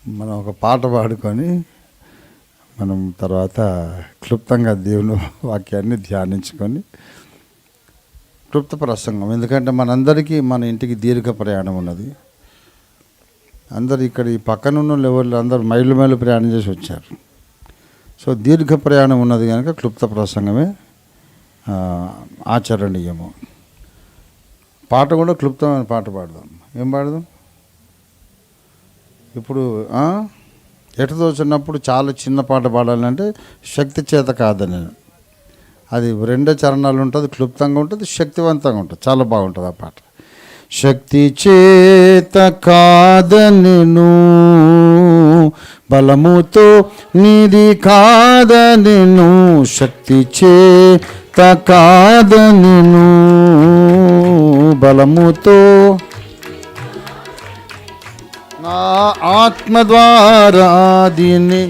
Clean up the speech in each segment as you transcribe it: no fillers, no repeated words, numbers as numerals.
మనం ఒక పాట పాడుకొని మనం తర్వాత క్లుప్తంగా దేవుని వాక్యాన్ని ధ్యానించుకొని క్లుప్త ప్రసంగం. ఎందుకంటే మనందరికీ మన ఇంటికి దీర్ఘ ప్రయాణం ఉన్నది. అందరు ఇక్కడ ఈ పక్కనున్న లెవెల్లో అందరూ మైళ్ళు ప్రయాణం చేసి వచ్చారు. సో దీర్ఘ ప్రయాణం ఉన్నది కనుక క్లుప్త ప్రసంగమే ఆచరణీయము. పాట కూడా క్లుప్తమైన పాట పాడదాం. ఏం పాడదాం? ఇప్పుడు ఎటుతో చిన్నప్పుడు చాలా చిన్న పాట పాడాలంటే శక్తి చేత కాదని, అది రెండో చరణాలు ఉంటుంది, క్లుప్తంగా ఉంటుంది, శక్తివంతంగా ఉంటుంది, చాలా బాగుంటుంది ఆ పాట. శక్తి చేత కాదనెను, బలముతో నీది కాదనెను, శక్తి చేత కాదనెను, బలముతో నా ఆత్మ ద్వారా దీన్ని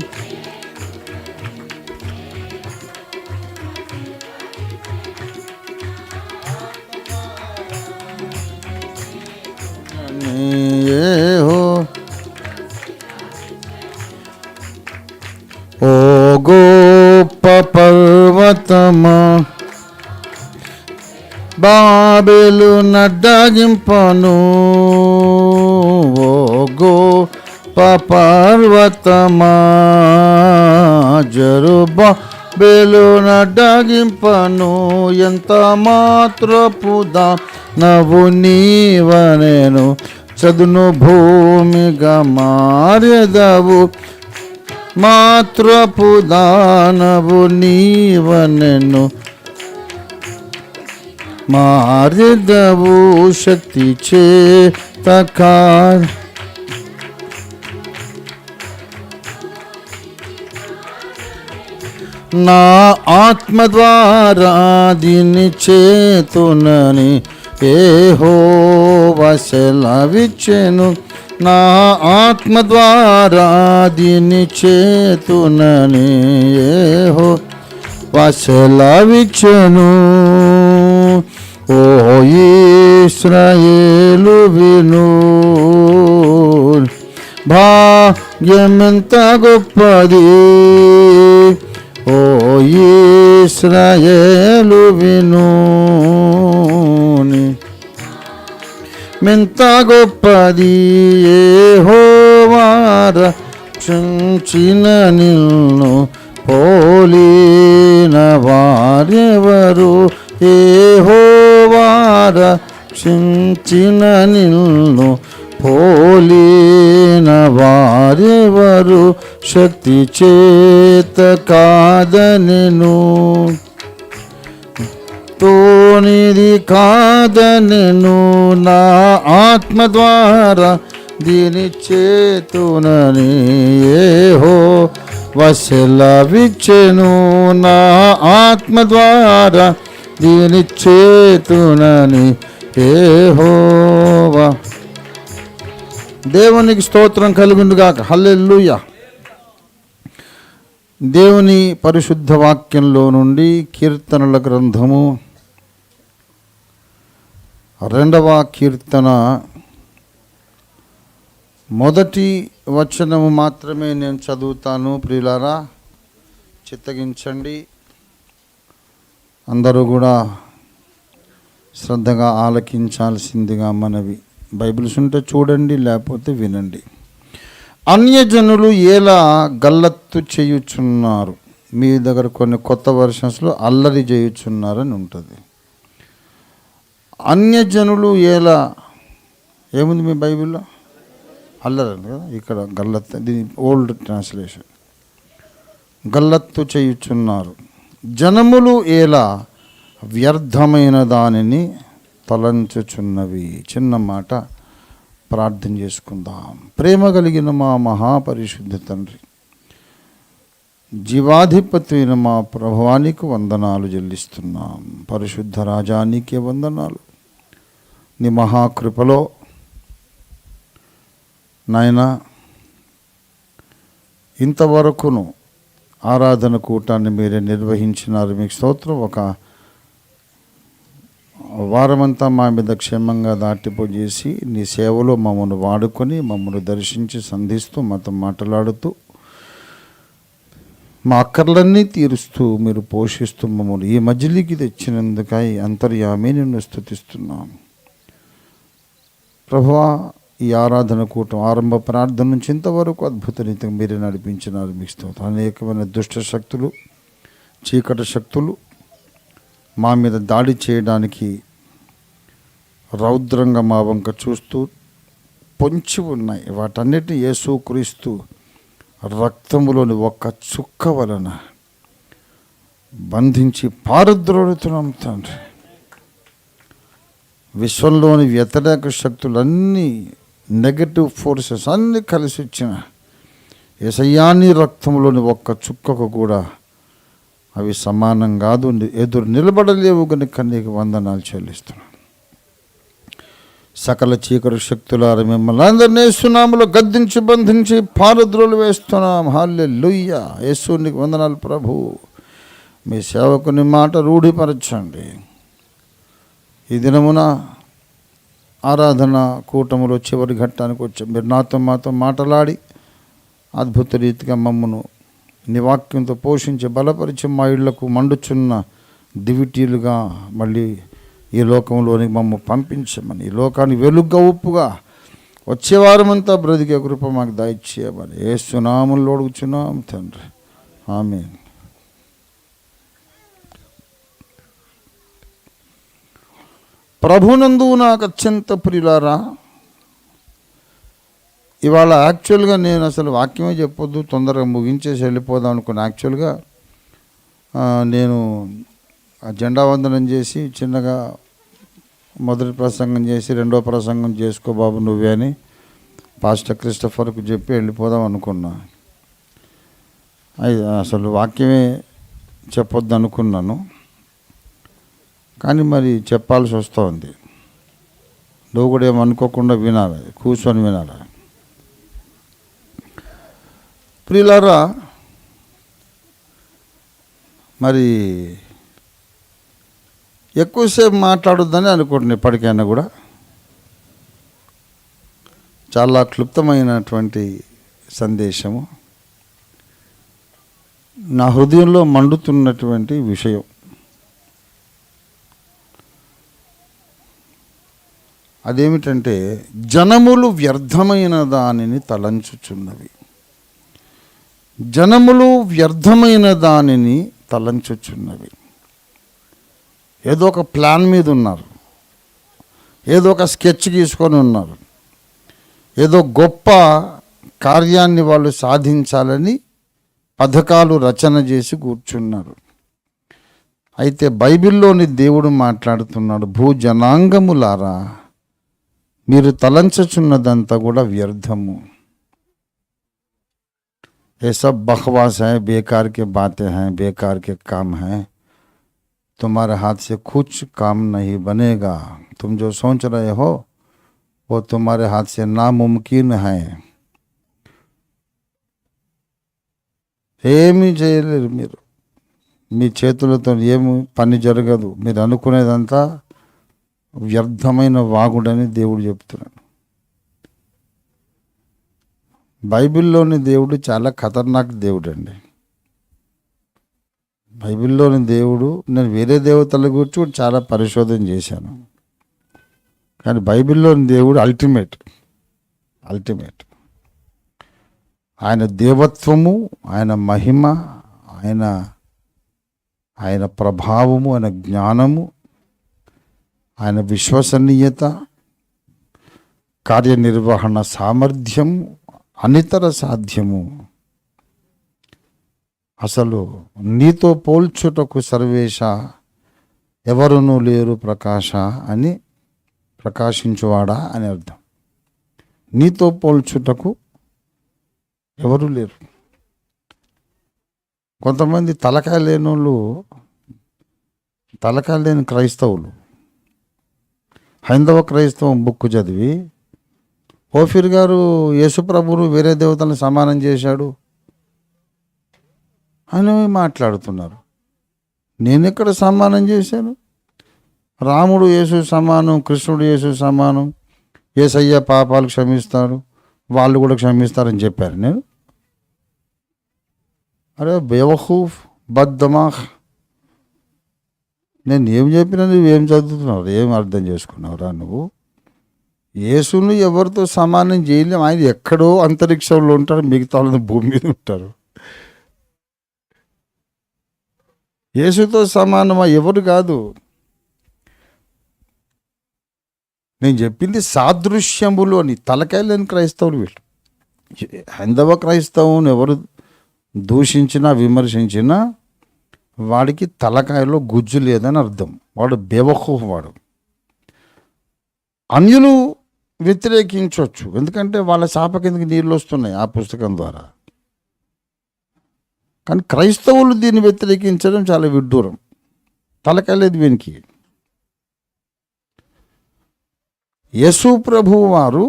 ఓ గొప్ప పర్వతమా బాబెలు నడ్డాగింపను, ఓ గొప్ప పర్వతమా జరుబాబెలు నడ్డాగింపను, ఎంత మాత్రపు దానవు నీవనెను, చదును భూమిగా మారెదవు, మాత్రపు దానవు నీవనెను, మారెదవు శక్తి చేత నా ఆత్మ ద్వారా దీన్ని చేతునని యెహోవా సెలవిచ్చెను, నా ఆత్మ ద్వారా దీన్ని చేతునని యెహోవా సెలవిచ్చెను. ఓ ఇశ్రాయేలు విను, భాగ్యమెంత గొప్పది, ఓ ఇశ్రాయేలు విను, మెంత గొప్పది, యెహోవా రక్షించిన నిన్ను పోలిన వారెవరు, యెహోవా రక్షించిన నిన్ను పోలిన వారెవరు, శక్తి చేత కాదనెను, తోనిది కాదనెను, నా ఆత్మ ద్వారా దీని చేతునని యెహోవా సెలవిచ్చెను, నా ఆత్మ ద్వారా దీని చేతునని యెహోవా. దేవునికి స్తోత్రం కలుగునుగాక. హల్లెలూయా. దేవుని పరిశుద్ధ వాక్యంలో నుండి కీర్తనల గ్రంథము 2వ కీర్తన 1వ వచనము మాత్రమే నేను చదువుతాను. ప్రియులారా, చిత్తగించండి. అందరూ కూడా శ్రద్ధగా ఆలకించాల్సిందిగా మనవి. బైబిల్స్ ఉంటే చూడండి, లేకపోతే వినండి. అన్యజనులు ఎలా గల్లత్తు చేయుచున్నారు. మీ దగ్గర కొన్ని కొత్త వర్షన్స్లో అల్లరి చేయుచున్నారని ఉంటుంది. అన్యజనులు ఎలా ఏముంది మీ బైబిల్లో? అల్లరి కదా. ఇక్కడ గల్లత్తు, దీని ఓల్డ్ ట్రాన్స్లేషన్. గల్లత్తు చేయుచున్నారు. జనములు ఎలా వ్యర్థమైన దానిని తలంచుచున్నవి. చిన్న మాట ప్రార్థన చేసుకుందాం. ప్రేమ కలిగిన మా మహాపరిశుద్ధ తండ్రి, జీవాధిపతి అయిన మా ప్రభువానికి వందనాలు చెల్లిస్తున్నాం. పరిశుద్ధ రాజానికే వందనాలు. నీ మహాకృపలో నాయనా ఇంతవరకును ఆరాధన కూటాన్ని మీరే నిర్వహించినారు. మీకు స్తోత్రం. ఒక వారమంతా మా మీద క్షేమంగా దాటిపోజేసి నీ సేవలో మమ్మల్ని వాడుకొని మమ్మల్ని దర్శించి సంధిస్తూ మాతో మాట్లాడుతూ మా అక్కర్లన్నీ తీరుస్తూ మీరు పోషిస్తూ మమ్మల్ని ఈ మధ్యలోకి తెచ్చినందుకై అంతర్యామి నిన్ను స్తుతిస్తున్నాం. ప్రభువా, ఈ ఆరాధన కూటం ఆరంభ ప్రార్థన నుంచి ఇంతవరకు అద్భుత రీతిగా మీరే నడిపించినారు. మీకు స్తోత్రం. అనేకమైన దుష్ట శక్తులు, చీకటి శక్తులు మా మీద దాడి చేయడానికి రౌద్రంగా మా వంక చూస్తూ పొంచి ఉన్నాయి. వాటన్నిటిని యేసుక్రీస్తు రక్తములోని ఒక్క చుక్క వలన బంధించి పారద్రోలుతున్నాం తండ్రి. విశ్వంలోని వ్యతిరేక శక్తులన్నీ, నెగటివ్ ఫోర్సెస్ అన్నీ కలిసి వచ్చిన యేసయ్యాని రక్తంలోని ఒక్క చుక్కకు కూడా అవి సమానం కాదు, ఎదురు నిలబడలేవు కనుక నీకు వందనాలు చెల్లిస్తున్నాను. సకల చీకటి శక్తులార మిమ్మల్ని అందరినీ యేసునామములో గద్దించి బంధించి పారద్రోలు వేస్తున్నాం. హల్లెలూయా. యేసు నీకు వందనాలు ప్రభు. మీ సేవకుని మాట రూఢిపరచండి. ఈ దినమున ఆరాధన కూటములో చివరి ఘట్టానికి వచ్చాం. మీరు మాతో మాట్లాడి అద్భుత రీతిగా మమ్మను నీ వాక్యంతో పోషించి బలపరిచి మా ఇళ్లకు మండుచున్న దివిటీలుగా మళ్ళీ ఈ లోకంలోనికి మమ్మల్ని పంపించమని, ఈ లోకాన్ని వెలుగ్గా ఉప్పుగా వచ్చేవారమంతా బ్రతికే కృప మాకు దయచేయమని యేసు నామములో అడుగుచున్నాం తండ్రి. ఆమేన్. ప్రభునందు నాకు అత్యంత ప్రియులారా, ఇవాళ యాక్చువల్గా నేను అసలు వాక్యమే చెప్పొద్దు, తొందరగా ముగించేసి వెళ్ళిపోదాం అనుకున్నాను. యాక్చువల్గా నేను జెండా వందనం చేసి చిన్నగా మొదటి ప్రసంగం చేసి రెండో ప్రసంగం చేసుకో బాబు నువ్వే అని పాస్టర్ క్రిస్టఫర్కు చెప్పి వెళ్ళిపోదాం అనుకున్నా. అసలు వాక్యమే చెప్పొద్దు అనుకున్నాను, కానీ మరి చెప్పాల్సి వస్తుంది. నువ్వు కూడా ఏమనుకోకుండా వినాలి, కూర్చొని వినాలి. ప్రియులారా, మరి ఎక్కువసేపు మాట్లాడొద్దని అనుకుంటున్నాను. ఇప్పటికైనా కూడా చాలా క్లుప్తమైనటువంటి సందేశము, నా హృదయంలో మండుతున్నటువంటి విషయం. అదేమిటంటే, జనములు వ్యర్థమైన దానిని తలంచుచున్నవి. జనములు వ్యర్థమైన దానిని తలంచుచున్నవి. ఏదో ఒక ప్లాన్ మీద ఉన్నారు, ఏదో ఒక స్కెచ్ గీసుకొని ఉన్నారు, ఏదో గొప్ప కార్యాన్ని వాళ్ళు సాధించాలని పథకాలు రచన చేసి కూర్చున్నారు. అయితే బైబిల్లోని దేవుడు మాట్లాడుతున్నాడు, భూజనాంగములారా, మీరు తలంచుచున్నదంతా కూడా వ్యర్థము. ये सब बकवास है, बेकार के बातें हैं, बेकार के काम हैं. तुम्हारे हाथ से कुछ काम नहीं बनेगा. तुम जो सोच रहे हो वो तुम्हारे हाथ से नामुमकिन है. ఏమీ చేయలేరు మీరు, మీ చేతులతో ఏమి పని జరగదు. మీరు అనుకునేదంతా వ్యర్థమైన వాగుడని దేవుడు చెప్తున్నాడు. బైబిల్లోని దేవుడు చాలా ఖతర్నాక్ దేవుడు అండి. బైబిల్లోని దేవుడు, నేను వేరే దేవతల గురించి కూడా చాలా పరిశోధన చేశాను, కానీ బైబిల్లోని దేవుడు అల్టిమేట్. ఆయన దేవత్వము, ఆయన మహిమ, ఆయన ప్రభావము, ఆయన జ్ఞానము, ఆయన విశ్వసనీయత, కార్యనిర్వహణ సామర్థ్యము అనితర సాధ్యము. అసలు నీతో పోల్చుటకు సర్వేశ ఎవరునూ లేరు ప్రకాశ అని, ప్రకాశించువాడా అని అర్థం. నీతో పోల్చుటకు ఎవరు లేరు. కొంతమంది తలకాయ లేనోళ్ళు, తలకాయ లేని క్రైస్తవులు హైందవ క్రైస్తవం బుక్ చదివి, ఓఫీర్ గారు యేసుప్రభును వేరే దేవతలను సమానం చేశాడు అని మాట్లాడుతున్నారు. నేను ఎక్కడ సమానం చేశాను? రాముడు యేసు సమానం, కృష్ణుడు యేసు సమానం, యేసయ్య పాపాలు క్షమిస్తాడు, వాళ్ళు కూడా క్షమిస్తారని చెప్పారు. అరే బేవఖూఫ్ బద్దమాహ్, నేను ఏం చెప్పినా నువ్వేం చదువుతున్నావు, ఏం అర్థం చేసుకున్నావురా నువ్వు? యేసును ఎవరితో సమానం చేయలేం. ఆయన ఎక్కడో అంతరిక్షంలో ఉంటారు, మిగతా వాళ్ళని భూమి మీద ఉంటారు. యేసుతో సమానమా? ఎవరు కాదు. నేను చెప్పింది సాదృశ్యములు అని. తలకాయలేని క్రైస్తవులు వీళ్ళు. హైందవ క్రైస్తవుని ఎవరు దూషించినా విమర్శించినా వాడికి తలకాయలో గుజ్జు లేదని అర్థం. వాడు బేవఖూఫ్. వాడు అన్యులు వ్యతిరేకించవచ్చు, ఎందుకంటే వాళ్ళ శాప కిందకి నీళ్ళు వస్తున్నాయి ఆ పుస్తకం ద్వారా. కానీ క్రైస్తవులు దీన్ని వ్యతిరేకించడం చాలా విడ్డూరం. తలకాయలేదు వీనికి. యేసు ప్రభువు వారు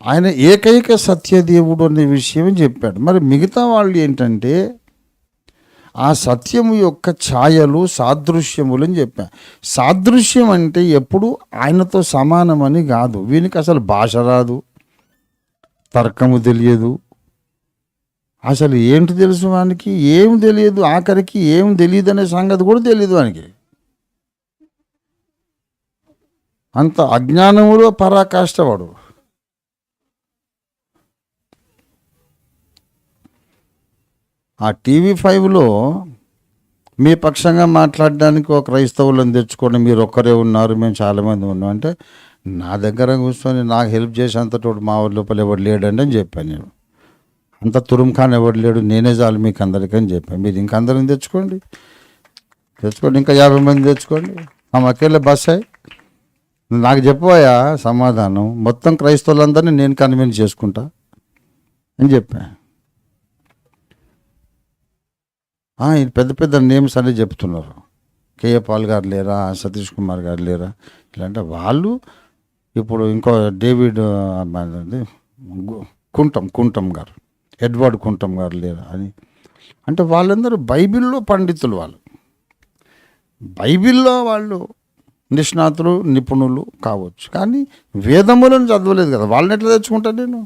ఆయన ఏకైక సత్యదేవుడు అనే విషయం చెప్పాడు. మరి మిగతా వాళ్ళు ఏంటంటే ఆ సత్యము యొక్క ఛాయలు, సాదృశ్యములు అని చెప్పాను. సాదృశ్యం అంటే ఎప్పుడు ఆయనతో సమానమని కాదు. వీనికి అసలు భాష రాదు, తర్కము తెలియదు, అసలు ఏంటి తెలుసు వానికి? ఏం తెలియదు. ఆఖరికి ఏం తెలియదు అనే సంగతి కూడా తెలియదు వానికి. అంత అజ్ఞానములో పరాకాష్ఠవాడు. ఆ TV5లో మీ పక్షంగా మాట్లాడడానికి ఒక క్రైస్తవులను తెచ్చుకోండి, మీరు ఒక్కరే ఉన్నారు, మేము చాలామంది ఉన్నాం అంటే, నా దగ్గర కూర్చొని నాకు హెల్ప్ చేసేంతటోడు మా ఊరి లోపల ఎవడు లేడండి అని చెప్పాను నేను. అంత తురుంఖాన్ ఎవడు లేడు, నేనే చాలు మీకు అందరికీ అని చెప్పాను. మీరు ఇంకందరిని తెచ్చుకోండి, ఇంకా 50 మంది తెచ్చుకోండి. అకేలే బస్ అయ్యి నాకు చెప్పబోయా సమాధానం. మొత్తం క్రైస్తవులందరినీ నేను కన్విన్స్ చేసుకుంటా అని చెప్పాను. పెద్ద పెద్ద నేమ్స్ అనేది చెప్తున్నారు. కేఏ పాల్ గారు లేరా, సతీష్ కుమార్ గారు లేరా, ఇలాంటి వాళ్ళు. ఇప్పుడు ఇంకో డేవిడ్ కుంటం గారు, ఎడ్వర్డ్ కుంటం గారు లేరా అని అంటే వాళ్ళందరూ బైబిల్లో పండితులు. వాళ్ళు బైబిల్లో వాళ్ళు నిష్ణాతులు, నిపుణులు కావచ్చు, కానీ వేదములను చదవలేదు కదా. వాళ్ళని ఎట్లా తెచ్చుకుంటాను నేను?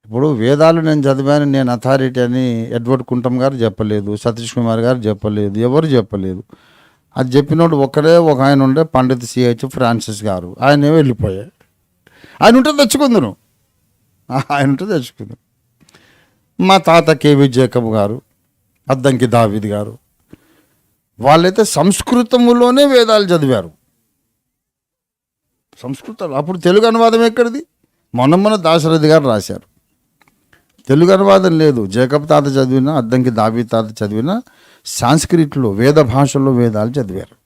ఇప్పుడు వేదాలు నేను చదివాను, నేను అథారిటీ అని ఎడ్వర్డ్ కుంటం గారు చెప్పలేదు, సతీష్ కుమార్ గారు చెప్పలేదు, ఎవరు చెప్పలేదు. అది చెప్పినోడు ఒక్కడే ఒక ఆయన ఉండే, పండిత్ CH ఫ్రాన్సిస్ గారు. ఆయన వెళ్ళిపోయాయి. ఆయన ఉంటే తెచ్చుకుందును, మా తాత KV జేకబ్ గారు, అద్దంకి దావీద్ గారు, వాళ్ళైతే సంస్కృతములోనే వేదాలు చదివారు. సంస్కృతం. అప్పుడు తెలుగు అనువాదం ఎక్కడిది? మొన్న దాశరథి గారు రాశారు. తెలుగు అనువాదం లేదు. జేకబ్ తాత చదివినా, అద్దంకి దావీద్ తాత చదివినా సాంస్క్రిట్లో, వేద భాషల్లో వేదాలు చదివారు.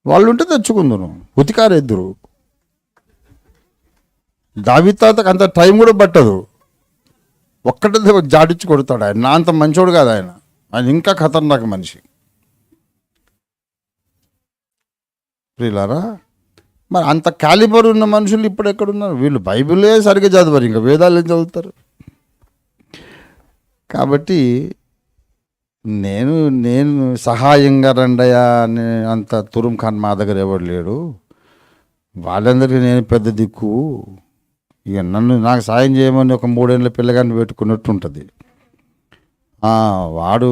వాళ్ళు ఉంటే తెచ్చుకుందును, ఉతికారెద్దురు. దావీద్ తాతకు అంత టైం కూడా పట్టదు, ఒక్కటే జాడించి కొడతాడు ఆయన. నా అంత మంచోడు కాదు ఆయన, ఆయన ఇంకా ఖతర్నాక్ మనిషి. ప్రియులారా, మరి అంత క్యాలిబర్ ఉన్న మనుషులు ఇప్పుడు ఎక్కడున్నారు? వీళ్ళు బైబిలే సరిగ్గా చదవరు, ఇంకా వేదాలు ఏం చదువుతారు? కాబట్టి నేను సహాయంగా రండయా అని అంత తురుం ఖాన్ మా దగ్గర ఎవడు లేడు. వాళ్ళందరికీ నేను పెద్ద దిక్కు. ఇక నాకు సాయం చేయమని ఒక 3 ఏళ్ళ పిల్లగాన్ని పెట్టుకున్నట్టు ఉంటుంది. వాడు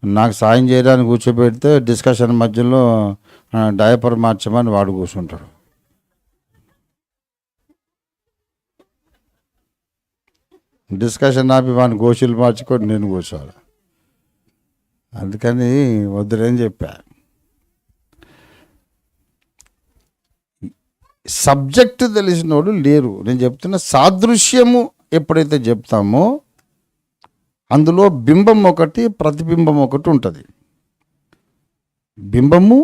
నాకు సాయం చేయడానికి కూర్చోబెడితే డిస్కషన్ మధ్యలో డైపర్ మార్చమని వాడు కూర్చుంటాడు. డిస్కషన్ ఆపి వాడిని గోషులు మార్చుకొని నేను కూర్చోవాలి. అందుకని వద్దులేని చెప్పా. సబ్జెక్ట్ తెలిసిన వాళ్ళు లేరు. నేను చెప్తున్న సాదృశ్యము ఎప్పుడైతే చెప్తామో అందులో బింబం ఒకటి, ప్రతిబింబం ఒకటి ఉంటుంది. బింబము,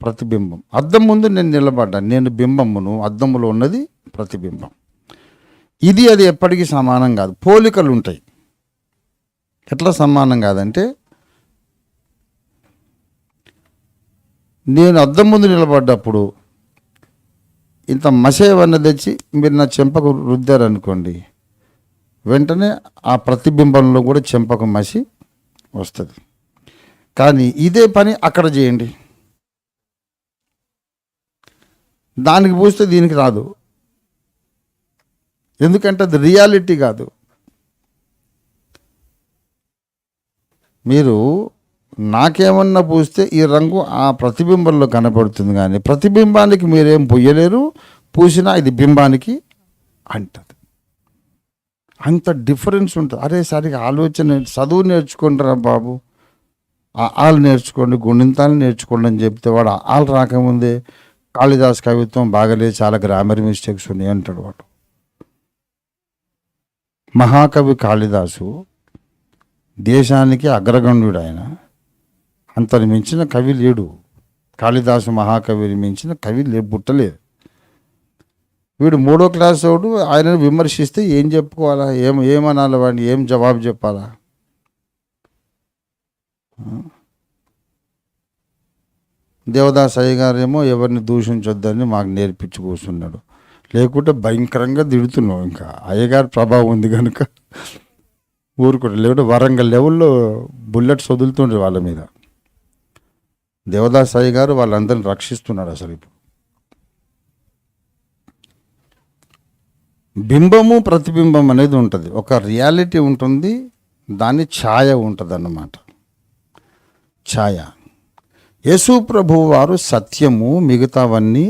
ప్రతిబింబం. అద్దం ముందు నేను నిలబడ్డాను, నేను బింబమును, అద్దములో ఉన్నది ప్రతిబింబం. ఇది అది ఎప్పటికీ సమానం కాదు, పోలికలు ఉంటాయి. ఎట్లా సమానం కాదంటే, నేను అద్దం ముందు నిలబడ్డప్పుడు ఇంత మసేవన్న తెచ్చి మీరు నా చెంపకు రుద్దారనుకోండి, వెంటనే ఆ ప్రతిబింబంలో కూడా చెంపకు మసి వస్తుంది. కానీ ఇదే పని అక్కడ చేయండి, దానికి పూస్తే దీనికి రాదు. ఎందుకంటే అది రియాలిటీ కాదు. మీరు నాకేమన్నా పూస్తే ఈ రంగు ఆ ప్రతిబింబంలో కనపడుతుంది, కానీ ప్రతిబింబానికి మీరేం పూయలేరు, పూసినా ఇది బింబానికి అంటది. అంత డిఫరెన్స్ ఉంటుంది. అరే సరిగా ఆలోచన, చదువు నేర్చుకుంటారా బాబు, ఆలు నేర్చుకోండి, గుణింతాలు నేర్చుకోండి అని చెప్తే వాడు ఆలు రాకముందే కాళిదాస్ కవిత్వం బాగలేదు, చాలా గ్రామర్ మిస్టేక్స్ ఉన్నాయి అంటాడు వాడు. మహాకవి కాళిదాసు దేశానికి అగ్రగణ్యుడు. ఆయన అంతని మించిన కవి లేడు. కాళిదాసు మహాకవిని మించిన కవి పుట్టలేదు. వీడు 3వ క్లాస్ వాడు ఆయనను విమర్శిస్తే ఏం చెప్పుకోవాలా, ఏమనాలి, వాడిని ఏం జవాబు చెప్పాలా? దేవదాస్ అయ్య గారేమో ఎవరిని దూషించొద్దని మాకు నేర్పించి కూర్చున్నాడు. లేకుంటే భయంకరంగా తిడుతున్నాం. ఇంకా అయ్యగారి ప్రభావం ఉంది కనుక ఊరుకుంటారు. లేకుంటే వరంగల్ లెవెల్లో బుల్లెట్స్ వదులుతుండ్రు వాళ్ళ మీద. దేవదాస్ అయ్య గారు వాళ్ళందరిని రక్షిస్తున్నాడు. అసలు ఇప్పుడు బింబము ప్రతిబింబం అనేది ఉంటుంది, ఒక రియాలిటీ ఉంటుంది, దాని ఛాయ ఉంటుంది అన్నమాట. ఛాయ. యేసు ప్రభువు వారు సత్యము, మిగతావన్నీ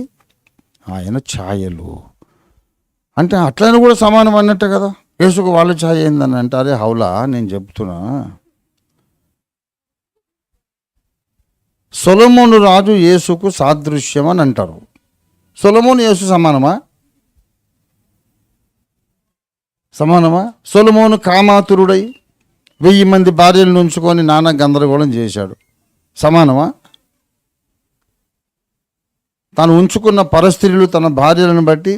ఆయన ఛాయలు. అంటే అట్లనే కూడా సమానం అన్నట్టే కదా. యేసుకు వాళ్ళ ఛాయ ఏందని అంటారే, హౌలా నేను చెప్తున్నా. సొలొమోను రాజు యేసుకు సాదృశ్యం అని అంటారు. సొలొమోను యేసు సమానమా? సమానమా? సొలొమోను కామాతురుడై 1000 మంది భార్యలను ఉంచుకొని నానా గందరగోళం చేశాడు. సమానమా? తాను ఉంచుకున్న పరస్త్రీలు తన భార్యలను బట్టి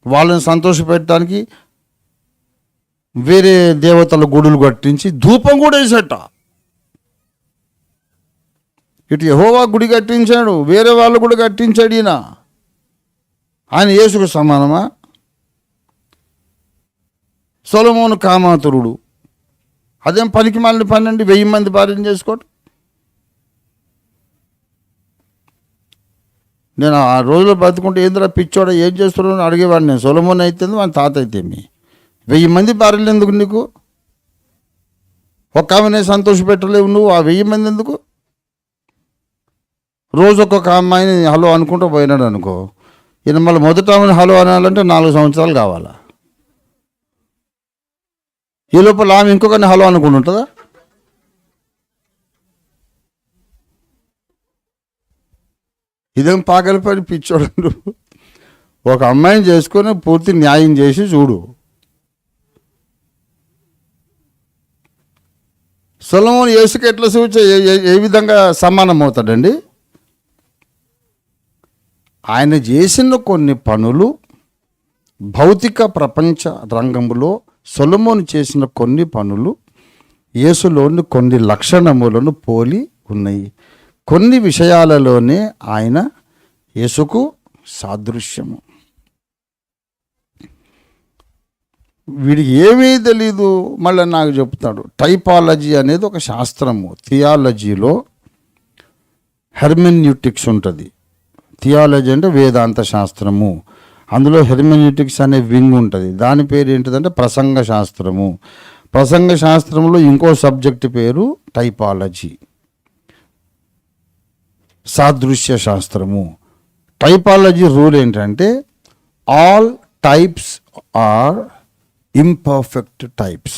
వాళ్ళని సంతోషపెట్టడానికి వేరే దేవతల గుడులు కట్టించి ధూపం కూడా వేసేట. ఇటు యెహోవా గుడి కట్టించాడు, వేరే వాళ్ళు కూడా కట్టించాడు. ఆయన యేసుకు సమానమా? సొలొమోను కామాతురుడు, అదేం పనికి మాలిన పని అండి, 1000 మంది భార్యను చేసుకోవటం. నేను ఆ రోజులో బతుకుంటే ఏంద్రా పిచ్చోడ ఏం చేస్తున్నావు అని అడిగేవాడిని నేను. సొలొమోన్ అయితే వాళ్ళ తాత అయితే 1000 మంది భార్యలు ఎందుకు నీకు? ఒక్క ఆమెనే సంతోష పెట్టలేవు నువ్వు, ఆ 1000 మంది ఎందుకు? రోజు ఒక్కొక్క అమ్మాయిని హలో అనుకుంటూ పోయినాడు అనుకో, ఈయన మళ్ళీ మొదట ఆమెను హలో అనాలంటే 4 సంవత్సరాలు కావాలా? ఈ లోపల ఆమె ఇంకొకరిని హలో అనుకుంటుంటుందా? ఇదేం పాగలిపడి పిచ్చోడు. ఒక అమ్మాయిని చేసుకొని పూర్తి న్యాయం చేసి చూడు. సొలొమోను యేసుకు ఎట్లా ఏ విధంగా సమానం అవుతాడండి? ఆయన చేసిన కొన్ని పనులు భౌతిక ప్రపంచ రంగంలో సొలొమోను చేసిన కొన్ని పనులు యేసులోని కొన్ని లక్షణములను పోలి ఉన్నాయి. కొన్ని విషయాలలోనే ఆయన యేసుకు సాదృశ్యము. వీడికి ఏమీ తెలీదు, మళ్ళీ నాకు చెప్తాడు. టైపాలజీ అనేది ఒక శాస్త్రము. థియాలజీలో హెర్మెన్యూటిక్స్ ఉంటుంది. థియాలజీ అంటే వేదాంత శాస్త్రము. అందులో హెర్మెన్యూటిక్స్ అనే వింగ్ ఉంటుంది. దాని పేరు ఏంటిదంటే ప్రసంగ శాస్త్రము. ప్రసంగ శాస్త్రంలో ఇంకో సబ్జెక్టు పేరు టైపాలజీ, సాదృశ్య శాస్త్రము. టైపాలజీ రూల్ ఏంటంటే all types are imperfect types.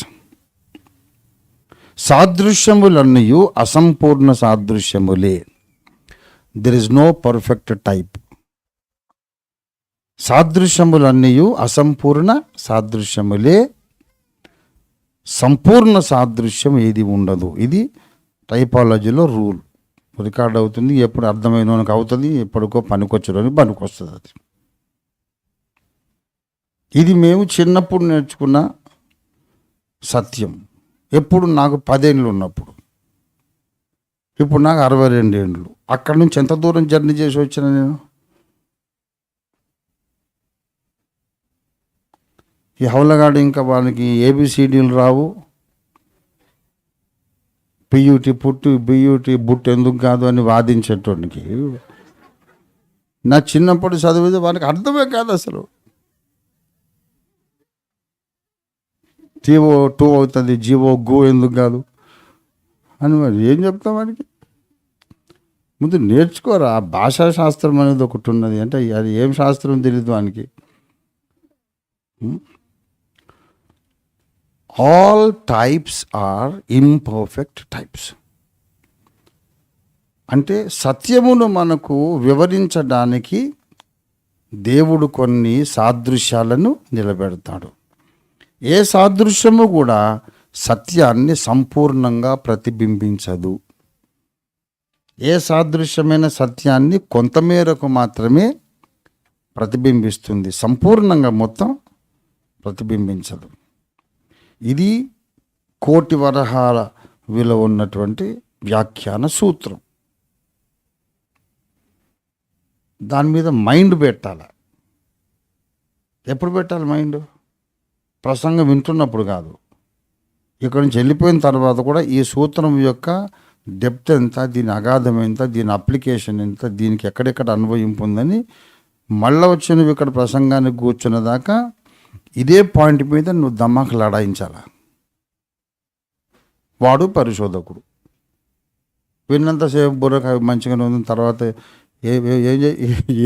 సాదృశ్యములన్నీ అసంపూర్ణ సాదృశ్యములే. There is no perfect type. సాదృశ్యములన్నీ అసంపూర్ణ సాదృశ్యములే, సంపూర్ణ సాదృశ్యం ఏది ఉండదు. ఇది టైపాలజీలో రూల్. రికార్డ్ అవుతుంది, ఎప్పుడు అర్థమైన అవుతుంది, ఎప్పటికో పనికొచ్చడానికి పనికొస్తుంది అది. ఇది మేము చిన్నప్పుడు నేర్చుకున్న సత్యం. ఎప్పుడు నాకు 10 ఏళ్ళు ఉన్నప్పుడు, ఇప్పుడు నాకు 62 ఏళ్ళు. అక్కడి నుంచి ఎంత దూరం జర్నీ చేసి వచ్చిన నేను. ఈ హౌలగాడు ఇంకా వాళ్ళకి ఏబిసిడీలు రావు, పియూటి పుట్టు బియూటి బుట్టు ఎందుకు కాదు అని వాదించేటోనికి నా చిన్నప్పుడు చదివితే వానికి అర్థమే కాదు అసలు. టీఓ టూ అవుతుంది, జీవో గో ఎందుకు కాదు అని మరి ఏం చెప్తాం వానికి? ముందు నేర్చుకోరా. ఆ భాషా శాస్త్రం అనేది ఒకటి ఉన్నది, అంటే అది ఏం శాస్త్రం తెలియదు వానికి. All types are imperfect types. అంటే సత్యమును మనకు వివరించడానికి దేవుడు కొన్ని సాదృశ్యాలను నిలబెడతాడు. ఏ సాదృశ్యము కూడా సత్యాన్ని సంపూర్ణంగా ప్రతిబింబించదు. ఏ సాదృశ్యమైన సత్యాన్ని కొంతమేరకు మాత్రమే ప్రతిబింబిస్తుంది, సంపూర్ణంగా మొత్తం ప్రతిబింబించదు. ఇది కోటి వరహాల విలువ ఉన్నటువంటి వ్యాఖ్యాన సూత్రం. దాని మీద మైండ్ పెట్టాలి. ఎప్పుడు పెట్టాలి మైండ్? ప్రసంగం వింటున్నప్పుడు కాదు, ఇక్కడి నుంచి వెళ్ళిపోయిన తర్వాత కూడా ఈ సూత్రం యొక్క డెప్త్ ఎంత, దీని అగాధం ఎంత, దీని అప్లికేషన్ ఎంత, దీనికి ఎక్కడెక్కడ అన్వయింపు ఉందని మళ్ళీ వచ్చి నువ్వు ఇక్కడ ప్రసంగానికి కూర్చున్న దాకా ఇదే పాయింట్ మీద నువ్వు దమ్మాకు లడాయించాల. వాడు పరిశోధకుడు. విన్నంతసేపు బుర్రకాయ మంచిగానే ఉంది, తర్వాత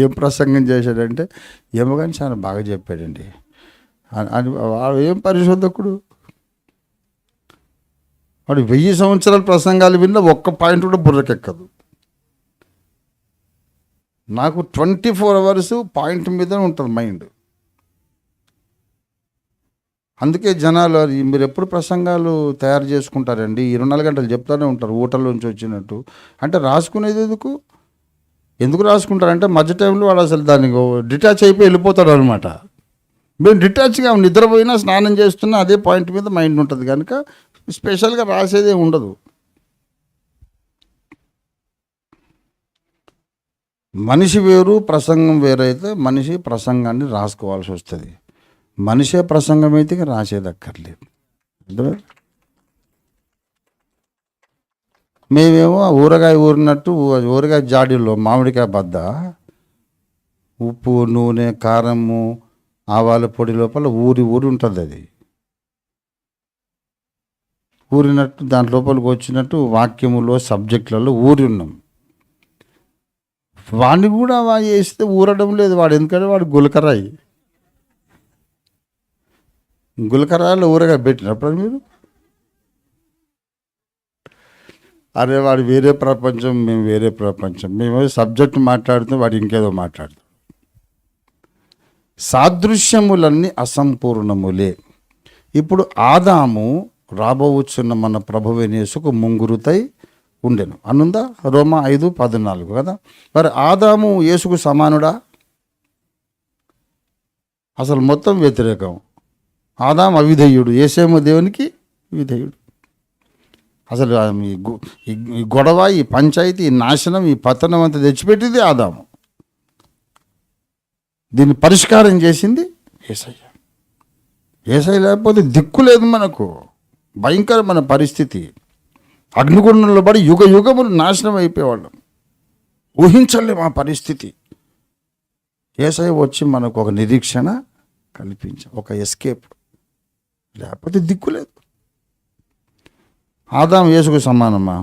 ఏం ప్రసంగం చేశాడంటే ఏమో కానీ చాలా బాగా చెప్పాడండి అని. వాడు ఏం పరిశోధకుడు? వాడు 1000 సంవత్సరాల ప్రసంగాలు విన్నా ఒక్క పాయింట్ కూడా బుర్రకెక్కదు. నాకు 24 hours పాయింట్ మీద ఉంటుంది మైండ్. అందుకే జనాలు మీరు ఎప్పుడు ప్రసంగాలు తయారు చేసుకుంటారండి, 24 గంటలు చెప్తానే ఉంటారు ఊటల్లోంచి వచ్చినట్టు. అంటే రాసుకునేది ఎందుకు రాసుకుంటారంటే మధ్య టైంలో వాడు అసలు దానికి డిటాచ్ అయిపోయి వెళ్ళిపోతాడు అనమాట. మేము డిటాచ్గా నిద్రపోయినా స్నానం చేస్తున్నా అదే పాయింట్ మీద మైండ్ ఉంటుంది కనుక స్పెషల్గా రాసేదే ఉండదు. మనిషి వేరు, ప్రసంగం వేరైతే మనిషి ప్రసంగాన్ని రాసుకోవాల్సి వస్తుంది. మనిషే ప్రసంగం అయితే రాసేది అక్కర్లేదు. మేమేమో ఊరగాయ ఊరినట్టు ఊరగాయ జాడీలో మామిడికాయ బద్ద ఉప్పు, నూనె, కారము, ఆవాల పొడి లోపల ఊరి ఉంటుంది. అది ఊరినట్టు దాని లోపలికి వచ్చినట్టు వాక్యములో సబ్జెక్టులలో ఊరి ఉన్నాం. వాడిని కూడా వేస్తే ఊరడం లేదు వాడు, ఎందుకంటే వాడు గులకరాలు ఊరగా పెట్టినప్పుడు మీరు అరే వాడు వేరే ప్రపంచం, మేము వేరే ప్రపంచం. మేము సబ్జెక్ట్ మాట్లాడుతూ వాడు ఇంకేదో మాట్లాడుతాం. సాదృశ్యములన్నీ అసంపూర్ణములే. ఇప్పుడు ఆదాము రాబోవచ్చున్న మన ప్రభువైన యేసుకు ముంగురుతై ఉండెను అనుందా? రోమా 5:14 కదా. మరి ఆదాము యేసుకు సమానుడా? అసలు మొత్తం వ్యతిరేకం. ఆదాము అవిధేయుడు, యేసేమో దేవునికి విధేయుడు. అసలు ఈ గొడవ, ఈ పంచాయతీ, ఈ నాశనం, ఈ పతనం అంతా తెచ్చిపెట్టింది ఆదాము. దీన్ని పరిష్కారం చేసింది యేసయ్య. యేసయ్య లేకపోతే దిక్కు లేదు మనకు. భయంకరమైన పరిస్థితి. అగ్నిగుండంలో పడి యుగ యుగములు నాశనం అయిపోయేవాళ్ళం. ఊహించలేము ఆ పరిస్థితి. యేసయ్య వచ్చి మనకు ఒక నిరీక్షణ కల్పించాం, ఒక ఎస్కేప్. లేకపోతే దిక్కు లేదు. ఆదాము యేసుకు సమానమా?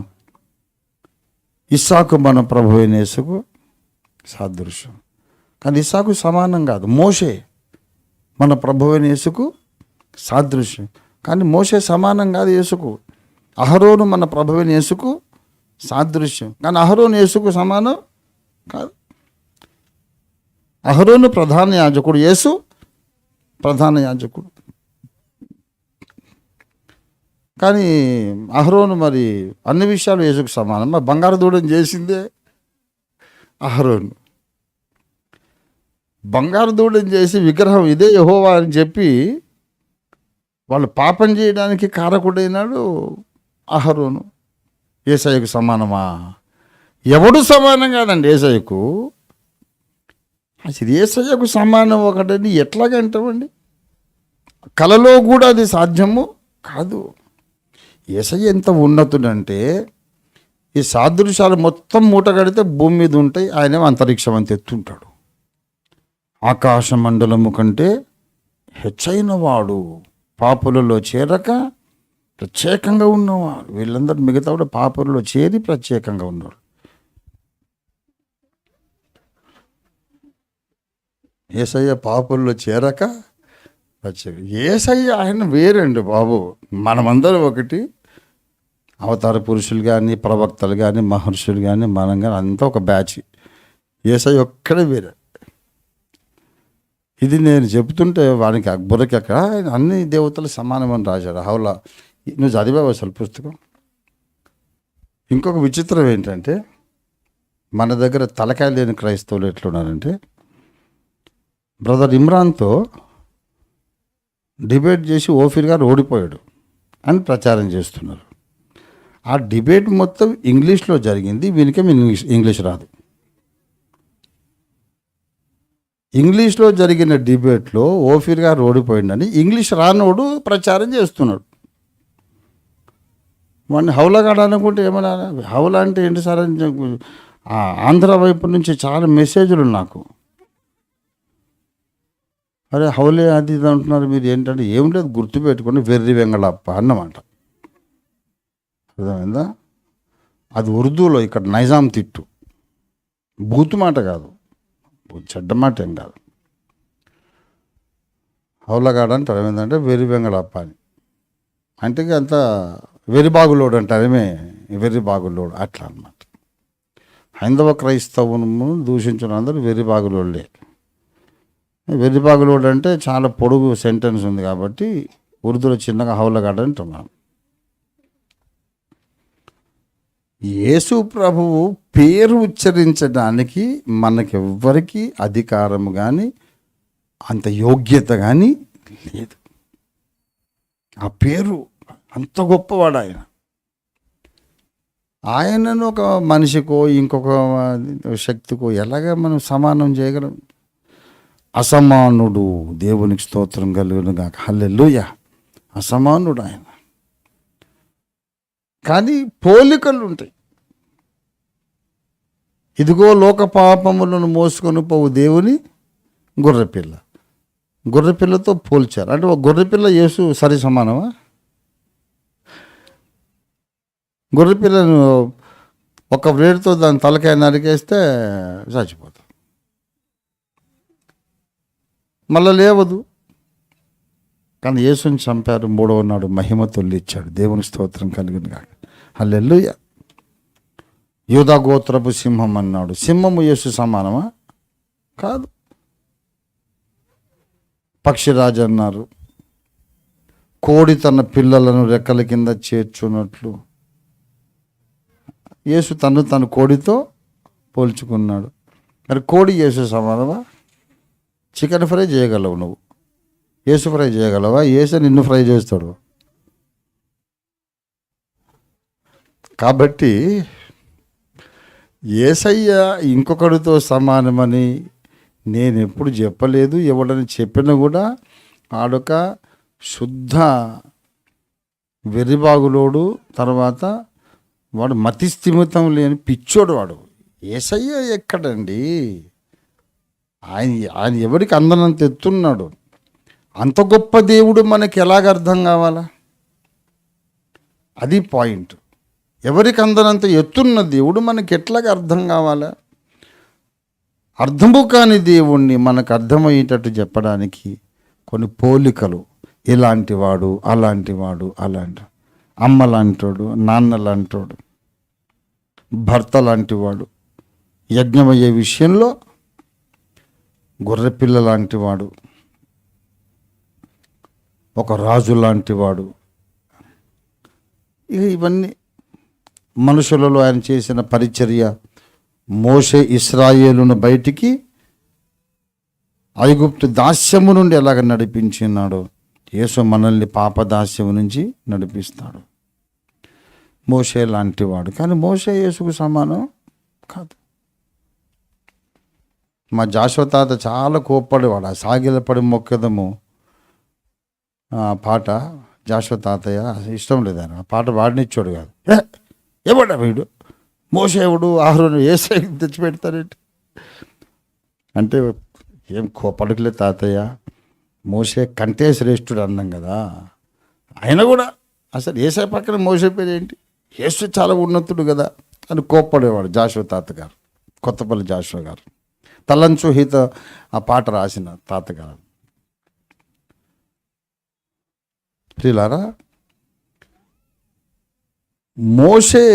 ఇస్సాకు మన ప్రభువైన యేసుకు సాదృశ్యం. కానీ ఇస్సాకు సమానం కాదు. మోషే మన ప్రభువైన యేసుకు సాదృశ్యం, కానీ మోషే సమానం కాదు యేసుకు. అహరోను మన ప్రభువైన యేసుకు సాదృశ్యం, కానీ అహరోను యేసుకు సమానం కాదు. అహరోను ప్రధాన యాజకుడు, యేసు ప్రధాన యాజకుడు. కానీ అహరోను మరి అన్ని విషయాలు యేసుకు సమానం. మరి బంగారు దూడని చేసిందే అహరోను. బంగారు దూడని చేసి విగ్రహం ఇదే యెహోవా అని చెప్పి వాళ్ళు పాపం చేయడానికి కారకుడైనాడు అహరోను. యేసయ్యకు సమానమా? ఎవడు సమానం కాదండి యేసయ్యకు. అసలు యేసయ్యకు సమానం ఒకటని ఎట్లాగంటామండి? కలలో కూడా అది సాధ్యము కాదు. యేసయ్య ఎంత ఉన్నతుడంటే ఈ సాదృశ్యాలు మొత్తం మూట కడితే భూమి మీద ఉంటాయి, ఆయన అంతరిక్షం అంత ఎత్తుంటాడు. ఆకాశ మండలము కంటే హెచ్చైన వాడు, పాపులలో చేరక ప్రత్యేకంగా ఉన్నవాడు. వీళ్ళందరూ మిగతా కూడా పాపులలో చేరి ప్రత్యేకంగా ఉన్నారు. యేసయ్య పాపుల్లో చేరక ప్రత్యేక. యేసయ్య ఆయన వేరండి బాబు. మనమందరం ఒకటి. అవతార పురుషులు కానీ, ప్రవక్తలు కానీ, మహర్షులు కానీ, మనం కానీ అంతా ఒక బ్యాచ్. యేసయ్య ఒక్కడే వేరే. ఇది నేను చెబుతుంటే వానికి బుర్రకి అక్కడ అన్ని దేవతలు సమానమని రాశాడు. హౌలా నువ్వు చదివావు అసలు పుస్తకం? ఇంకొక విచిత్రం ఏంటంటే, మన దగ్గర తలకాయ లేని క్రైస్తవులు ఎట్లున్నారంటే, బ్రదర్ ఇమ్రాన్తో డిబేట్ చేసి ఓఫీర్ గారు ఓడిపోయాడు అని ప్రచారం చేస్తున్నారు. ఆ డిబేట్ మొత్తం ఇంగ్లీష్లో జరిగింది, వీనికేం ఇంగ్లీష్ రాదు. ఇంగ్లీష్లో జరిగిన డిబేట్లో ఓఫీర్ గారు ఓడిపోయిందని ఇంగ్లీష్ రానోడు ప్రచారం చేస్తున్నాడు. వాడిని హౌలాగాడు అనుకుంటే ఏమన్నా, హౌలా అంటే ఏంటి సార్ అని ఆంధ్ర వైపు నుంచి చాలా మెసేజ్లు నాకు. అరే హౌలే అది ఇది అంటున్నారు మీరు, ఏంటంటే ఏం లేదు గుర్తుపెట్టుకోండి, వెర్రి వెంగళప్ప అన్నమాట. అర్థమైందా? అది ఉర్దూలో, ఇక్కడ నైజాం తిట్టు, బూతు మాట కాదు, చెడ్డ మాట ఏం కాదు. హౌలగాడు అంటారు ఏమైందంటే వెర్రి వెంగళప్ప అని, అంటే అంత వెరిబాగులోడు అంటారు, ఏమే వెర్రిబాగులోడు అట్లా అన్నమాట. హైందవ క్రైస్తవును దూషించిన అందరూ వెర్రిబాగులోళ్ళే. వెర్రిబాగులోడు అంటే చాలా పొడుగు సెంటెన్స్ ఉంది కాబట్టి ఉర్దూలో చిన్నగా హౌలగాడు అంటున్నాను. యేసు ప్రభువు పేరు ఉచ్చరించడానికి మనకెవ్వరికి అధికారం కానీ అంత యోగ్యత కానీ లేదు. ఆ పేరు అంత గొప్పవాడు ఆయన. ఆయనను ఒక మనిషికో ఇంకొక శక్తికో ఎలాగ మనం సమానం చేయగలం? అసమానుడు, దేవునికి స్తోత్రం కలుగును గాక. హల్లెలూయా. అసమానుడు ఆయన. కానీ పోలికలు ఉంటాయి. ఇదిగో లోక పాపములను మోసుకొని పోవు దేవుని గొర్రెపిల్ల. గొర్రెపిల్లతో పోల్చారు. అంటే ఒక గొర్రెపిల్ల యేసు సరి సమానమా? గొర్రెపిల్లను ఒక వేడితో దాని తలకాయ నరికేస్తే చచ్చిపోతాం, మళ్ళీ లేవదు. కానీ యేసుని చంపారు, మూడవ నాడు మహిమతో లేచాడు. దేవుని స్తోత్రం కలిగిన కాక. హల్లెలూయా. యూదా గోత్రపు సింహం అన్నాడు. సింహము యేసు సమానమా? కాదు. పక్షిరాజు అన్నారు. కోడి తన పిల్లలను రెక్కల కింద చేర్చున్నట్లు యేసు తను కోడితో పోల్చుకున్నాడు. మరి కోడి యేసు సమానమా? చికెన్ ఫ్రై చేయగలవు నువ్వు, యేసు ఫ్రై చేయగలవా? యేసు నిన్ను ఫ్రై చేస్తాడు. కాబట్టి యేసయ్య ఇంకొకడితో సమానమని నేను ఎప్పుడు చెప్పలేదు. ఎవడని చెప్పినా కూడా ఆడొక శుద్ధ వెర్రిబాగులోడు, తర్వాత వాడు మతిస్థిమితం లేని పిచ్చోడు వాడు. యేసయ్య ఎక్కడండి? ఆయన ఎవరికి అందనంత ఎత్తున్నాడు. అంత గొప్ప దేవుడు మనకి ఎలాగ అర్థం కావాలా? అది పాయింట్. ఎవరికి అందనంత ఎత్తున్న దేవుడు మనకి ఎట్లాగ అర్థం కావాలా? అర్థము కాని దేవుణ్ణి మనకు అర్థమయ్యేటట్టు చెప్పడానికి కొన్ని పోలికలు. ఇలాంటి వాడు, అలాంటి వాడు, అలాంటి అమ్మ లాంటోడు, నాన్న లాంటోడు, భర్త లాంటివాడు, యజ్ఞమయ్యే విషయంలో గొర్రెపిల్ల లాంటివాడు, ఒక రాజు లాంటివాడు. ఇవన్నీ మనుషులలో ఆయన చేసిన పరిచర్య. మోషే ఇశ్రాయేలును బయటికి ఐగుప్తు దాస్యము నుండి ఎలాగ నడిపించినాడో యేసు మనల్ని పాపదాస్యము నుంచి నడిపిస్తాడు. మోషే లాంటివాడు. కానీ మోషే యేసుకు సమానం కాదు. మా జాషువ తాత చాలా కోప్పడేవాడు. ఆ సాగిలపడి మొక్కదము పాట జాషువా తాతయ్య ఇష్టం లేదు ఆయన పాట పాడనిచ్చాడు కాదు. ఎవడా వీడు, మోషే ఎవడు, ఆహరోను ఏసై తెచ్చిపెడతారేంటి అంటే, ఏం కోపడకులే తాతయ్య, మోసే కంటే శ్రేష్ఠుడు అన్నాం కదా. ఆయన కూడా అసలు ఏసై పక్కన మోసే పేరు ఏంటి, యేసు చాలా ఉన్నతుడు కదా అని కోప్పడేవాడు జాషువా తాతగారు, కొత్తపల్లి జాషువా గారు. తలంచు హిత ఆ పాట రాసిన తాతగారు. ప్రియులారా, మోషే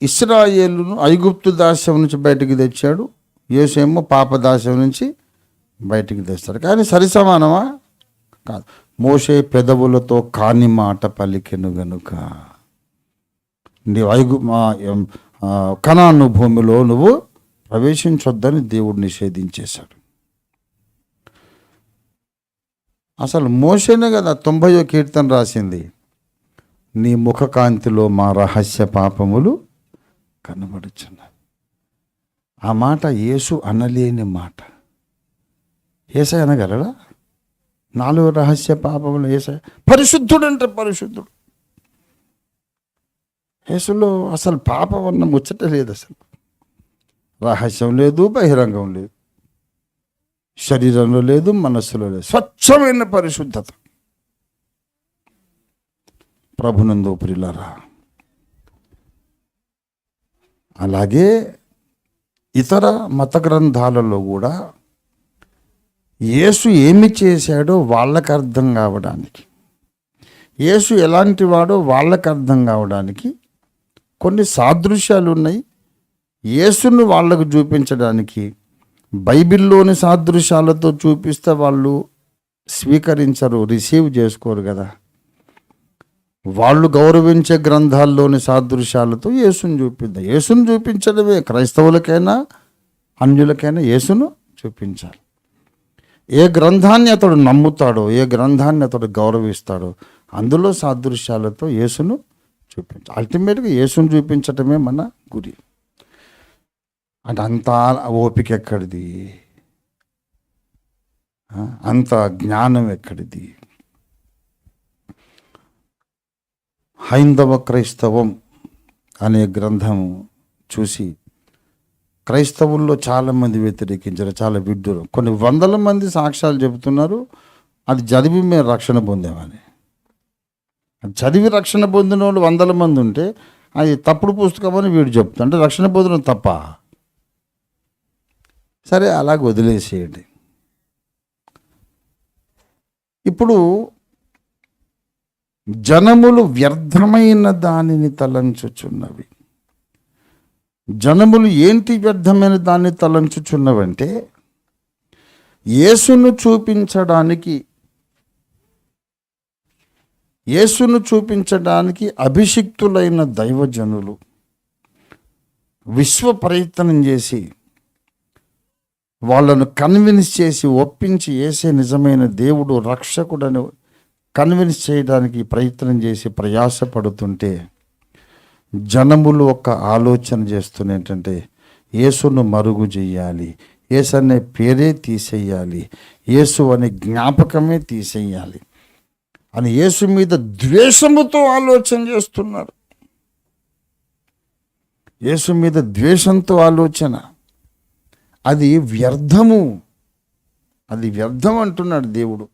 ఇశ్రాయేలును ఐగుప్తు దాస్యం నుంచి బయటికి తెచ్చాడు, యేసేమో పాప దాస్యం నుంచి బయటికి తెస్తాడు. కానీ సరి సమానమా కాదు. మోషే పెదవులతో కాని మాట పలికెను గనుక నీవు కనాను భూమిలో నువ్వు ప్రవేశించొద్దని దేవుడు నిషేధించేశాడు. అసలు మోషేనే కదా 90వ కీర్తన రాసింది, నీ ముఖకాంతిలో మా రహస్య పాపములు కనబడుచున్నాయి. ఆ మాట యేసు అనలేని మాట. యేసయ్య అనగలరా? 4 రహస్య పాపములు యేసయ్య పరిశుద్ధుడు అంటే పరిశుద్ధుడు. యేసులో అసలు పాపం అన్న ముచ్చట లేదు. అసలు రహస్యం లేదు, బహిరంగం లేదు, శరీరంలో లేదు, మనస్సులో లేదు, స్వచ్ఛమైన పరిశుద్ధత. ప్రభునందు ప్రియులారా, అలాగే ఇతర మత గ్రంథాలలో కూడా యేసు ఏమి చేశాడో వాళ్ళకు అర్థం కావడానికి, యేసు ఎలాంటి వాడో వాళ్ళకు అర్థం కావడానికి కొన్ని సాదృశ్యాలు ఉన్నాయి. యేసును వాళ్ళకు చూపించడానికి బైబిల్లోని సాదృశ్యాలతో చూపిస్తే వాళ్ళు స్వీకరించరు, రిసీవ్ చేసుకోరు కదా. వాళ్ళు గౌరవించే గ్రంథాల్లోని సాదృశ్యాలతో యేసును చూపిద్దాం. యేసును చూపించడమే క్రైస్తవులకైనా అన్యులకైనా యేసును చూపించాలి. ఏ గ్రంథాన్ని అతడు నమ్ముతాడో, ఏ గ్రంథాన్ని అతడు గౌరవిస్తాడో అందులో సాదృశ్యాలతో యేసును చూపించాలి. అల్టిమేట్గా యేసును చూపించటమే మన గురి. అంటే అంత ఓపిక ఎక్కడిది, అంత జ్ఞానం ఎక్కడిది? హైందవ క్రైస్తవం అనే గ్రంథం చూసి క్రైస్తవుల్లో చాలామంది వ్యతిరేకించారు, చాలా విడ్డూరం. కొన్ని వందల మంది సాక్ష్యాలు చెబుతున్నారు అది చదివి మేము రక్షణ పొందామని. చదివి రక్షణ పొందిన వాళ్ళు 100 మంది ఉంటే అది తప్పుడు పుస్తకం అని వీడు చెప్తా అంటే రక్షణ పొందడం తప్ప? సరే, అలాగ వదిలేసేయండి. ఇప్పుడు జనములు వ్యర్థమైన దానిని తలంచుచున్నవి. జనములు ఏంటి వ్యర్థమైన దాన్ని తలంచుచున్నవంటే, యేసును చూపించడానికి అభిషిక్తులైన దైవజనులు విశ్వ ప్రయత్నం చేసి వాళ్ళను కన్విన్స్ చేసి ఒప్పించి యేసే నిజమైన దేవుడు రక్షకుడని కన్విన్స్ చేయడానికి ప్రయత్నం చేసి ప్రయాసపడుతుంటే జనములు ఒక ఆలోచన చేస్తున్న ఏంటంటే, యేసును మరుగు చెయ్యాలి, యేసు అనే పేరే తీసేయాలి, యేసు అనే జ్ఞాపకమే తీసేయాలి అని యేసు మీద ద్వేషముతో ఆలోచన చేస్తున్నారు. యేసు మీద ద్వేషంతో ఆలోచన, అది వ్యర్థము, అది వ్యర్థం అంటున్నాడు దేవుడు.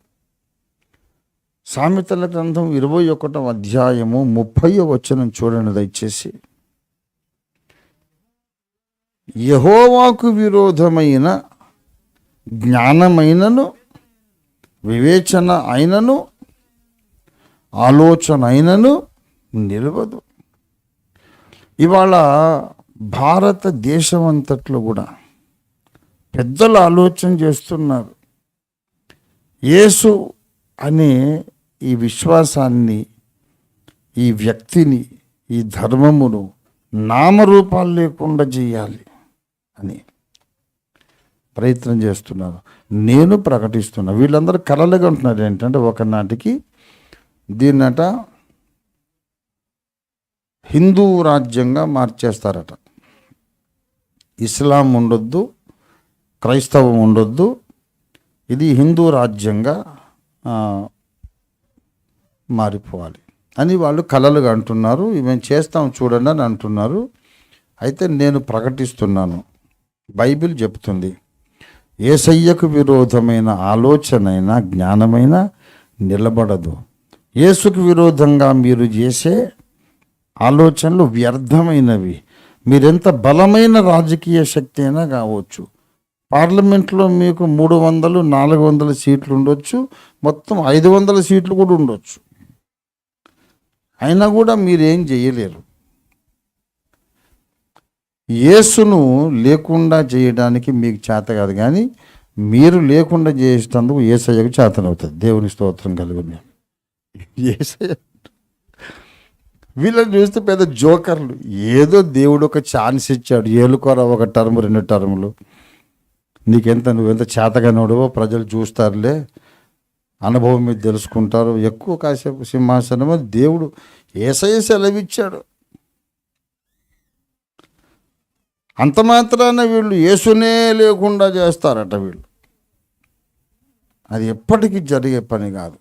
సామెతల గ్రంథం 21వ అధ్యాయము 30వ వచనం చూడండి దయచేసి. యెహోవాకు విరోధమైన జ్ఞానమైనను వివేచన అయినను ఆలోచన అయినను నిలవదు. ఇవాళ భారతదేశం అంతట్లో కూడా పెద్దలు ఆలోచన చేస్తున్నారు, యేసు అనే ఈ విశ్వాసాన్ని, ఈ వ్యక్తిని, ఈ ధర్మమును నామరూపాలు లేకుండా చేయాలి అని ప్రయత్నం చేస్తున్నారు. నేను ప్రకటిస్తున్నా. వీళ్ళందరూ కలలుగా ఉంటున్నారు ఏంటంటే, ఒకనాటికి దీన్నట హిందూ రాజ్యంగా మార్చేస్తారట. ఇస్లాం ఉండొద్దు, క్రైస్తవం ఉండొద్దు, ఇది హిందూ రాజ్యంగా మారిపోవాలి అని వాళ్ళు కలలుగా అంటున్నారు. మేము చేస్తాం చూడండి అని అంటున్నారు. అయితే నేను ప్రకటిస్తున్నాను, బైబిల్ చెప్తుంది, యేసయ్యకు విరోధమైన ఆలోచనైనా జ్ఞానమైనా నిలబడదు. యేసుకు విరోధంగా మీరు చేసే ఆలోచనలు వ్యర్థమైనవి. మీరెంత బలమైన రాజకీయ శక్తి అయినా కావచ్చు, పార్లమెంట్లో మీకు 300, 400 సీట్లు ఉండొచ్చు, మొత్తం 500 సీట్లు కూడా ఉండొచ్చు, అయినా కూడా మీరేం చేయలేరు. యేసును లేకుండా చేయడానికి మీకు చేత కాదు, కానీ మీరు లేకుండా చేసేటందుకు యేసయ్యకు చేతనవుతుంది. దేవుని స్తోత్రం కలుగుని. యేసయ్య వీళ్ళని చూస్తే పెద్ద జోకర్లు. ఏదో దేవుడు ఒక ఛాన్స్ ఇచ్చాడు, ఏలుకోరా 1 టర్మ్ 2 టర్ములు, నువ్వెంత చేతగానోడవో ప్రజలు చూస్తారులే, అనుభవం మీద తెలుసుకుంటారు, ఎక్కువ కాసేపు సింహాసనం అని దేవుడు యేసయ్య సెలవిచ్చాడు. అంత మాత్రాన వీళ్ళు యేసునే లేకుండా చేస్తారట. వీళ్ళు అది ఎప్పటికీ జరిగే పని కాదు.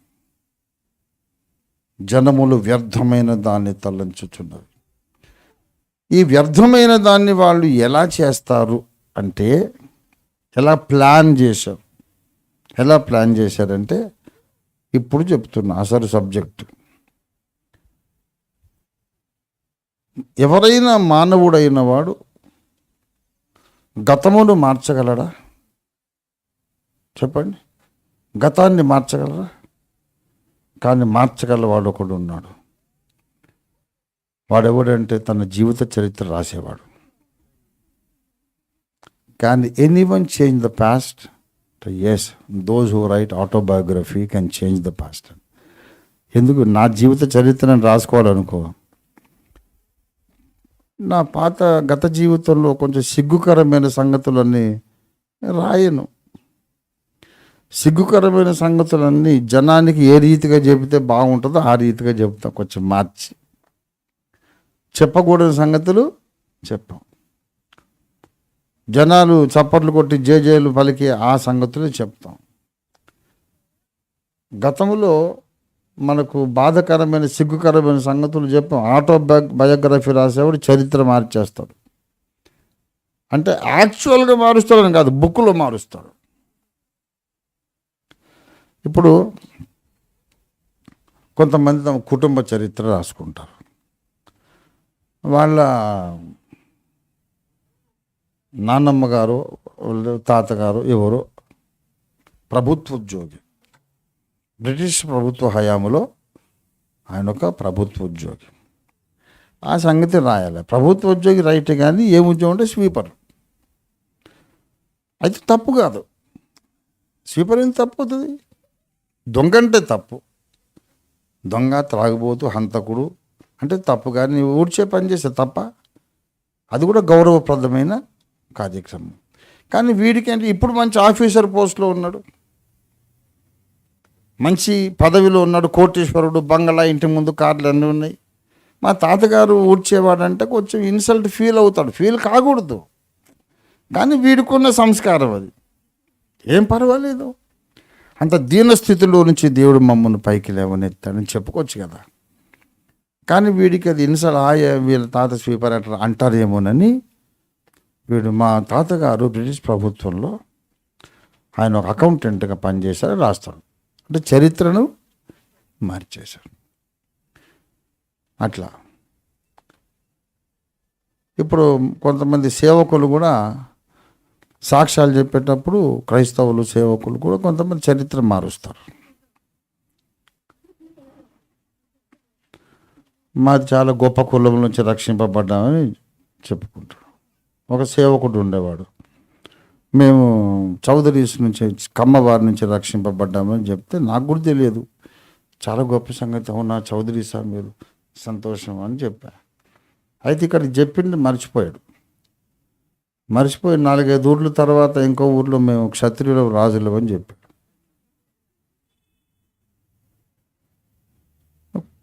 జనములు వ్యర్థమైన దాన్ని తలంచుచున్నారు. ఈ వ్యర్థమైన దాన్ని వాళ్ళు ఎలా చేస్తారు అంటే, ఎలా ప్లాన్ చేశారంటే ఇప్పుడు చెప్తున్నా అసలు సబ్జెక్టు. ఎవరైనా మానవుడైన వాడు గతమును మార్చగలడా? చెప్పండి, గతాన్ని మార్చగలరా? కానీ మార్చగలవాడు ఒకడు ఉన్నాడు. వాడెవడంటే తన జీవిత చరిత్ర రాసేవాడు. కానీ anyone change the past? Yes, those who write autobiography can change the past. ఎందుకు? నా జీవిత చరిత్రను రాసుకోవాలనుకో, నా గత జీవితంలో కొంచెం సిగ్గుకరమైన సంగతులన్నీ రాయను. సిగ్గుకరమైన సంగతులన్నీ జనానికి ఏ రీతిగా చెబితే బాగుంటుందో ఆ రీతిగా చెప్తాం, కొంచెం మార్చి. చెప్పకూడని సంగతులు చెప్పాం. జనాలు చప్పట్లు కొట్టి జేజేలు పలికి ఆ సంగతులు చెప్తాం. గతంలో మనకు బాధకరమైన సిగ్గుకరమైన సంగతులు చెప్పాం. బయోగ్రఫీ రాసేవాడు చరిత్ర మార్చేస్తాడు. అంటే యాక్చువల్గా మారుస్తాడని కాదు, బుక్లో మారుస్తాడు. ఇప్పుడు కొంతమంది తమ కుటుంబ చరిత్ర రాసుకుంటారు. వాళ్ళ నాన్నమ్మ గారు, తాతగారు ఎవరో ప్రభుత్వ ఉద్యోగి, బ్రిటిష్ ప్రభుత్వ హయాంలో ఆయన ఒక ప్రభుత్వ ఉద్యోగి. ఆ సంగతి రాయాలి. ప్రభుత్వ ఉద్యోగి రైట్, కానీ ఏం ఉద్యోగం అంటే స్వీపర్. అయితే తప్పు కాదు. స్వీపర్ ఏం తప్పు అవుతుంది? దొంగ అంటే తప్పు. దొంగ, త్రాగుబోతు, హంతకుడు అంటే తప్పు. కానీ నువ్వు ఊడ్చే పని చేస్తే తప్ప? అది కూడా గౌరవప్రదమైన కార్యక్రమం. కానీ వీడికి అంటే ఇప్పుడు మంచి ఆఫీసర్ పోస్ట్లో ఉన్నాడు, మంచి పదవిలో ఉన్నాడు, కోటీశ్వరుడు, బంగళా, ఇంటి ముందు కార్లు అన్నీ ఉన్నాయి. మా తాతగారు ఊడ్చేవాడంటే కొంచెం ఇన్సల్ట్ ఫీల్ అవుతాడు. ఫీల్ కాకూడదు, కానీ వీడికున్న సంస్కారం అది. ఏం పర్వాలేదు, అంత దీనస్థితిలో నుంచి దేవుడు మమ్మల్ని పైకి లేవనెత్తాడని చెప్పుకోవచ్చు కదా. కానీ వీడికి అది ఇన్సల్ట్, వీళ్ళ తాత స్వీపర్ అంటారేమోనని వీడు, మా తాతగారు బ్రిటిష్ ప్రభుత్వంలో ఆయన ఒక అకౌంటెంట్గా పనిచేశారు రాస్తాడు. అంటే చరిత్రను మార్చేశారు. అట్లా ఇప్పుడు కొంతమంది సేవకులు కూడా సాక్ష్యాలు చెప్పేటప్పుడు, క్రైస్తవులు సేవకులు కూడా కొంతమంది చరిత్ర మారుస్తారు. మాది చాలా గొప్ప కులం నుంచి రక్షింపబడ్డామని చెప్పుకుంటారు. ఒక సేవకుడు ఉండేవాడు, మేము చౌదరీస్ నుంచి, కమ్మవారి నుంచి రక్షింపబడ్డామని చెప్తే, నాకు కూడా తెలియదు, చాలా గొప్ప సంగతి, అవునా చౌదరీసా మీరు, సంతోషం అని చెప్పా. అయితే ఇక్కడ చెప్పింది మర్చిపోయాడు. మర్చిపోయి 4-5 ఊర్ల తర్వాత ఇంకో ఊర్లో మేము క్షత్రియుల రాజులు అని చెప్పాడు.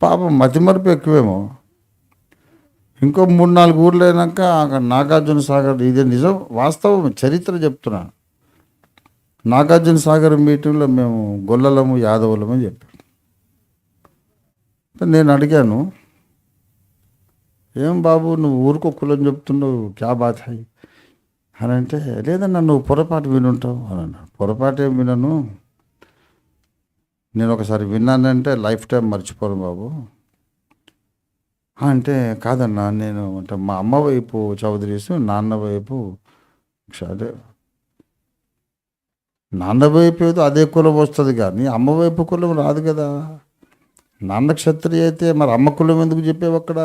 పాపం మతిమరుపు ఎక్కువేమో. ఇంకో 3-4 ఊర్లు అయినాక నాగార్జున సాగర్, ఇదే నిజం, వాస్తవం, చరిత్ర చెప్తున్నాను. నాగార్జున సాగర్ మీటింగ్లో మేము గొల్లలము, యాదవులము అని చెప్పాం. నేను అడిగాను, ఏం బాబు నువ్వు ఊరికో కులం చెప్తున్నావు, క్యా బాత్ హై అని అంటే, లేదన్నా నువ్వు పొరపాటు వినుంటావు అని అన్నాడు. పొరపాటు ఏం వినను, నేను ఒకసారి విన్నానంటే లైఫ్ టైం మర్చిపోను బాబు అంటే. కాదన్నా, నేను అంటే మా అమ్మ వైపు చౌదరీస్, నాన్న వైపు అదే నాన్న వైపు ఏదో అదే కులం వస్తుంది కానీ అమ్మ వైపు కులం రాదు కదా. నాన్న క్షత్రియ అయితే మరి అమ్మ కులం ఎందుకు చెప్పేవి అక్కడ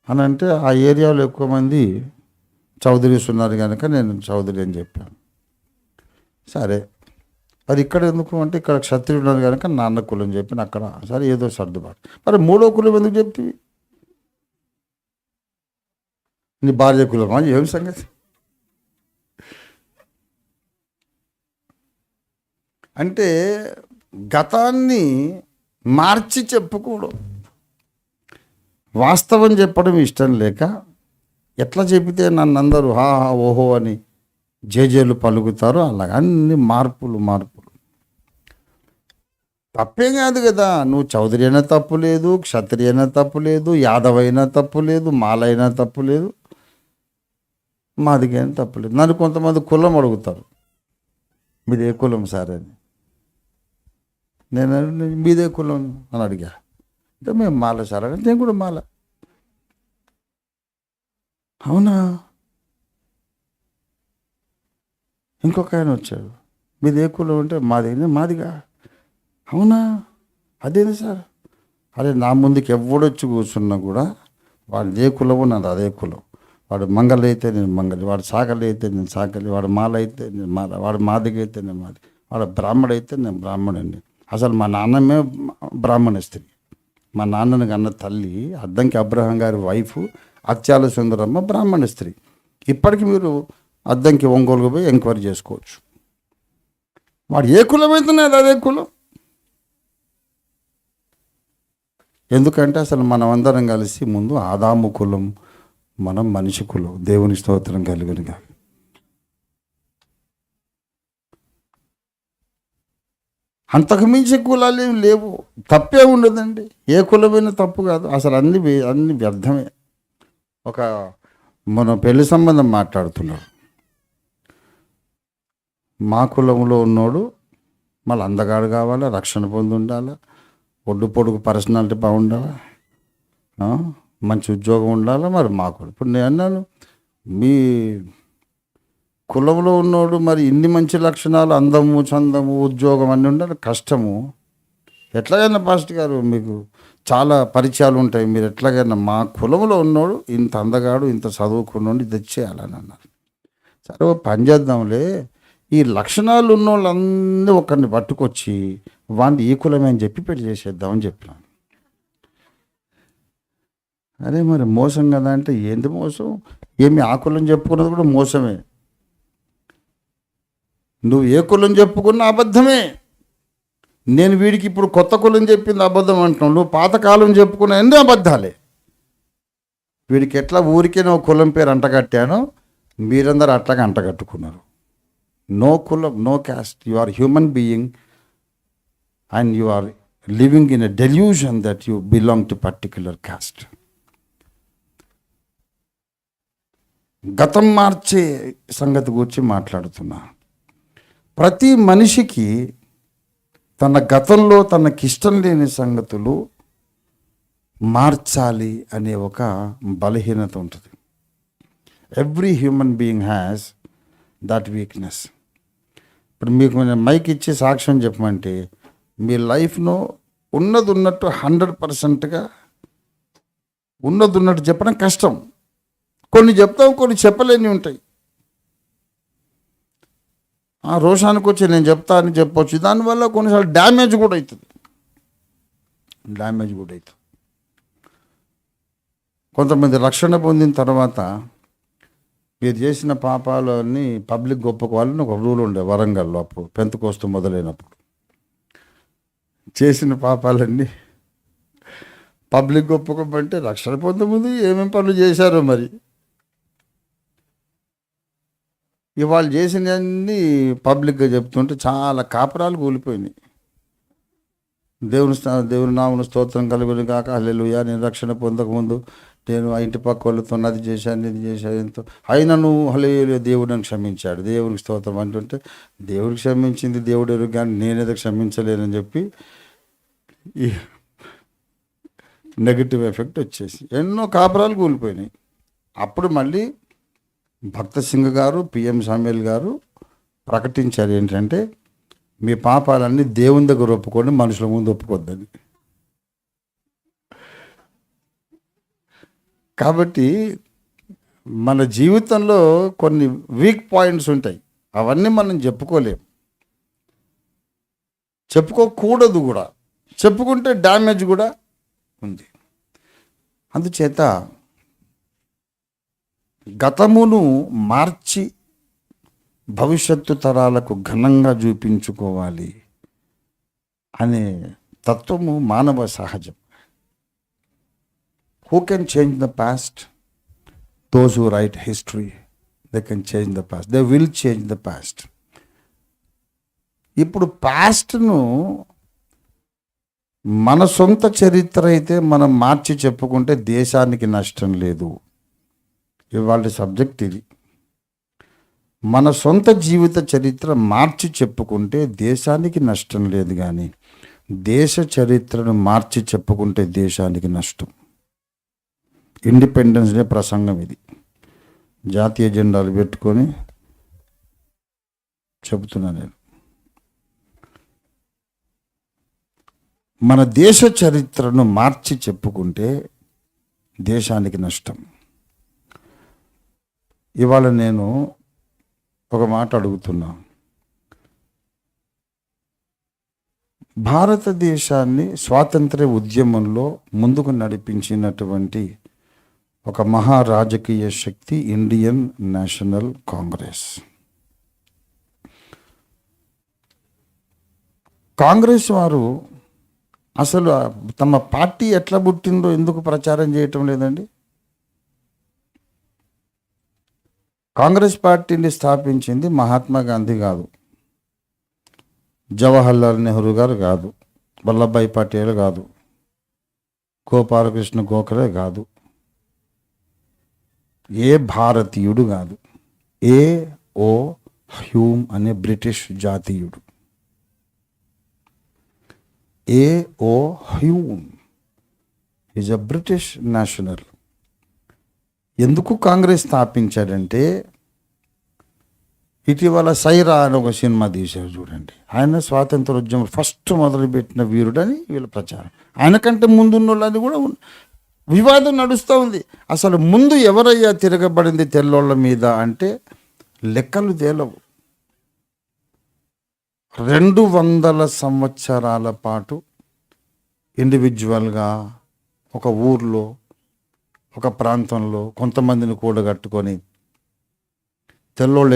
అని అంటే, ఆ ఏరియాలో ఎక్కువ మంది చౌదరీస్ ఉన్నారు కనుక నేను చౌదరి అని చెప్పాను. సరే, మరి ఇక్కడ ఎందుకు అంటే ఇక్కడ క్షత్రియులు ఉన్నారు కనుక నాన్న కులం చెప్పిన అక్కడ. సరే, ఏదో సర్దుబాటు. మరి మూడో కులం ఎందుకు చెప్తివి? నీ భార్య కులమా? ఏం సంగతి అంటే గతాన్ని మార్చి చెప్పుకోవడం, వాస్తవం చెప్పడం ఇష్టం లేక ఎట్లా చెబితే నన్ను అందరూ హా ఓహో అని జేజేలు పలుకుతారు. అలాగ అన్ని మార్పులు. తప్పేం కాదు కదా. నువ్వు చౌదరి అయినా తప్పు లేదు, క్షత్రియ అయినా తప్పు లేదు, యాదవ్ అయినా తప్పు లేదు, మాలైనా తప్పు లేదు, మాదిగైనా తప్పు లేదు. నన్ను కొంతమంది కులం అడుగుతారు, మీది ఏ కులం సార్ అని. నేను మీదే కులం అని అడిగా. అంటే మేము మాల సార్ అంటే, నేను కూడా మాల. అవునా? ఇంకొక ఆయన వచ్చాడు, మీది ఏ కులం అంటే మాదిగా. అవునా? అదేంది సార్? అరే, నా ముందుకు ఎవడొచ్చి కూర్చున్నా కూడా వాడు ఏ కులమో నాది అదే కులం. వాడు మంగళి అయితే నేను మంగళి, వాడు సాకలి అయితే నేను సాకలి, వాడు మాల అయితే నేను మాల, వాడు మాదిగ అయితే నేను మాది, వాడు బ్రాహ్మడు అయితే నేను బ్రాహ్మణుడిని. అసలు మా నాన్నమే బ్రాహ్మణ స్త్రీ. మా నాన్నని కన్న తల్లి అద్దంకి అబ్రహం గారి వైఫ్ అత్యాల సుందరమ్మ బ్రాహ్మణ స్త్రీ. ఇప్పటికి మీరు అద్దంకి ఒంగోలుకు పోయి ఎంక్వైరీ చేసుకోవచ్చు. వాడు ఏ కులం అయితే అదే కులం. ఎందుకంటే అసలు మనం అందరం కలిసి ముందు ఆదాము కులం, మనం మనిషి కులం. దేవుని స్తోత్రం కలుగునుగా. అంతకు మించి కులాలు ఏమి లేవు. తప్పే ఉండదండి, ఏ కులమైనా తప్పు కాదు. అసలు అన్ని వ్యర్థమే. ఒక మన పెళ్లి సంబంధం మాట్లాడుతున్నాడు, మా కులంలో ఉన్నోడు మళ్ళీ అందగాడు కావాలా, రక్షణ పొంది ఉండాలా, ఒడ్డు పొడుగు పర్సనాలిటీ బాగుండాలా, మంచి ఉద్యోగం ఉండాలా. మరి మాకు ఇప్పుడు నేను అన్నాను, మీ కులంలో ఉన్నోడు మరి ఇన్ని మంచి లక్షణాలు, అందము, చందము, ఉద్యోగం అన్నీ ఉండాలి, కష్టము. ఎట్లాగైనా పాస్టర్ గారు మీకు చాలా పరిచయాలు ఉంటాయి, మీరు ఎట్లాగైనా మా కులంలో ఉన్నోడు ఇంత అందగాడు, ఇంత చదువుకున్నోడు తెచ్చేయాలని అన్నారు. సరే, పని చేద్దాంలే, ఈ లక్షణాలు ఉన్నోళ్ళందరూ ఒకరిని పట్టుకొచ్చి వాడిని ఈ కులమే అని చెప్పి పెళ్లి చేసేద్దామని చెప్పినాను. అరే మరి మోసం కదా అంటే, ఏంటి మోసం? ఏమి ఆ కులం చెప్పుకున్నది కూడా మోసమే. నువ్వు ఏ కులం చెప్పుకున్న అబద్ధమే. నేను వీడికి ఇప్పుడు కొత్త కులం చెప్పింది అబద్ధం అంటున్నావు. నువ్వు పాతకాలం చెప్పుకున్న ఎన్నో అబద్ధాలే. వీడికి ఎట్లా ఊరికే నువ్వు కులం పేరు అంటగట్టానో మీరందరూ అట్లాగే అంటగట్టుకున్నారు. నో కులం, no caste. You are human being and you are living in a delusion that you belong to particular caste. గతం మార్చే సంగతి గురించి మాట్లాడుతున్నా. ప్రతి మనిషికి తన గతంలో తనకిష్టం లేని సంగతులు మార్చాలి అనే ఒక బలహీనత ఉంటుంది. Every human being has that weakness. ఇప్పుడు మీకు నేను మైక్ ఇచ్చి సాక్ష్యం చెప్పమంటే మీ లైఫ్ను ఉన్నది ఉన్నట్టు 100%గా ఉన్నది ఉన్నట్టు చెప్పడం కష్టం. కొన్ని చెప్తాం, కొన్ని చెప్పలేని ఉంటాయి. ఆ రోషానికి వచ్చి నేను చెప్తా అని చెప్పొచ్చు, దానివల్ల కొన్నిసార్లు డ్యామేజ్ కూడా అవుతుంది. కొంతమంది రక్షణ పొందిన తర్వాత మీరు చేసిన పాపాలన్నీ పబ్లిక్ గొప్పకోవాలని ఒక రూల్ ఉండే వరంగల్లో. అప్పుడు పెంతెకోస్తు మొదలైనప్పుడు చేసిన పాపాలన్నీ పబ్లిక్ గొప్పకోమంటే రక్షణ పొందముందు ఏమేమి పనులు చేశారో మరి. ఇవాళ చేసినవన్నీ పబ్లిక్గా చెప్తుంటే చాలా కాపురాలు కూలిపోయినాయి. దేవుని నామమున స్తోత్రం కలుగును కాక, హల్లెలూయా. నేను రక్షణ పొందకముందు నేను ఆ ఇంటి పక్క వాళ్ళతో అది చేశాను, ఇది చేశాను, ఎంతో అయినను హల్లెలూయా దేవుడిని క్షమించాడు. దేవునికి స్తోత్రం అంటుంటే, దేవుడికి క్షమించింది దేవుడు ఎరుగు, కానీ నేనేదో క్షమించలేనని చెప్పి ఈ నెగిటివ్ ఎఫెక్ట్ వచ్చేసి ఎన్నో కాపురాలు కూలిపోయినాయి. అప్పుడు మళ్ళీ భక్త సింగ్ గారు, పిఎం సామ్యుల్ గారు ప్రకటించారు ఏంటంటే, మీ పాపాలన్నీ దేవుని దగ్గర ఒప్పుకోండి, మనుషుల ముందు ఒప్పుకోద్దని. కాబట్టి మన జీవితంలో కొన్ని వీక్ పాయింట్స్ ఉంటాయి, అవన్నీ మనం చెప్పుకోలేం, చెప్పుకోకూడదు కూడా. చెప్పుకుంటే డ్యామేజ్ కూడా ఉంది. అందుచేత గతమును మార్చి భవిష్యత్తు తరాలకు ఘనంగా చూపించుకోవాలి అనే తత్వము మానవ సహజం. Who can change the past? Those who right history, they can change the past, they will change the past. ఇప్పుడు పాస్ట్ను మన సొంత చరిత్ర అయితే మనం మార్చి చెప్పుకుంటే దేశానికి నష్టం లేదు. ఇవాళ సబ్జెక్ట్ ఇది. మన సొంత జీవిత చరిత్ర మార్చి చెప్పుకుంటే దేశానికి నష్టం లేదు, కానీ దేశ చరిత్రను మార్చి చెప్పుకుంటే దేశానికి నష్టం. ఇండిపెండెన్స్ డే ప్రసంగం ఇది. జాతీయ జెండాలు పెట్టుకొని చెబుతున్నా నేను. మన దేశ చరిత్రను మార్చి చెప్పుకుంటే దేశానికి నష్టం. ఇవాళ నేను ఒక మాట అడుగుతున్నా. భారతదేశాన్ని స్వాతంత్ర్య ఉద్యమంలో ముందుకు నడిపించినటువంటి ఒక మహా రాజకీయ శక్తి ఇండియన్ నేషనల్ కాంగ్రెస్. కాంగ్రెస్ వారు అసలు తమ పార్టీ ఎట్లా పుట్టిందో ఎందుకు ప్రచారం చేయటం లేదండి? కాంగ్రెస్ పార్టీని స్థాపించింది మహాత్మా గాంధీ కాదు, జవహర్లాల్ నెహ్రూ గారు కాదు, వల్లభాయ్ పటేల్ కాదు, గోపాలకృష్ణ గోఖలే కాదు, ఏ భారతీయుడు కాదు, ఓ హ్యూమ్ అనే బ్రిటిష్ జాతీయుడు. O Hume is a British national. ఎందుకు కాంగ్రెస్ స్థాపించాడంటే, ఇటీవల సైరా అని ఒక సినిమా తీశారు చూడండి. ఆయన స్వాతంత్రోద్యమం ఫస్ట్ మొదలుపెట్టిన వీరుడని వీళ్ళ ప్రచారం. ఆయనకంటే ముందున్న వాళ్ళని కూడా వివాదం నడుస్తూ ఉంది. అసలు ముందు ఎవరయ్యా తిరగబడింది తెల్లోళ్ళ మీద అంటే లెక్కలు తేలవు. 200 సంవత్సరాల పాటు ఇండివిజువల్గా ఒక ఊర్లో, ఒక ప్రాంతంలో కొంతమందిని కూడగట్టుకొని తెల్లోళ్ళు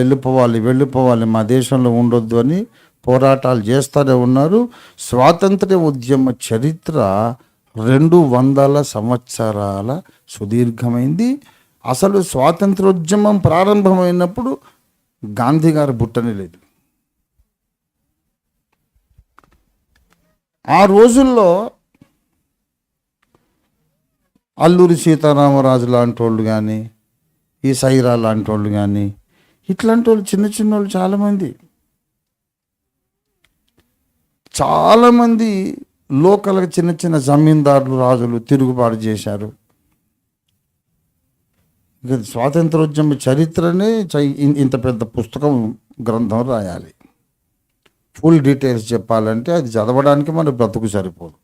వెళ్ళిపోవాలి, మా దేశంలో ఉండొద్దు అని పోరాటాలు చేస్తూనే ఉన్నారు. స్వాతంత్ర్య ఉద్యమ చరిత్ర 200 సంవత్సరాల సుదీర్ఘమైంది. అసలు స్వాతంత్రోద్యమం ప్రారంభమైనప్పుడు గాంధీ గారు బుట్టని లేదు. ఆ రోజుల్లో అల్లూరి సీతారామరాజు లాంటి వాళ్ళు కానీ, ఈ సైరా లాంటి వాళ్ళు కానీ, ఇట్లాంటి వాళ్ళు చిన్న వాళ్ళు చాలామంది లోకల్గా చిన్న జమీందారులు, రాజులు తిరుగుబాటు చేశారు. స్వాతంత్రోద్యమ చరిత్రనే ఇంత పెద్ద పుస్తకం, గ్రంథం రాయాలి. ఫుల్ డీటెయిల్స్ చెప్పాలంటే అది చదవడానికి మన బ్రతుకు సరిపోదు.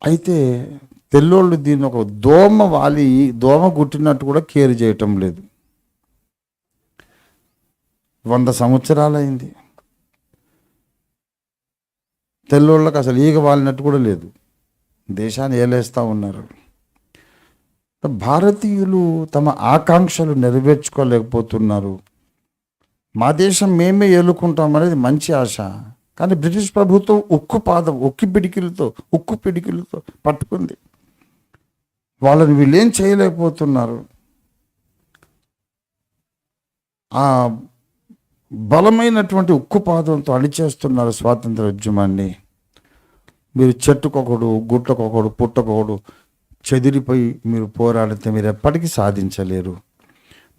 అయితే తెల్లోళ్ళు దీన్ని ఒక దోమ గుట్టినట్టు కూడా కేర్ చేయటం లేదు. 100 సంవత్సరాలైంది. తెల్లోళ్ళకి అసలు ఈగ వాలినట్టు కూడా లేదు. దేశాన్ని ఏలేస్తూ ఉన్నారు. భారతీయులు తమ ఆకాంక్షలు నెరవేర్చుకోలేకపోతున్నారు. మా దేశం మేమే ఏలుకుంటాం అనేది మంచి ఆశ, కానీ బ్రిటిష్ ప్రభుత్వం ఉక్కు పిడికిలతో పట్టుకుంది. వాళ్ళని వీళ్ళేం చేయలేకపోతున్నారు. బలమైనటువంటి ఉక్కుపాదంతో అణిచేస్తున్నారు స్వాతంత్ర ఉద్యమాన్ని. మీరు చెట్టుకొకడు, గుట్టకొకడు, పుట్టకొకడు చెదిరిపోయి మీరు పోరాడితే మీరు ఎప్పటికీ సాధించలేరు.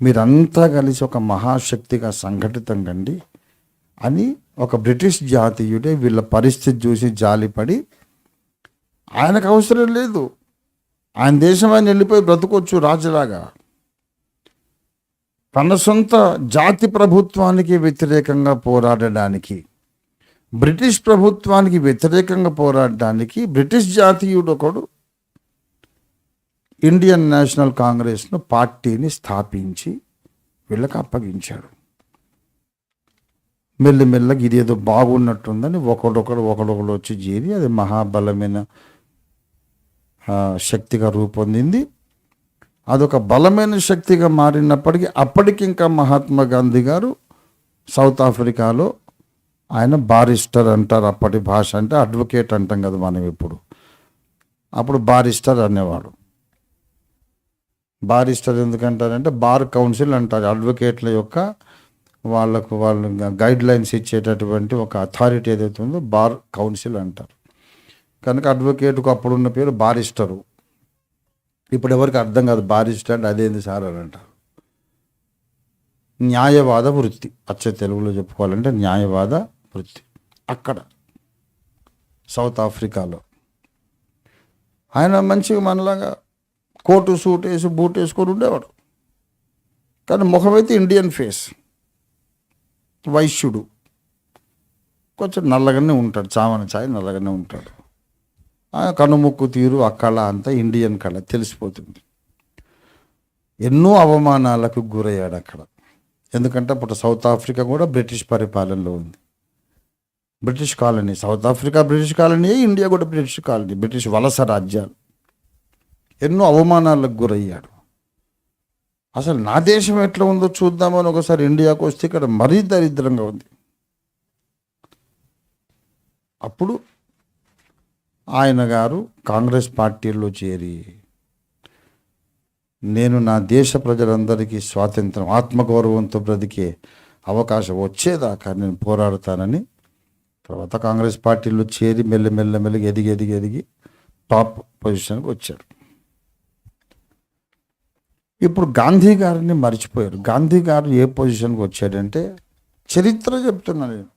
మీరంతా కలిసి ఒక మహాశక్తిగా సంఘటితం కండి అని ఒక బ్రిటిష్ జాతీయుడే వీళ్ళ పరిస్థితి చూసి జాలిపడి, ఆయనకు అవసరం లేదు, ఆయన దేశం ఆయన వెళ్ళిపోయి బ్రతుకొచ్చు రాజులాగా, తన సొంత జాతి ప్రభుత్వానికి వ్యతిరేకంగా పోరాడడానికి, బ్రిటిష్ ప్రభుత్వానికి వ్యతిరేకంగా పోరాడడానికి బ్రిటిష్ జాతీయుడు ఒకడు ఇండియన్ నేషనల్ కాంగ్రెస్ను పార్టీని స్థాపించి వీళ్ళకి అప్పగించాడు. మెల్లమెల్లగా ఇదేదో బాగున్నట్టుందని ఒకడొకడు వచ్చి చేరి అది మహాబలమైన శక్తిగా రూపొందింది. అదొక బలమైన శక్తిగా మారినప్పటికీ అప్పటికి ఇంకా మహాత్మా గాంధీ గారు సౌత్ ఆఫ్రికాలో ఆయన బారిస్టర్ అంటారు, అప్పటి భాష అంటే అడ్వకేట్ అంటాం కదా మనం ఇప్పుడు, అప్పుడు బారిస్టర్ అనేవాడు. బారిస్టర్ ఎందుకంటారంటే బార్ కౌన్సిల్ అంటారు, అడ్వకేట్ల యొక్క వాళ్ళు గైడ్ లైన్స్ ఇచ్చేటటువంటి ఒక అథారిటీ ఏదైతే ఉందో బార్ కౌన్సిల్ అంటారు. కనుక అడ్వకేట్కు అప్పుడున్న పేరు బారిస్టరు. ఇప్పుడు ఎవరికి అర్థం కాదు బారిస్టర్ అంటే అదేంది సార్ అని అంటారు. న్యాయవాద వృత్తి, అచ్చ తెలుగులో చెప్పుకోవాలంటే న్యాయవాద వృత్తి. అక్కడ సౌత్ ఆఫ్రికాలో ఆయన మంచిగా మనలాగా కోటు సూట్ వేసి బూట్ వేసుకొని ఉండేవాడు, కానీ ముఖమైతే ఇండియన్ ఫేస్, వైశ్యుడు, కొంచెం నల్లగానే ఉంటాడు, చామన ఛాయ్ నల్లగానే ఉంటాడు. కనుముక్కు తీరు ఆ కళ అంతా ఇండియన్ కళ తెలిసిపోతుంది. ఎన్నో అవమానాలకు గురయ్యాడు అక్కడ, ఎందుకంటే అప్పుడు సౌత్ ఆఫ్రికా కూడా బ్రిటిష్ పరిపాలనలో ఉంది, British colony. South Africa British colony, India కూడా బ్రిటిష్ కాలనీ, బ్రిటిష్ వలస రాజ్యాలు. ఎన్నో అవమానాలకు గురయ్యాడు. అసలు నా దేశం ఎట్లా ఉందో చూద్దామని ఒకసారి ఇండియాకు వస్తే ఇక్కడ మరీ దరిద్రంగా ఉంది. అప్పుడు ఆయన గారు కాంగ్రెస్ పార్టీలో చేరి, నేను నా దేశ ప్రజలందరికీ స్వాతంత్రం ఆత్మగౌరవంతో బ్రతికే అవకాశం వచ్చేదాకా నేను పోరాడుతానని తర్వాత కాంగ్రెస్ పార్టీలో చేరి మెల్లమెల్లమెల్లగా ఎదిగి టాప్ పొజిషన్కి వచ్చాడు. ఇప్పుడు గాంధీ గారిని మర్చిపోయారు. గాంధీ గారు ఏ పొజిషన్కి వచ్చాడంటే, చరిత్ర చెప్తున్నా నేను,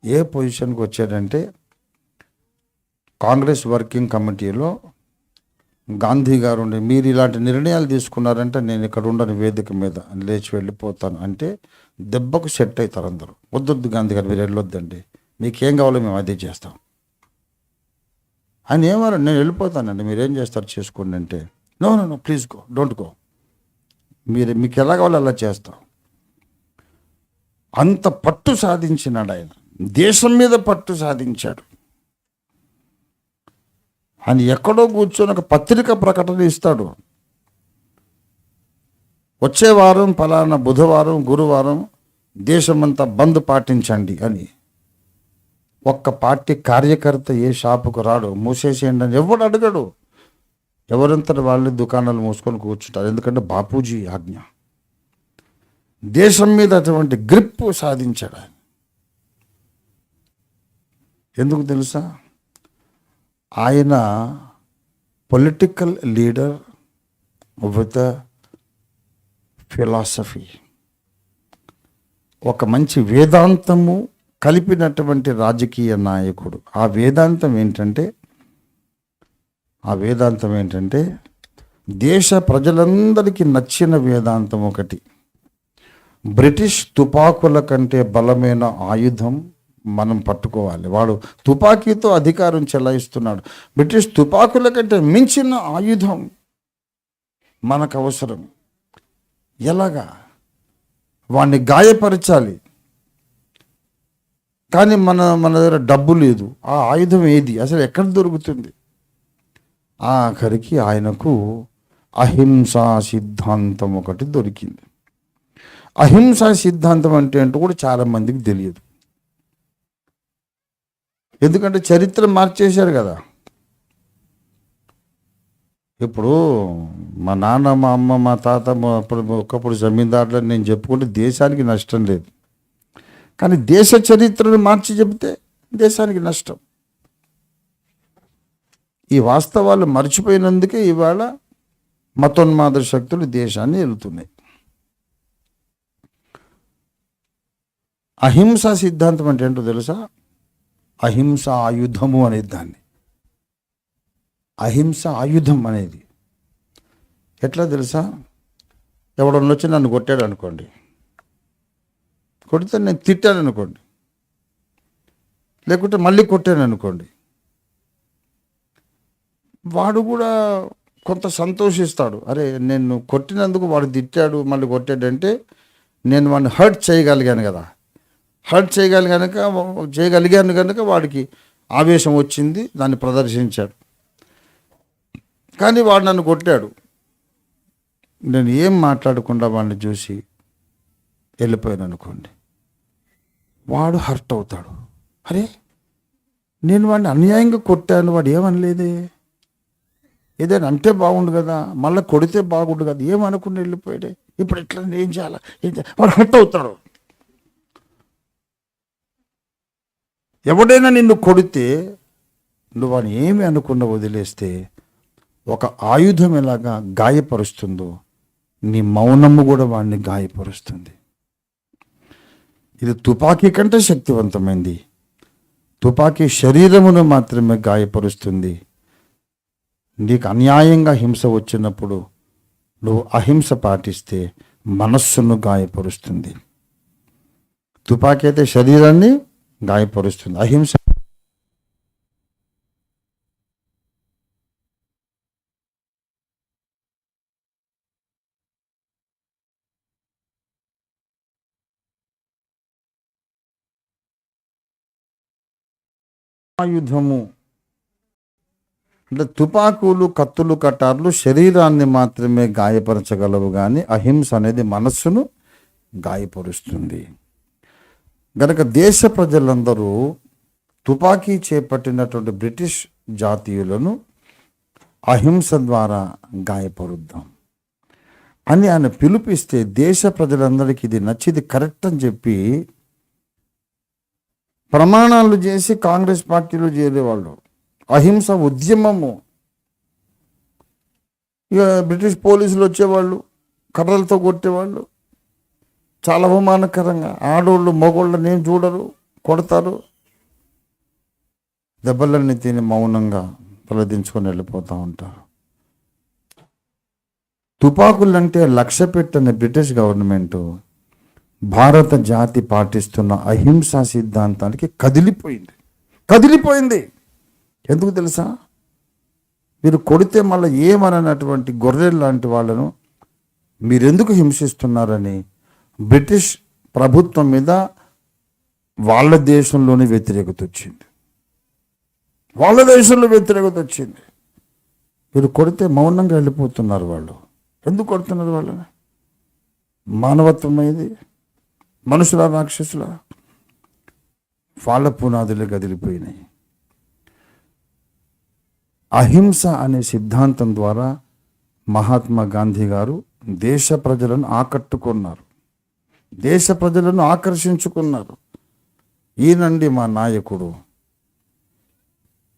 ఏ పొజిషన్కి వచ్చాడంటే కాంగ్రెస్ వర్కింగ్ కమిటీలో గాంధీ గారు ఉండే, మీరు ఇలాంటి నిర్ణయాలు తీసుకున్నారంటే నేను ఇక్కడ ఉండని వేదిక మీద లేచి వెళ్ళిపోతాను అంటే దెబ్బకు సెట్ అవుతారు అందరూ. వద్దొద్దు గాంధీ గారు, మీరు వెళ్ళొద్దండి, మీకేం కావాలో మేము అదే చేస్తాం. ఆయన ఏమన్నారు, నేను వెళ్ళిపోతానండి, మీరేం చేస్తారు చేసుకోండి అంటే, no please go, don't go, మీకు ఎలా కావాలో అలా చేస్తాం. అంత పట్టు సాధించినాడు ఆయన, దేశం మీద పట్టు సాధించాడు. ఆయన ఎక్కడో కూర్చొని ఒక పత్రిక ప్రకటన ఇస్తాడు, వచ్చే వారం ఫలానా బుధవారం గురువారం దేశమంతా బంద్ పాటించండి అని. ఒక్క పార్టీ కార్యకర్త ఏ షాపుకు రాడు, మూసేసేయండి అని ఎవడు అడగడు. ఎవరంతటి వాళ్ళు దుకాణాలు మూసుకొని కూర్చుంటారు, ఎందుకంటే బాపూజీ ఆజ్ఞ. దేశం మీద అటువంటి గ్రిప్ సాధించాడు ఆయన. ఎందుకు తెలుసా, ఆయన పొలిటికల్ లీడర్ విత్ ఫిలాసఫీ, ఒక మంచి వేదాంతము కలిపినటువంటి రాజకీయ నాయకుడు. ఆ వేదాంతం ఏంటంటే దేశ ప్రజలందరికీ నచ్చిన వేదాంతం ఒకటి, బ్రిటిష్ తుపాకుల కంటే బలమైన ఆయుధం మనం పట్టుకోవాలి. వాడు తుపాకీతో అధికారం చెలాయిస్తున్నాడు, బ్రిటిష్ తుపాకుల కంటే మించిన ఆయుధం మనకు అవసరం. ఎలాగా? వాడిని గాయపరచాలి, కానీ మన దగ్గర డబ్బు లేదు. ఆ ఆయుధం ఏది, అసలు ఎక్కడ దొరుకుతుంది? ఆఖరికి ఆయనకు అహింసా సిద్ధాంతం ఒకటి దొరికింది. అహింసా సిద్ధాంతం అంటే ఏంటో కూడా చాలామందికి తెలియదు, ఎందుకంటే చరిత్ర మార్చేశారు కదా. ఇప్పుడు మా నాన్న, మా అమ్మ, మా తాత ఒకప్పుడు జమీందారులని నేను చెప్పుకుంటే దేశానికి నష్టం లేదు. కానీ దేశ చరిత్రను మార్చి చెబితే దేశానికి నష్టం. ఈ వాస్తవాలు మర్చిపోయినందుకే ఇవాళ మతోన్మాద శక్తులు దేశాన్ని వెళ్తున్నాయి. అహింసా సిద్ధాంతం అంటే ఏంటో తెలుసా? అహింస ఆయుధము అనేది దాన్ని. అహింస ఆయుధం అనేది ఎట్లా తెలుసా? ఎవడన్నా వచ్చి నన్ను కొట్టాడు అనుకోండి, కొడితే నేను తిట్టాను అనుకోండి, లేకుంటే మళ్ళీ కొట్టాను అనుకోండి, వాడు కూడా కొంత సంతోషిస్తాడు. అరే నేను కొట్టినందుకు వాడు తిట్టాడు, మళ్ళీ కొట్టాడంటే నేను వాడిని హర్ట్ చేయగలిగాను కదా, చేయగలిగాను కనుక వాడికి ఆవేశం వచ్చింది, దాన్ని ప్రదర్శించాడు. కానీ వాడు నన్ను కొట్టాడు, నేను ఏం మాట్లాడకుండా వాడిని చూసి వెళ్ళిపోయాను అనుకోండి, వాడు హర్ట్ అవుతాడు. అరే నేను వాడిని అన్యాయంగా కొట్టాను, వాడు ఏమనలేదే, ఏదైనా అంటే బాగుండు కదా, మళ్ళీ కొడితే బాగుండు కదా, ఏమనుకుని వెళ్ళిపోయాడే, ఇప్పుడు ఎట్లా ఏం చేయాలా, వాడు హర్ట్ అవుతాడు. ఎవడైనా నిన్ను కొడితే నువ్వు వాడిని ఏమి అనుకున్న వదిలేస్తే ఒక ఆయుధం ఎలాగా గాయపరుస్తుందో నీ మౌనము కూడా వాడిని గాయపరుస్తుంది. ఇది తుపాకీ కంటే శక్తివంతమైంది. తుపాకీ శరీరమును మాత్రమే గాయపరుస్తుంది. నీకు అన్యాయంగా హింస వచ్చినప్పుడు నువ్వు అహింస పాటిస్తే మనస్సును గాయపరుస్తుంది. తుపాకీ అయితే శరీరాన్ని గాయపరుస్తుంది, అహింస ఆయుధము. అంటే తుపాకులు, కత్తులు, కటార్లు శరీరాన్ని మాత్రమే గాయపరచగలవు, కానీ అహింస అనేది మనస్సును గాయపరుస్తుంది. గనక దేశ ప్రజలందరూ తుపాకీ చేపట్టినటువంటి బ్రిటిష్ జాతీయులను అహింస ద్వారా గాయపరుద్దాం అని ఆయన పిలుపిస్తే దేశ ప్రజలందరికీ ఇది నచ్చింది, కరెక్ట్ అని చెప్పి ప్రమాణాలు చేసి కాంగ్రెస్ పార్టీలో చేరేవాళ్ళు. అహింస ఉద్యమము. ఇక బ్రిటిష్ పోలీసులు వచ్చేవాళ్ళు, కర్రలతో కొట్టేవాళ్ళు, చాలా అవమానకరంగా. ఆడోళ్ళు మగోళ్ళని ఏం చూడరు, కొడతారు. దెబ్బలన్నీ తిని మౌనంగా తలదించుకొని వెళ్ళిపోతూ ఉంటారు. తుపాకులంటే లక్ష్య పెట్టిన బ్రిటిష్ గవర్నమెంట్ భారత జాతి పాటిస్తున్న అహింసా సిద్ధాంతానికి కదిలిపోయింది. ఎందుకు తెలుసా? మీరు కొడితే మళ్ళీ ఏమననటువంటి గొర్రెలు లాంటి వాళ్ళను మీరెందుకు హింసిస్తున్నారని బ్రిటిష్ ప్రభుత్వం మీద వాళ్ళ దేశంలోనే వ్యతిరేకత వచ్చింది. మీరు కొడితే మౌనంగా వెళ్ళిపోతున్నారు వాళ్ళు. ఎందుకు కొడుతున్నారు వాళ్ళని? మానవత్వం ఇది? మనుషుల, రాక్షసుల? వాళ్ళ పునాదులే కదిలిపోయినాయి. అహింస అనే సిద్ధాంతం ద్వారా మహాత్మా గాంధీ గారు దేశ ప్రజలను ఆకట్టుకున్నారు, దేశ ప్రజలను ఆకర్షించుకున్నారు. ఈయనండి మా నాయకుడు,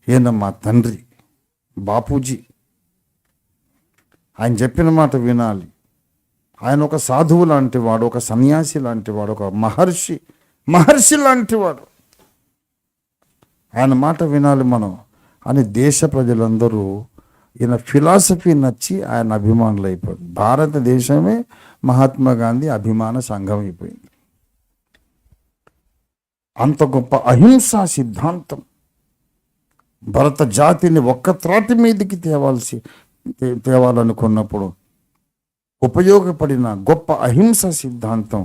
ఈయన మా తండ్రి బాపూజీ, ఆయన చెప్పిన మాట వినాలి. ఆయన ఒక సాధువు లాంటివాడు, ఒక సన్యాసి లాంటివాడు, ఒక మహర్షి లాంటివాడు. ఆయన మాట వినాలి మనం అని దేశ ప్రజలందరూ ఈయన ఫిలాసఫీ నచ్చి ఆయన అభిమానులు అయిపోయింది. భారతదేశమే మహాత్మా గాంధీ అభిమాన సంఘం అయిపోయింది. అంత గొప్ప అహింసా సిద్ధాంతం భరత జాతిని ఒక్క త్రాటి మీదకి తేవాలనుకున్నప్పుడు ఉపయోగపడిన గొప్ప అహింసా సిద్ధాంతం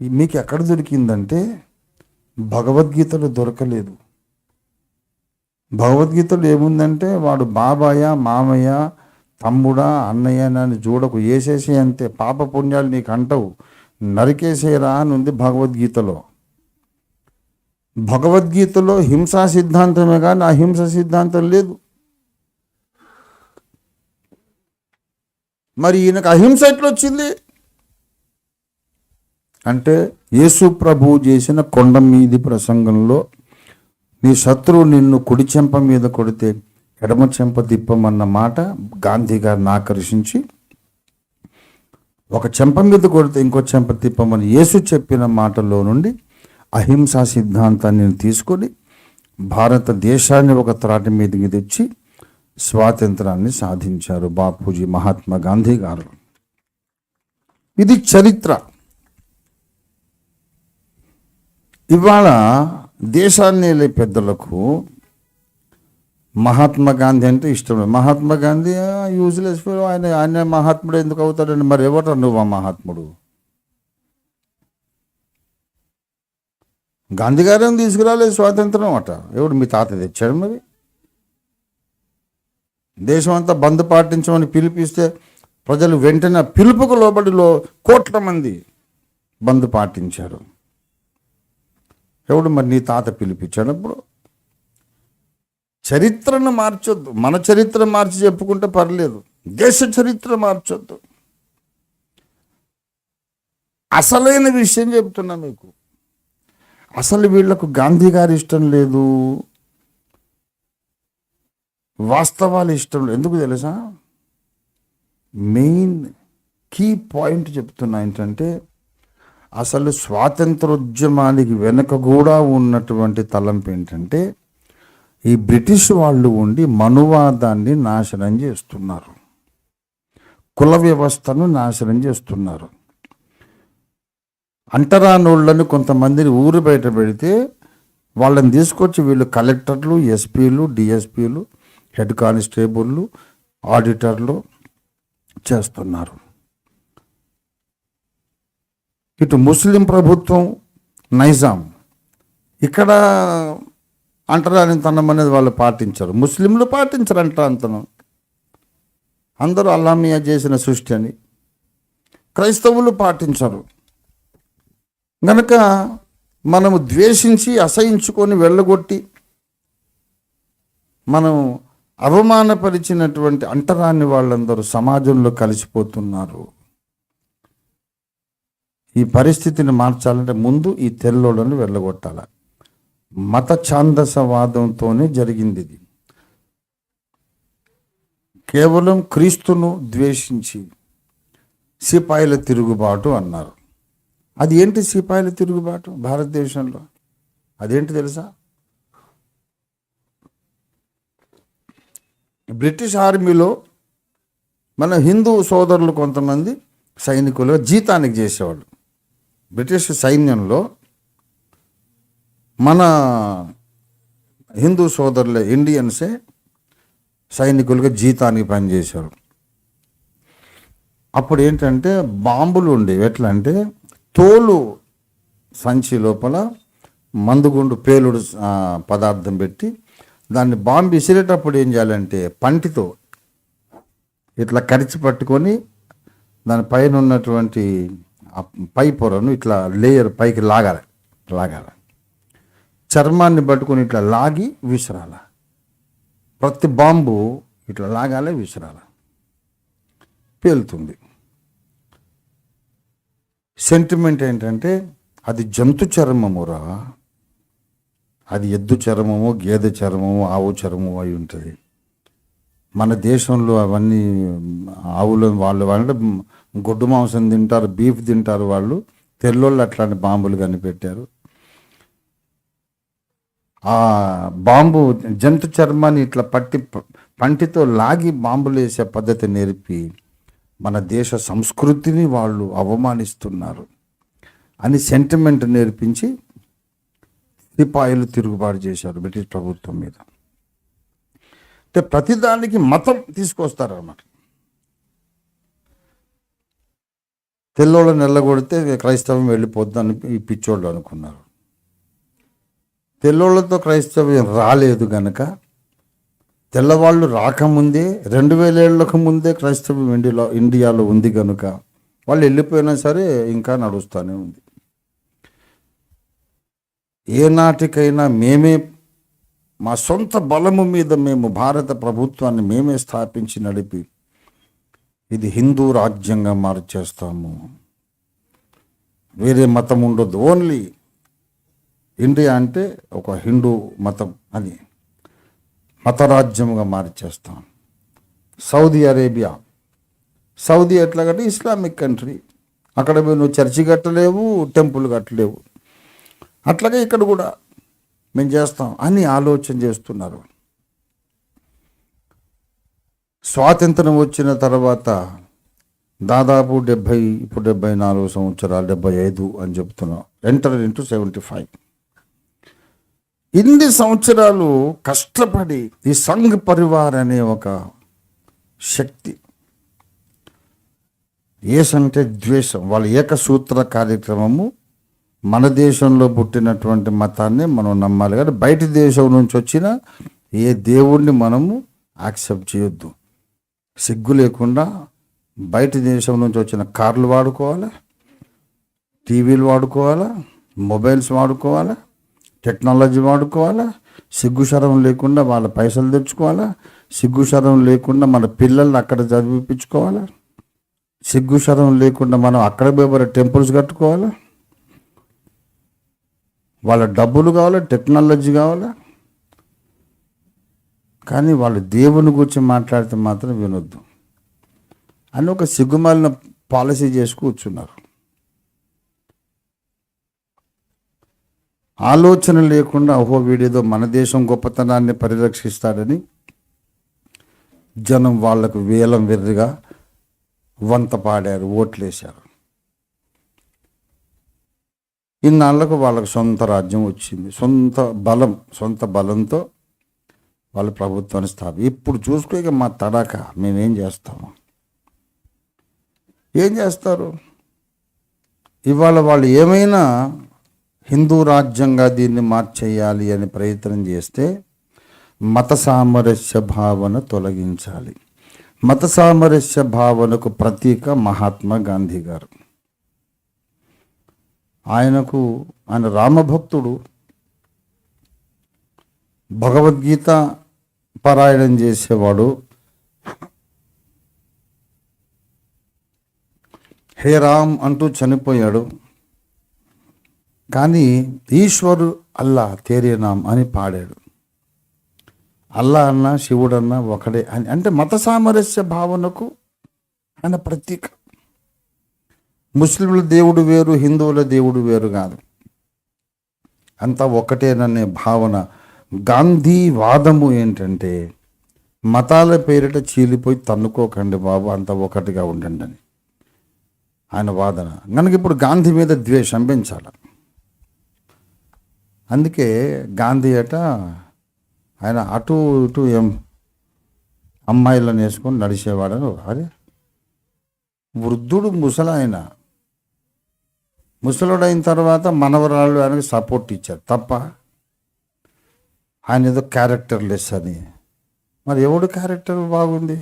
మీకు ఎక్కడ దొరికిందంటే భగవద్గీతలో దొరకలేదు. భగవద్గీతలో ఏముందంటే వాడు బాబాయ, మామయ్య, తమ్ముడా, అన్నయ్య అని చూడకు, వేసేసే అంతే, పాప పుణ్యాలు నీకు అంటవు, నరికేసేరా అని ఉంది భగవద్గీతలో. భగవద్గీతలో హింసా సిద్ధాంతమే కానీ అహింస సిద్ధాంతం లేదు. మరి ఈయనకు అహింస ఎట్లా వచ్చింది అంటే యేసు ప్రభువు చేసిన కొండ మీది ప్రసంగంలో నీ శత్రువు నిన్ను కుడి చెంప మీద కొడితే ఎడమ చెంప తిప్పమన్న మాట గాంధీ గారిని ఆకర్షించి ఒక చెంప మీద కొడితే ఇంకో చెంప తిప్పమని యేసు చెప్పిన మాటలో నుండి అహింసా సిద్ధాంతాన్ని తీసుకొని భారతదేశాన్ని ఒక త్రాటి మీదకి తెచ్చి స్వాతంత్రాన్ని సాధించారు బాపూజీ మహాత్మా గాంధీ గారు. ఇది చరిత్ర. ఇవాళ దేశాన్ని వెళ్ళే పెద్దలకు మహాత్మా గాంధీ అంటే ఇష్టం. మహాత్మా గాంధీ యూజ్లెస్, ఆయన మహాత్ముడు ఎందుకు అవుతాడండి? మరి ఎవరు నువ్వు ఆ మహాత్ముడు? గాంధీ గారేం తీసుకురాలేదు స్వాతంత్రం అట. ఎవడు మీ తాత తెచ్చాడు? మరి దేశం అంతా బంద్ పాటించమని పిలిపిస్తే ప్రజలు వెంటనే పిలుపుకు లోబడిలో కోట్ల మంది బంద్ పాటించారు. ఎవడు మరి నీ తాత పిలిపించాడప్పుడు? చరిత్రను మార్చొద్దు. మన చరిత్ర మార్చి చెప్పుకుంటే పర్లేదు, దేశ చరిత్ర మార్చొద్దు. అసలైన విషయం చెప్తున్నా మీకు. అసలు వీళ్లకు గాంధీ గారి ఇష్టం లేదు, వాస్తవాలు ఇష్టం లేదు. ఎందుకు తెలుసా? మెయిన్ కీ పాయింట్ చెప్తున్నా ఏంటంటే, అసలు స్వాతంత్రోద్యమానికి వెనుక కూడా ఉన్నటువంటి తలంపు ఏంటంటే, ఈ బ్రిటిష్ వాళ్ళు ఉండి మనువాదాన్ని నాశనం చేస్తున్నారు, కుల వ్యవస్థను నాశనం చేస్తున్నారు. అంటరానోళ్ళని కొంతమందిని ఊరు బయట పెడితే వాళ్ళని తీసుకొచ్చి వీళ్ళు కలెక్టర్లు, ఎస్పీలు, డిఎస్పీలు, హెడ్ కానిస్టేబుళ్ళు, ఆడిటర్లు చేస్తున్నారు. ఇటు ముస్లిం ప్రభుత్వం, నైజాం, ఇక్కడ అంటరానితనం అనేది వాళ్ళు పాటించరు. ముస్లింలు పాటించరు అంటరానితనం. అందరూ అల్లామియా చేసిన సృష్టి అని. క్రైస్తవులు పాటించరు. గనక మనము ద్వేషించి అసహించుకొని వెళ్ళగొట్టి మనం అవమానపరిచినటువంటి అంటరాని వాళ్ళందరూ సమాజంలో కలిసిపోతున్నారు. ఈ పరిస్థితిని మార్చాలంటే ముందు ఈ తెల్లోళ్ళను వెళ్ళగొట్టాలి. మత ఛాందసవాదంతోనే జరిగింది ఇది. కేవలం క్రీస్తును ద్వేషించి సిపాయిల తిరుగుబాటు అన్నారు. అది ఏంటి సిపాయిల తిరుగుబాటు భారతదేశంలో? అదేంటి తెలుసా? బ్రిటిష్ ఆర్మీలో మన హిందూ సోదరులు కొంతమంది సైనికులు జీతానికి చేసేవాళ్ళు. బ్రిటిష్ సైన్యంలో మన హిందూ సోదరులే, ఇండియన్సే సైనికులుగా జీతానికి పనిచేశారు. అప్పుడు ఏంటంటే బాంబులు ఉండేవి. ఎట్లా అంటే తోలు సంచి లోపల మందుగుండు పేలుడు పదార్థం పెట్టి దాన్ని బాంబు విసిరేటప్పుడు ఏం చేయాలంటే పంటితో ఇట్లా కరిచి పట్టుకొని దాని పైన ఉన్నటువంటి పై పొరను ఇట్లా లేయర్ పైకి లాగాలి. చర్మాన్ని పట్టుకొని ఇట్లా లాగి విసిరాల. ప్రతి బాంబు ఇట్లా లాగాలి, విసిరాల, పేలుతుంది. సెంటిమెంట్ ఏంటంటే అది జంతు చర్మమురా, అది ఎద్దు చర్మము, గేదె చర్మము, ఆవు చర్మము అయి ఉంటుంది. మన దేశంలో అవన్నీ ఆవులు వాళ్ళు అంటే గొడ్డు మాంసం తింటారు, బీఫ్ తింటారు వాళ్ళు. తెల్లోళ్ళు అట్లాంటి బాంబులు కనిపెట్టారు. ఆ బాంబు జంతు చర్మాన్ని ఇట్లా పంటితో లాగి బాంబులు వేసే పద్ధతి నేర్పి మన దేశ సంస్కృతిని వాళ్ళు అవమానిస్తున్నారు అని సెంటిమెంట్ నేర్పించి సిపాయిలు తిరుగుబాటు చేశారు బ్రిటిష్ ప్రభుత్వం మీద. అంటే ప్రతిదానికి మతం తీసుకొస్తారు అన్నమాట. తెల్లోళ్ళని వెళ్ళగొడితే క్రైస్తవం వెళ్ళిపోద్దని ఈ పిచ్చోళ్ళు అనుకున్నారు. తెల్లోళ్ళతో క్రైస్తవ్యం రాలేదు గనక తెల్లవాళ్ళు రాకముందే 2000 ఏళ్లకు ముందే క్రైస్తవం ఇండియాలో ఉంది కనుక వాళ్ళు వెళ్ళిపోయినా సరే ఇంకా నడుస్తూనే ఉంది. ఏనాటికైనా మేమే మా సొంత బలము మీద మేము భారత ప్రభుత్వాన్ని మేమే స్థాపించి నడిపి ఇది హిందూ రాజ్యంగా మార్చేస్తాము, వేరే మతం ఉండొద్దు, ఓన్లీ ఇండియా అంటే ఒక హిందూ మతం అని మతరాజ్యంగా మార్చేస్తాం. సౌదీ అరేబియా, సౌదీ ఎట్లాగంటే ఇస్లామిక్ కంట్రీ, అక్కడ నువ్వు చర్చి కట్టలేవు, టెంపుల్ కట్టలేవు. అట్లాగే ఇక్కడ కూడా మేము చేస్తాం అని ఆలోచన చేస్తున్నారు. స్వాతంత్రం వచ్చిన తర్వాత దాదాపు 74 సంవత్సరాలు, 75 అని చెప్తున్నాం, ఎంటర్ ఇంటూ 75. ఇన్ని సంవత్సరాలు కష్టపడి ఈ సంఘ్ పరివార్ అనే ఒక శక్తి, అంటే ద్వేషం, వాళ్ళ ఏకసూత్ర కార్యక్రమము, మన దేశంలో పుట్టినటువంటి మతాన్ని మనం నమ్మాలి, కానీ బయట దేశం నుంచి వచ్చిన ఏ దేవుణ్ణి మనము యాక్సెప్ట్ చేయొద్దు. సిగ్గు లేకుండా బయట దేశం నుంచి వచ్చిన కార్లు వాడుకోవాలా, టీవీలు వాడుకోవాలా, మొబైల్స్ వాడుకోవాలా, టెక్నాలజీ వాడుకోవాలా, సిగ్గుశరం లేకుండా వాళ్ళ పైసలు తెచ్చుకోవాలా, సిగ్గుశరం లేకుండా మన పిల్లల్ని అక్కడ చదివిపించుకోవాలా, సిగ్గుశరం లేకుండా మనం అక్కడ పోయి టెంపుల్స్ కట్టుకోవాలా, వాళ్ళ డబ్బులు కావాలా, టెక్నాలజీ కావాలా, కానీ వాళ్ళు దేవుని గురించి మాట్లాడితే మాత్రం వినొద్దు అని ఒక సిగ్గుమాలిన పాలసీ చేసి కూర్చున్నారు. ఆలోచన లేకుండా వీడేదో మన దేశం గొప్పతనాన్ని పరిరక్షిస్తాడని జనం వాళ్లకు వేలం వెర్రిగా వంత పాడారు, ఓట్లేశారు. ఇన్నాళ్లకు వాళ్ళకు సొంత రాజ్యం వచ్చింది, సొంత బలంతో వాళ్ళ ప్రభుత్వాన్ని ఇప్పుడు చూసుకోక మా తడాక మేమేం చేస్తాము, ఏం చేస్తారు? ఇవాళ వాళ్ళు ఏమైనా హిందూ రాజ్యంగా దీన్ని మార్చేయాలి అని ప్రయత్నం చేస్తే మత సామరస్య భావన తొలగించాలి. మత సామరస్య భావనకు ప్రతీక మహాత్మా గాంధీ గారు. ఆయన రామభక్తుడు, భగవద్గీత పారాయణం చేసేవాడు. హే రామ్ అంటూ చనిపోయాడు. కానీ ఈశ్వరు అల్లా తేరే నామ్ అని పాడాడు. అల్లా అన్నా శివుడన్నా ఒకడే అని, అంటే మత సామరస్య భావనకు ఆయన ప్రతీక. ముస్లింల దేవుడు వేరు, హిందువుల దేవుడు వేరు కాదు, అంతా ఒకటేననే భావన. గాంధీ వాదము ఏంటంటే మతాల పేరిట చీలిపోయి తన్నుకోకండి బాబు, అంతా ఒకటిగా ఉండండి అని ఆయన వాదన. కనుక ఇప్పుడు గాంధీ మీద ద్వేషం పెంచాలి. అందుకే గాంధీ ఆయన అటు ఇటు అమ్మాయిలను వేసుకొని నడిచేవాడని. అరే వృద్ధుడు, ముసలుడైన తర్వాత మనవరాళ్ళు ఆయనకి సపోర్ట్ ఇచ్చారు తప్ప ఆయన ఏదో క్యారెక్టర్ లెస్ అని. మరి ఎవడు క్యారెక్టర్ బాగుంది?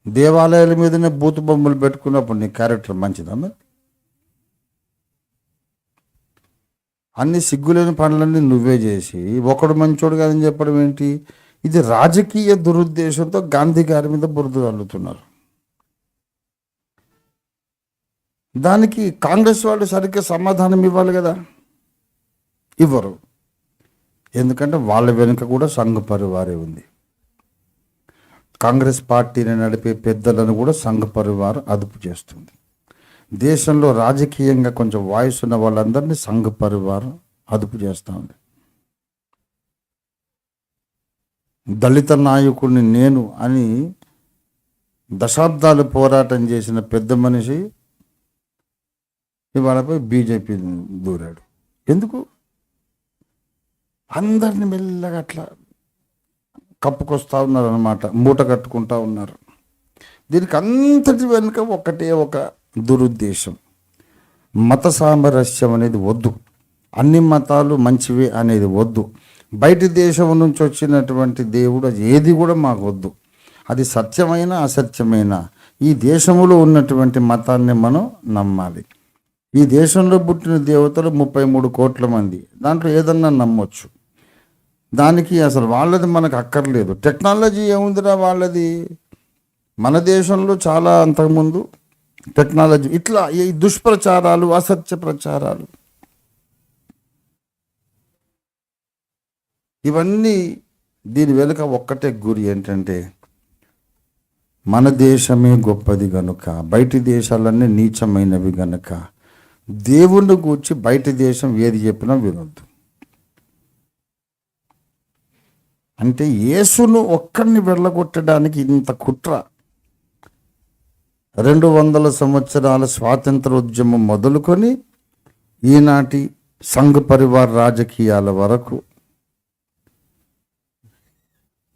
దేవాలయాల మీదనే బూతు బొమ్మలు పెట్టుకున్నప్పుడు నీ క్యారెక్టర్ మంచిదా? మరి అన్ని సిగ్గులేని పనులన్నీ నువ్వే చేసి ఒకడు మంచోడు కాదని చెప్పడం ఏంటి? ఇది రాజకీయ దురుద్దేశంతో గాంధీ గారి మీద బురద చల్లుతున్నారు. దానికి కాంగ్రెస్ వాళ్ళు సరిగ్గా సమాధానం ఇవ్వాలి కదా, ఇవ్వరు. ఎందుకంటే వాళ్ళ వెనుక కూడా సంఘ పరివారే ఉంది. కాంగ్రెస్ పార్టీని నడిపే పెద్దలను కూడా సంఘ పరివారం అదుపు చేస్తుంది. దేశంలో రాజకీయంగా కొంచెం వాయిస్ ఉన్న వాళ్ళందరినీ సంఘ పరివారం అదుపు చేస్తూ ఉంది. దళిత నాయకుడిని నేను అని దశాబ్దాలు పోరాటం చేసిన పెద్ద మనిషి ఇవాళపై బీజేపీ దూరాడు. ఎందుకు? అందరిని మెల్లగా అట్లా కప్పుకొస్తూ ఉన్నారు అన్నమాట, మూట కట్టుకుంటా ఉన్నారు. దీనికి అంతటి వెనుక ఒకటే ఒక దురుద్దేశం. మత సామరస్యం అనేది వద్దు, అన్ని మతాలు మంచివే అనేది వద్దు, బయటి దేశం నుంచి వచ్చినటువంటి దేవుడు ఏది కూడా మాకు వద్దు, అది సత్యమైన అసత్యమైన ఈ దేశంలో ఉన్నటువంటి మతాన్ని మనం నమ్మాలి. ఈ దేశంలో పుట్టిన దేవతలు 33 కోట్ల మంది, దాంట్లో ఏదన్నా నమ్మొచ్చు. దానికి అసలు వాళ్ళది మనకు అక్కర్లేదు. టెక్నాలజీ ఏముందిరా వాళ్ళది, మన దేశంలో చాలా అంతకుముందు టెక్నాలజీ ఇట్లా ఈ దుష్ప్రచారాలు, అసత్య ప్రచారాలు, ఇవన్నీ దీని వెనుక ఒక్కటే గురి ఏంటంటే మన దేశమే గొప్పది గనుక, బయటి దేశాలన్నీ నీచమైనవి గనుక దేవుణ్ణి గూర్చి బయటి దేశం ఏది చెప్పినా వినొద్దు. అంటే యేసును ఒక్కడిని వెళ్ళగొట్టడానికి ఇంత కుట్ర. 200 సంవత్సరాల స్వాతంత్రోద్యమం మొదలుకొని ఈనాటి సంఘ పరివార రాజకీయాల వరకు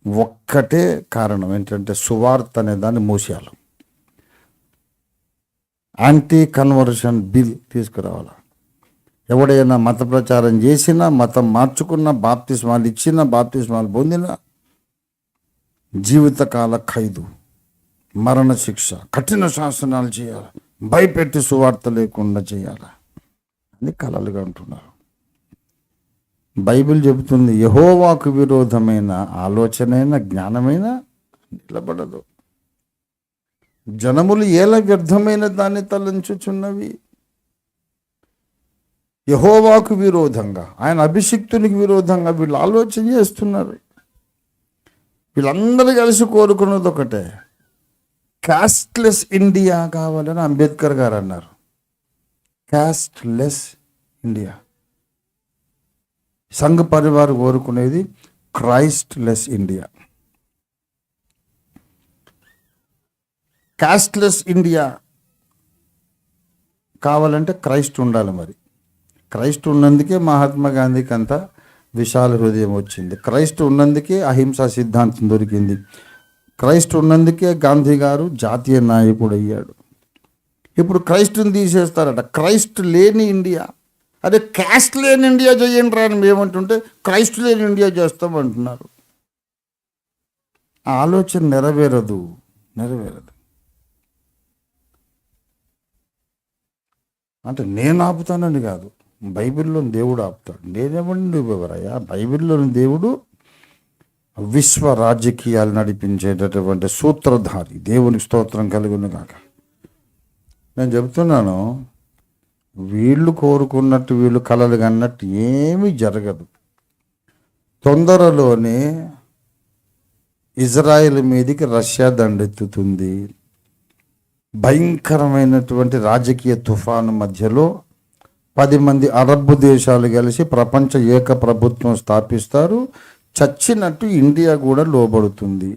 ఒక్కటే కారణం ఏంటంటే సువార్త అనే దాన్ని మూసేయాలి. యాంటీ కన్వర్షన్ బిల్ తీసుకురావాలి. ఎవడైనా మత ప్రచారం చేసినా, మతం మార్చుకున్నా, బాప్తిస్మాలు ఇచ్చినా, బాప్తిస్మాలు పొందినా జీవితకాల ఖైదు, మరణ శిక్ష, కఠిన శాసనాలు చేయాలి, భయపెట్టి సువార్త లేకుండా చేయాలి అని కలలుగా అంటున్నారు. బైబిల్ చెబుతుంది యెహోవాకు విరోధమైన ఆలోచనైన జ్ఞానమైన నిలబడదు. జనములు ఏల వ్యర్థమైన దాన్ని తలంచుచున్నవి. యెహోవాకు విరోధంగా, ఆయన అభిషిక్తునికి విరోధంగా వీళ్ళు ఆలోచన చేస్తున్నారు. వీళ్ళందరూ కలిసి కోరుకున్నది ఒకటే, క్యాస్ట్లెస్ ఇండియా కావాలని అంబేద్కర్ గారు అన్నారు. Casteless India. సంఘ పరివార్ కోరుకునేది క్రైస్ట్లెస్ ఇండియా. క్యాస్ట్లెస్ ఇండియా కావాలంటే క్రైస్ట్ ఉండాలి. మరి క్రైస్ట్ ఉన్నందుకే మహాత్మా గాంధీకి అంత విశాల హృదయం వచ్చింది. క్రైస్ట్ ఉన్నందుకే అహింసా సిద్ధాంతం దొరికింది. క్రైస్ట్ ఉన్నందుకే గాంధీ గారు జాతీయ నాయకుడు అయ్యాడు. ఇప్పుడు క్రైస్ట్ని తీసేస్తారట. క్రైస్ట్ లేని ఇండియా, అదే క్యాస్ట్ లేని ఇండియా చేయండి రా అని మేమంటుంటే క్రైస్ట్ లేని ఇండియా చేస్తామంటున్నారు. ఆ ఆలోచన నెరవేరదు. అంటే నేను ఆపుతానని కాదు, బైబిల్లోని దేవుడు ఆపుతాడు. నేనేమని నువ్వెవరయ్యా? బైబిల్లోని దేవుడు విశ్వ రాజకీయాలు నడిపించేటటువంటి సూత్రధారి. దేవునికి స్తోత్రం కలుగును గాక. నేను చెబుతున్నాను, వీళ్ళు కోరుకున్నట్టు, వీళ్ళు కలలు కన్నట్టు ఏమీ జరగదు. తొందరలోనే ఇజ్రాయెల్ మీదికి రష్యా దండెత్తుతుంది. భయంకరమైనటువంటి రాజకీయ తుఫాను మధ్యలో 10 మంది అరబ్ దేశాలు కలిసి ప్రపంచ ఏక ప్రభుత్వం స్థాపిస్తారు. చచ్చినట్టు ఇండియా కూడా లోబడుతుంది.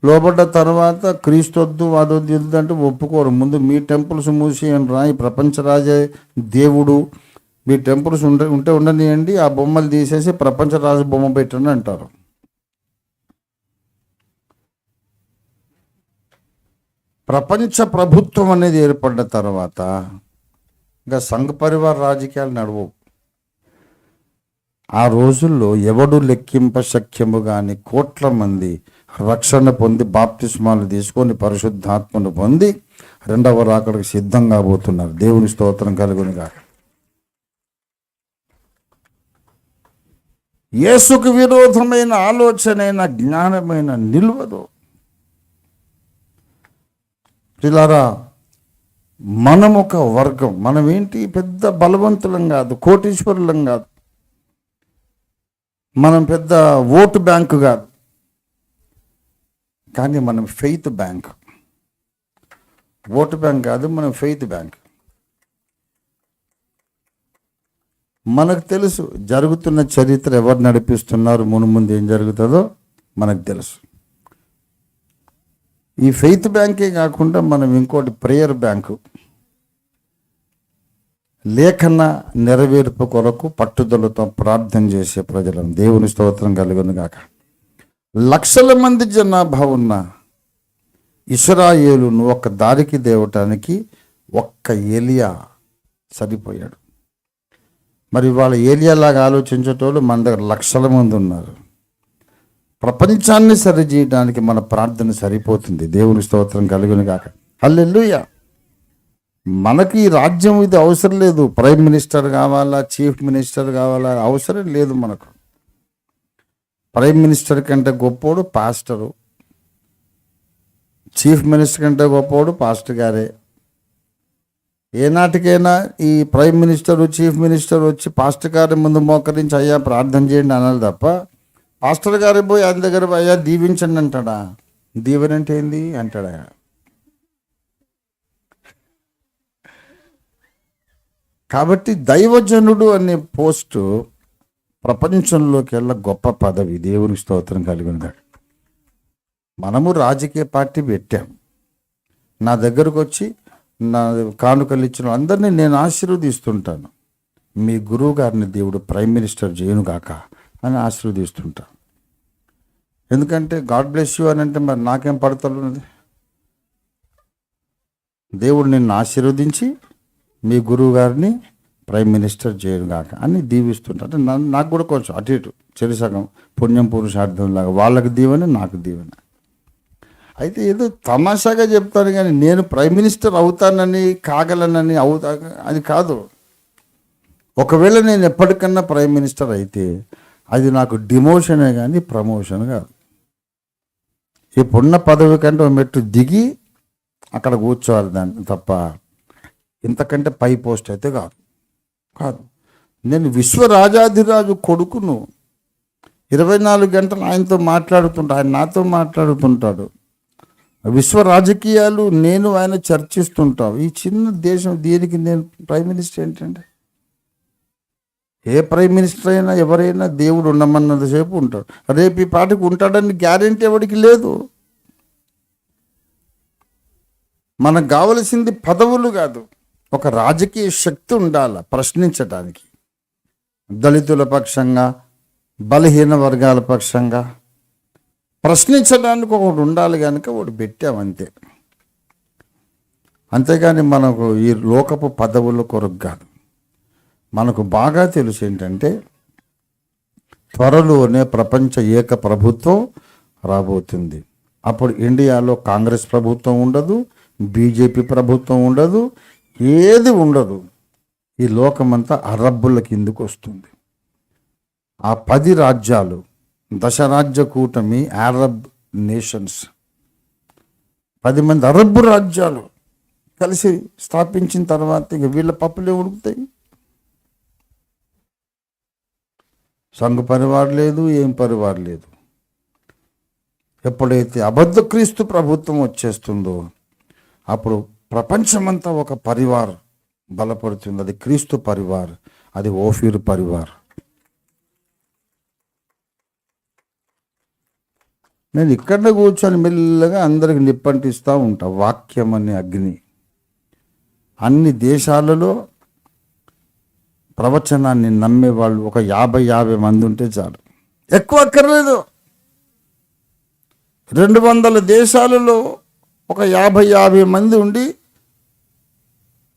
లోబడ్డ తర్వాత క్రీస్తొద్దు వాదొద్దు అంటే ఒప్పుకోరు. ముందు మీ టెంపుల్స్ మూసేయండి రా, ఈ ప్రపంచ రాజే దేవుడు, మీ టెంపుల్స్ ఉంటే ఉండనియండి, ఆ బొమ్మలు తీసేసి ప్రపంచ రాజు బొమ్మ పెట్టండి అంటారు. ప్రపంచ ప్రభుత్వం అనేది ఏర్పడ్డ తర్వాత ఇంకా సంఘ పరివార రాజకీయాలు నడవవు. ఆ రోజుల్లో ఎవడు లెక్కింప శక్యము కానీ కోట్ల మంది రక్షణ పొంది బాప్తిస్మాలు తీసుకొని పరిశుద్ధాత్మను పొంది రెండవ రాకడకు సిద్ధంగా పోతున్నారు. దేవుని స్తోత్రం కలుగును గాక. యేసుకు విరోధమైన ఆలోచనైన జ్ఞానమైన నిల్వదు. పిల్లారా, మనం ఒక వర్గం. మనం ఏంటి, పెద్ద బలవంతులం కాదు, కోటీశ్వరులం కాదు, మనం పెద్ద ఓటు బ్యాంకు కాదు, కానీ మనం ఫెయిత్ బ్యాంక్. ఓటు బ్యాంక్ కాదు, మనం ఫెయిత్ బ్యాంక్. మనకు తెలుసు జరుగుతున్న చరిత్ర, ఎవరు నడిపిస్తున్నారు, ముందు ఏం జరుగుతుందో మనకు తెలుసు. ఈ ఫెయిత్ బ్యాంకే కాకుండా మనం ఇంకోటి ప్రేయర్ బ్యాంకు. లేఖన నెరవేర్పు కొరకు పట్టుదలతో ప్రార్థన చేసే ప్రజలను. దేవుని స్తోత్రం కలుగును గాక. లక్షల మంది జనాభా ఉన్న ఇశ్రాయేలును ఒక దారికి దేవటానికి ఒక్క ఏలియా సరిపోయాడు. మరి వాళ్ళ ఏలియాలాగా ఆలోచించేటోళ్ళు మన దగ్గర లక్షల మంది ఉన్నారు. ప్రపంచాన్ని సరిచేయడానికి మన ప్రార్థన సరిపోతుంది. దేవుని స్తోత్రం కలుగును గాక. హల్లెలూయా. మనకి ఈ రాజ్యం ఇది అవసరం లేదు. ప్రైమ్ మినిస్టర్ కావాలా, చీఫ్ మినిస్టర్ కావాలా, అవసరం లేదు మనకు. ప్రైమ్ మినిస్టర్ కంటే గొప్పోడు పాస్టరు, చీఫ్ మినిస్టర్ కంటే గొప్పవాడు పాస్టర్ గారే. ఏనాటికైనా ఈ ప్రైమ్ మినిస్టర్ చీఫ్ మినిస్టర్ వచ్చి పాస్టర్ గారి ముందు మోకరించి అయ్యా ప్రార్థన చేయండి అనాలి తప్ప, పాస్టర్ గారి పోయి ఆయన దగ్గర అయ్యా దీవించండి అంటాడా? దీవెన అంటే ఏంది అంటాడా? కాబట్టి దైవజనుడు అనే పోస్టు ప్రపంచంలోకి వెళ్ళ గొప్ప పదవి. దేవునికి స్తోత్రం కలిగినది. మనము రాజకీయ పార్టీ పెట్టాం. నా దగ్గరకు వచ్చి నా కానుకలు ఇచ్చిన అందరినీ నేను ఆశీర్వదిస్తుంటాను. మీ గురువు గారిని దేవుడు ప్రైమ్ మినిస్టర్ చేయనుగాక అని ఆశీర్వదిస్తుంటాను. ఎందుకంటే గాడ్ బ్లెస్ యూ అని అంటే మరి నాకేం పడతలున్నది? దేవుడు నిన్ను ఆశీర్వదించి మీ గురువు గారిని ప్రైమ్ మినిస్టర్ చేయనుగాక అని దీవిస్తుంటారు. అంటే నాకు కూడా కొంచెం అటు ఇటు చెరిసగం పుణ్యం పురుషార్థం లాగా వాళ్ళకి దీవెన నాకు దీవెన. అయితే ఏదో తమాషాగా చెప్తాను కానీ నేను ప్రైమ్ మినిస్టర్ అవుతానని కాగలనని అది కాదు. ఒకవేళ నేను ఎప్పటికన్నా ప్రైమ్ మినిస్టర్ అయితే అది నాకు డిమోషనే కానీ ప్రమోషన్ కాదు. ఇప్పుడున్న పదవి కంటే ఒక మెట్టు దిగి అక్కడ కూర్చోవాలి దాన్ని తప్ప ఇంతకంటే పై పోస్ట్ అయితే కాదు. నేను విశ్వరాజాధిరాజు కొడుకును. 24 గంటలు ఆయనతో మాట్లాడుతుంటా, ఆయన నాతో మాట్లాడుతుంటాడు. విశ్వ రాజకీయాలు నేను ఆయన చర్చిస్తుంటాం. ఈ చిన్న దేశం దీనికి నేను ప్రైమ్ మినిస్టర్ ఏంటంటే? ఏ ప్రైమ్ మినిస్టర్ అయినా ఎవరైనా దేవుడు ఉండమన్నంతసేపు ఉంటాడు. రేపు ఈ పాటికి ఉంటాడని గ్యారెంటీ ఎవరికి లేదు. మనకు కావలసింది పదవులు కాదు, ఒక రాజకీయ శక్తి ఉండాలి ప్రశ్నించడానికి. దళితుల పక్షంగా, బలహీన వర్గాల పక్షంగా ప్రశ్నించడానికి ఒకటి ఉండాలి కనుక ఒకటి పెట్టామంతే. అంతేగాని మనకు ఈ లోకపు పదవుల కొరకు కాదు. మనకు బాగా తెలుసు ఏంటంటే త్వరలోనే ప్రపంచ ఏక ప్రభుత్వం రాబోతుంది. అప్పుడు ఇండియాలో కాంగ్రెస్ ప్రభుత్వం ఉండదు, బీజేపీ ప్రభుత్వం ఉండదు, ఏది ఉండదు. ఈ లోకమంతా అరబ్బుల కిందకు వస్తుంది. ఆ 10 రాజ్యాలు, దశరాజ్య కూటమి, అరబ్ నేషన్స్, 10 మంది అరబ్బు రాజ్యాలు కలిసి స్థాపించిన తర్వాత ఇక వీళ్ళ పప్పులే ఉడుకుతాయి. సంఘ పరివార్ లేదు, ఏం పరివార్ లేదు. ఎప్పుడైతే అబద్ధ క్రీస్తు ప్రభుత్వం వచ్చేస్తుందో అప్పుడు ప్రపంచమంతా ఒక పరివార్ బలపడుతుంది. అది క్రీస్తు పరివార్, అది ఓఫీర్ పరివార్. నేను ఇక్కడ కూర్చొని మెల్లగా అందరికి నిప్పంటిస్తూ ఉంటా. వాక్యం అనే అగ్ని. అన్ని దేశాలలో ప్రవచనాన్ని నమ్మే వాళ్ళు ఒక 50 మంది ఉంటే చాలు, ఎక్కువ అక్కర్లేదు. 200 దేశాలలో ఒక 50 మంది ఉండి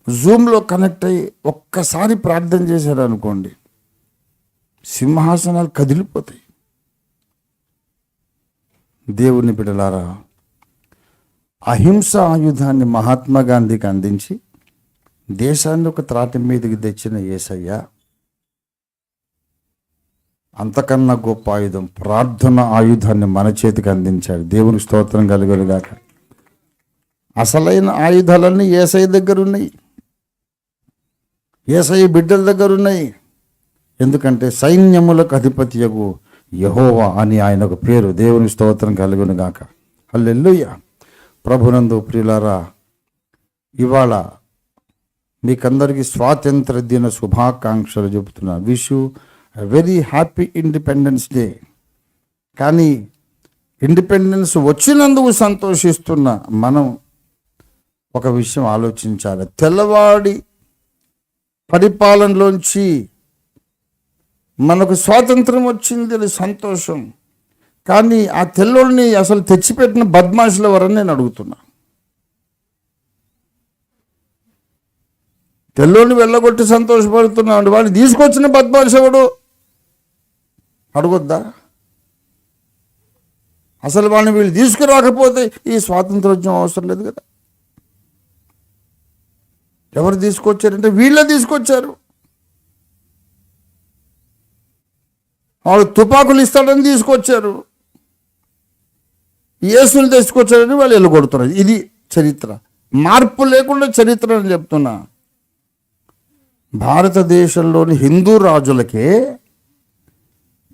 జూమ్లో కనెక్ట్ అయ్యి ఒక్కసారి ప్రార్థన చేశారు అనుకోండి, సింహాసనాలు కదిలిపోతాయి. దేవుని బిడ్డలారా, అహింస ఆయుధాన్ని మహాత్మా గాంధీకి అందించి దేశాన్ని ఒక త్రాటి మీదకి తెచ్చిన యేసయ్య అంతకన్నా గొప్ప ఆయుధం ప్రార్థన ఆయుధాన్ని మన చేతికి అందించాడు. దేవునికి స్తోత్రం కలుగునుగాక. అసలైన ఆయుధాలన్నీ యేసయ్య దగ్గర ఉన్నాయి, యేసయ్య బిడ్డల దగ్గర ఉన్నాయి. ఎందుకంటే సైన్యములకు అధిపతియగు యెహోవా అని ఆయనకు పేరు. దేవుని స్తోత్రం కలుగునుగాక. హల్లెలూయా. ప్రభునందు ప్రియులారా, ఇవాళ మీకందరికీ స్వాతంత్ర దిన శుభాకాంక్షలు చెబుతున్నాను. Wish you very happy independence day. కానీ ఇండిపెండెన్స్ వచ్చినందుకు సంతోషిస్తున్న మనం ఒక విషయం ఆలోచించాలి. తెల్లవాడి పరిపాలనలోంచి మనకు స్వాతంత్రం వచ్చింది, అది సంతోషం. కానీ ఆ తెల్లోడిని అసలు తెచ్చిపెట్టిన బద్మాషులు ఎవరని నేను అడుగుతున్నా. తెల్లోడిని వెళ్ళగొట్టి సంతోషపడుతున్నాడు, వాడిని తీసుకొచ్చిన బద్మాషు ఎవడు అడగొద్దా? అసలు వాడిని వీళ్ళు తీసుకురాకపోతే ఈ స్వాతంత్రోద్యమం అవసరం లేదు కదా. ఎవరు తీసుకొచ్చారంటే వీళ్ళే తీసుకొచ్చారు. వాళ్ళు తుపాకులు ఇస్తాడని తీసుకొచ్చారు. యేసుని తీసుకొచ్చారని వాళ్ళు వెళ్ళగొడుతున్నారు. ఇది చరిత్ర. మార్పు లేకుండా చరిత్ర అని చెప్తున్నా. భారతదేశంలోని హిందూ రాజులకే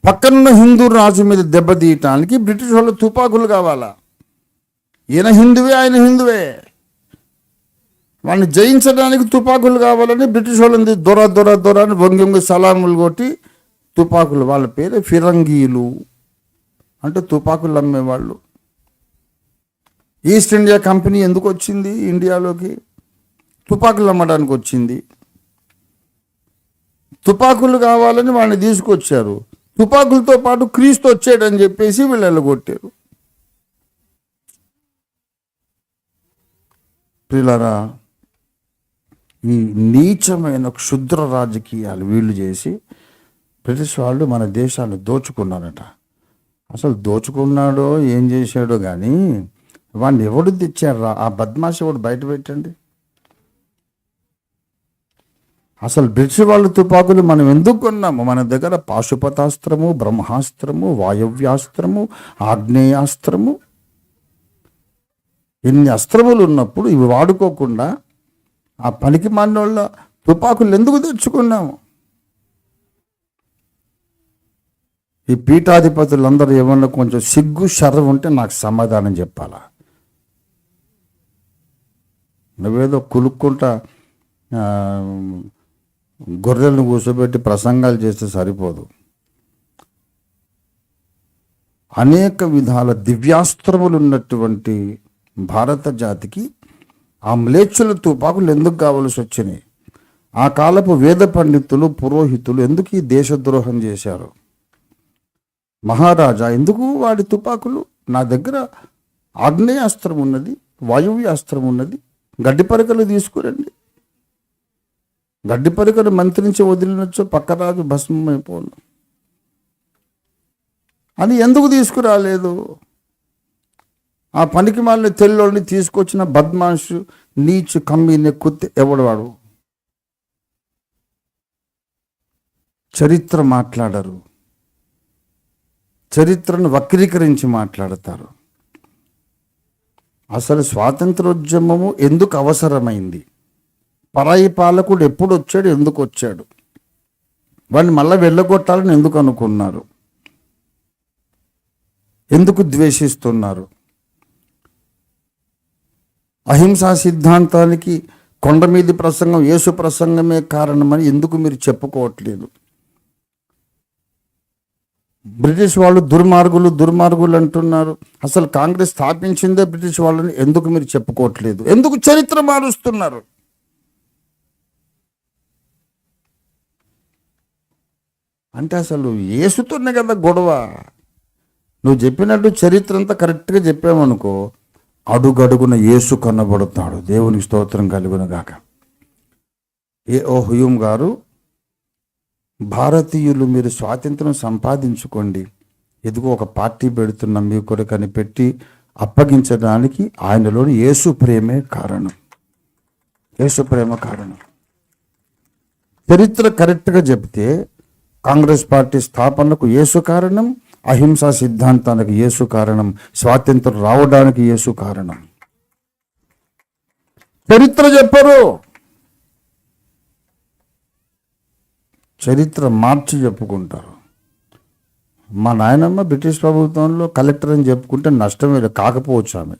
పక్కనున్న హిందూ రాజు మీద దెబ్బతీయటానికి బ్రిటిష్ వాళ్ళు తుపాకులు కావాలా? ఈయన హిందువే, ఆయన హిందువే, వాళ్ళని జయించడానికి తుపాకులు కావాలని బ్రిటిష్ వాళ్ళని దొర అని వంగి సలాములు కొట్టి తుపాకులు, వాళ్ళ పేరు ఫిరంగీలు, అంటే తుపాకులు అమ్మేవాళ్ళు. ఈస్ట్ ఇండియా కంపెనీ ఎందుకు వచ్చింది ఇండియాలోకి? తుపాకులు అమ్మడానికి వచ్చింది. తుపాకులు కావాలని వాళ్ళని తీసుకొచ్చారు. తుపాకులతో పాటు క్రీస్తు వచ్చాడని చెప్పేసి వీళ్ళు వెళ్ళగొట్టారు. ప్రియులారా, ఈ నీచమైన క్షుద్ర రాజకీయాలు వీళ్ళు చేసి బ్రిటిష్ వాళ్ళు మన దేశాన్ని దోచుకున్నారట. అసలు దోచుకున్నాడో ఏం చేశాడో కానీ వాడిని ఎవడు తెచ్చారా? ఆ బద్మాషి ఎవడు బయట పెట్టండి. అసలు బ్రిటిష్ వాళ్ళ తుపాకులు మనం ఎందుకు కొన్నాము? మన దగ్గర పాశుపతాస్త్రము, బ్రహ్మాస్త్రము, వాయవ్యాస్త్రము, ఆగ్నేయాస్త్రము, ఇన్ని అస్త్రములు ఉన్నప్పుడు ఇవి వాడుకోకుండా ఆ పనికి మానోళ్ళ తుపాకులు ఎందుకు తెచ్చుకున్నాము? ఈ పీఠాధిపతులందరూ ఏమన్నా కొంచెం సిగ్గు శర్వం ఉంటే నాకు సమాధానం చెప్పాలా? నువ్వేదో కులుక్కుంటా గొర్రెలను కూర్చోబెట్టి ప్రసంగాలు చేస్తే సరిపోదు. అనేక విధాల దివ్యాస్త్రములు ఉన్నటువంటి భారత జాతికి ఆ మ్లేచ్చుల తుపాకులు ఎందుకు కావలసి వచ్చినాయి? ఆ కాలపు వేద పండితులు, పురోహితులు ఎందుకు ఈ దేశద్రోహం చేశారు? మహారాజా ఎందుకు వాడి తుపాకులు? నా దగ్గర ఆగ్నేయాస్త్రం ఉన్నది, వాయువ్యాస్త్రం ఉన్నది, గడ్డి పరికలు తీసుకురండి, గడ్డి పరికలు మంత్రించి వదిలినచ్చు పక్కరాజు భస్మమైపోను అని ఎందుకు తీసుకురాలేదు? ఆ పనికి మాలిన తెల్లోని తీసుకొచ్చిన బద్మాషు నీచు కమ్మీని కుత్తి ఎవడవాడు? చరిత్ర మాట్లాడరు, చరిత్రను వక్రీకరించి మాట్లాడతారు. అసలు స్వాతంత్రోద్యమము ఎందుకు అవసరమైంది? పరాయి పాలకుడు ఎప్పుడు వచ్చాడు, ఎందుకు వచ్చాడు? వాడిని మళ్ళీ వెళ్ళగొట్టాలని ఎందుకు అనుకున్నారు? ఎందుకు ద్వేషిస్తున్నారు? అహింసా సిద్ధాంతానికి కొండ మీది ప్రసంగం, యేసు ప్రసంగమే కారణమని ఎందుకు మీరు చెప్పుకోవట్లేదు? బ్రిటిష్ వాళ్ళు దుర్మార్గులు అంటున్నారు. అసలు కాంగ్రెస్ స్థాపించిందే బ్రిటిష్ వాళ్ళని ఎందుకు మీరు చెప్పుకోవట్లేదు? ఎందుకు చరిత్ర మారుస్తున్నారు? అంటే అసలు యేసుతోనే కదా గొడవ. నువ్వు చెప్పినట్టు చరిత్ర అంతా కరెక్ట్గా చెప్పామనుకో, అడుగడుగున యేసు కనబడుతాడు. దేవునికి స్తోత్రం కలుగును గాక. ఓ హ్యూమ్ గారు, భారతీయులు మీరు స్వాతంత్రం సంపాదించుకోండి, ఎదుగు ఒక పార్టీ పెడుతున్నాం మీ కొరకని పెట్టి అప్పగించడానికి ఆయనలోని యేసు ప్రేమే కారణం. యేసు ప్రేమ కారణం. చరిత్ర కరెక్ట్గా చెప్తే కాంగ్రెస్ పార్టీ స్థాపనకు యేసు కారణం, అహింసా సిద్ధాంతానికి యేసు కారణం, స్వాతంత్రం రావడానికి యేసు కారణం. చరిత్ర చెప్పరు, చరిత్ర మార్చి చెప్పుకుంటారు. మా నాయనమ్మ బ్రిటిష్ ప్రభుత్వంలో కలెక్టర్ అని చెప్పుకుంటే నష్టమే లేదు, కాకపోవచ్చు ఆమె,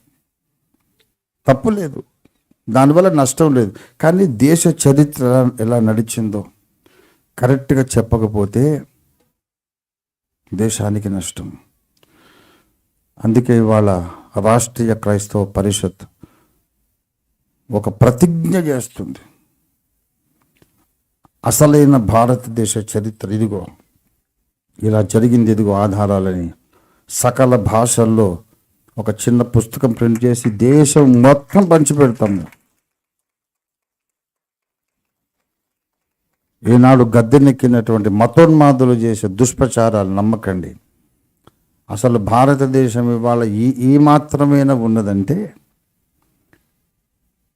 తప్పు లేదు, దానివల్ల నష్టం లేదు. కానీ దేశ చరిత్ర ఎలా నడిచిందో కరెక్ట్గా చెప్పకపోతే దేశానికి నష్టం. అందుకే ఇవాళ రాష్ట్రీయ క్రైస్తవ పరిషత్ ఒక ప్రతిజ్ఞ చేస్తుంది. అసలైన భారతదేశ చరిత్ర ఇదిగో, ఇలా జరిగింది, ఇదిగో ఆధారాలని సకల భాషల్లో ఒక చిన్న పుస్తకం ప్రింట్ చేసి దేశం మొత్తం పంచిపెడతాము. ఈనాడు గద్దెనెక్కినటువంటి మతోన్మాదులు చేసే దుష్ప్రచారాలు నమ్మకండి. అసలు భారతదేశం ఇవాళ ఈ మాత్రమేనా ఉన్నదంటే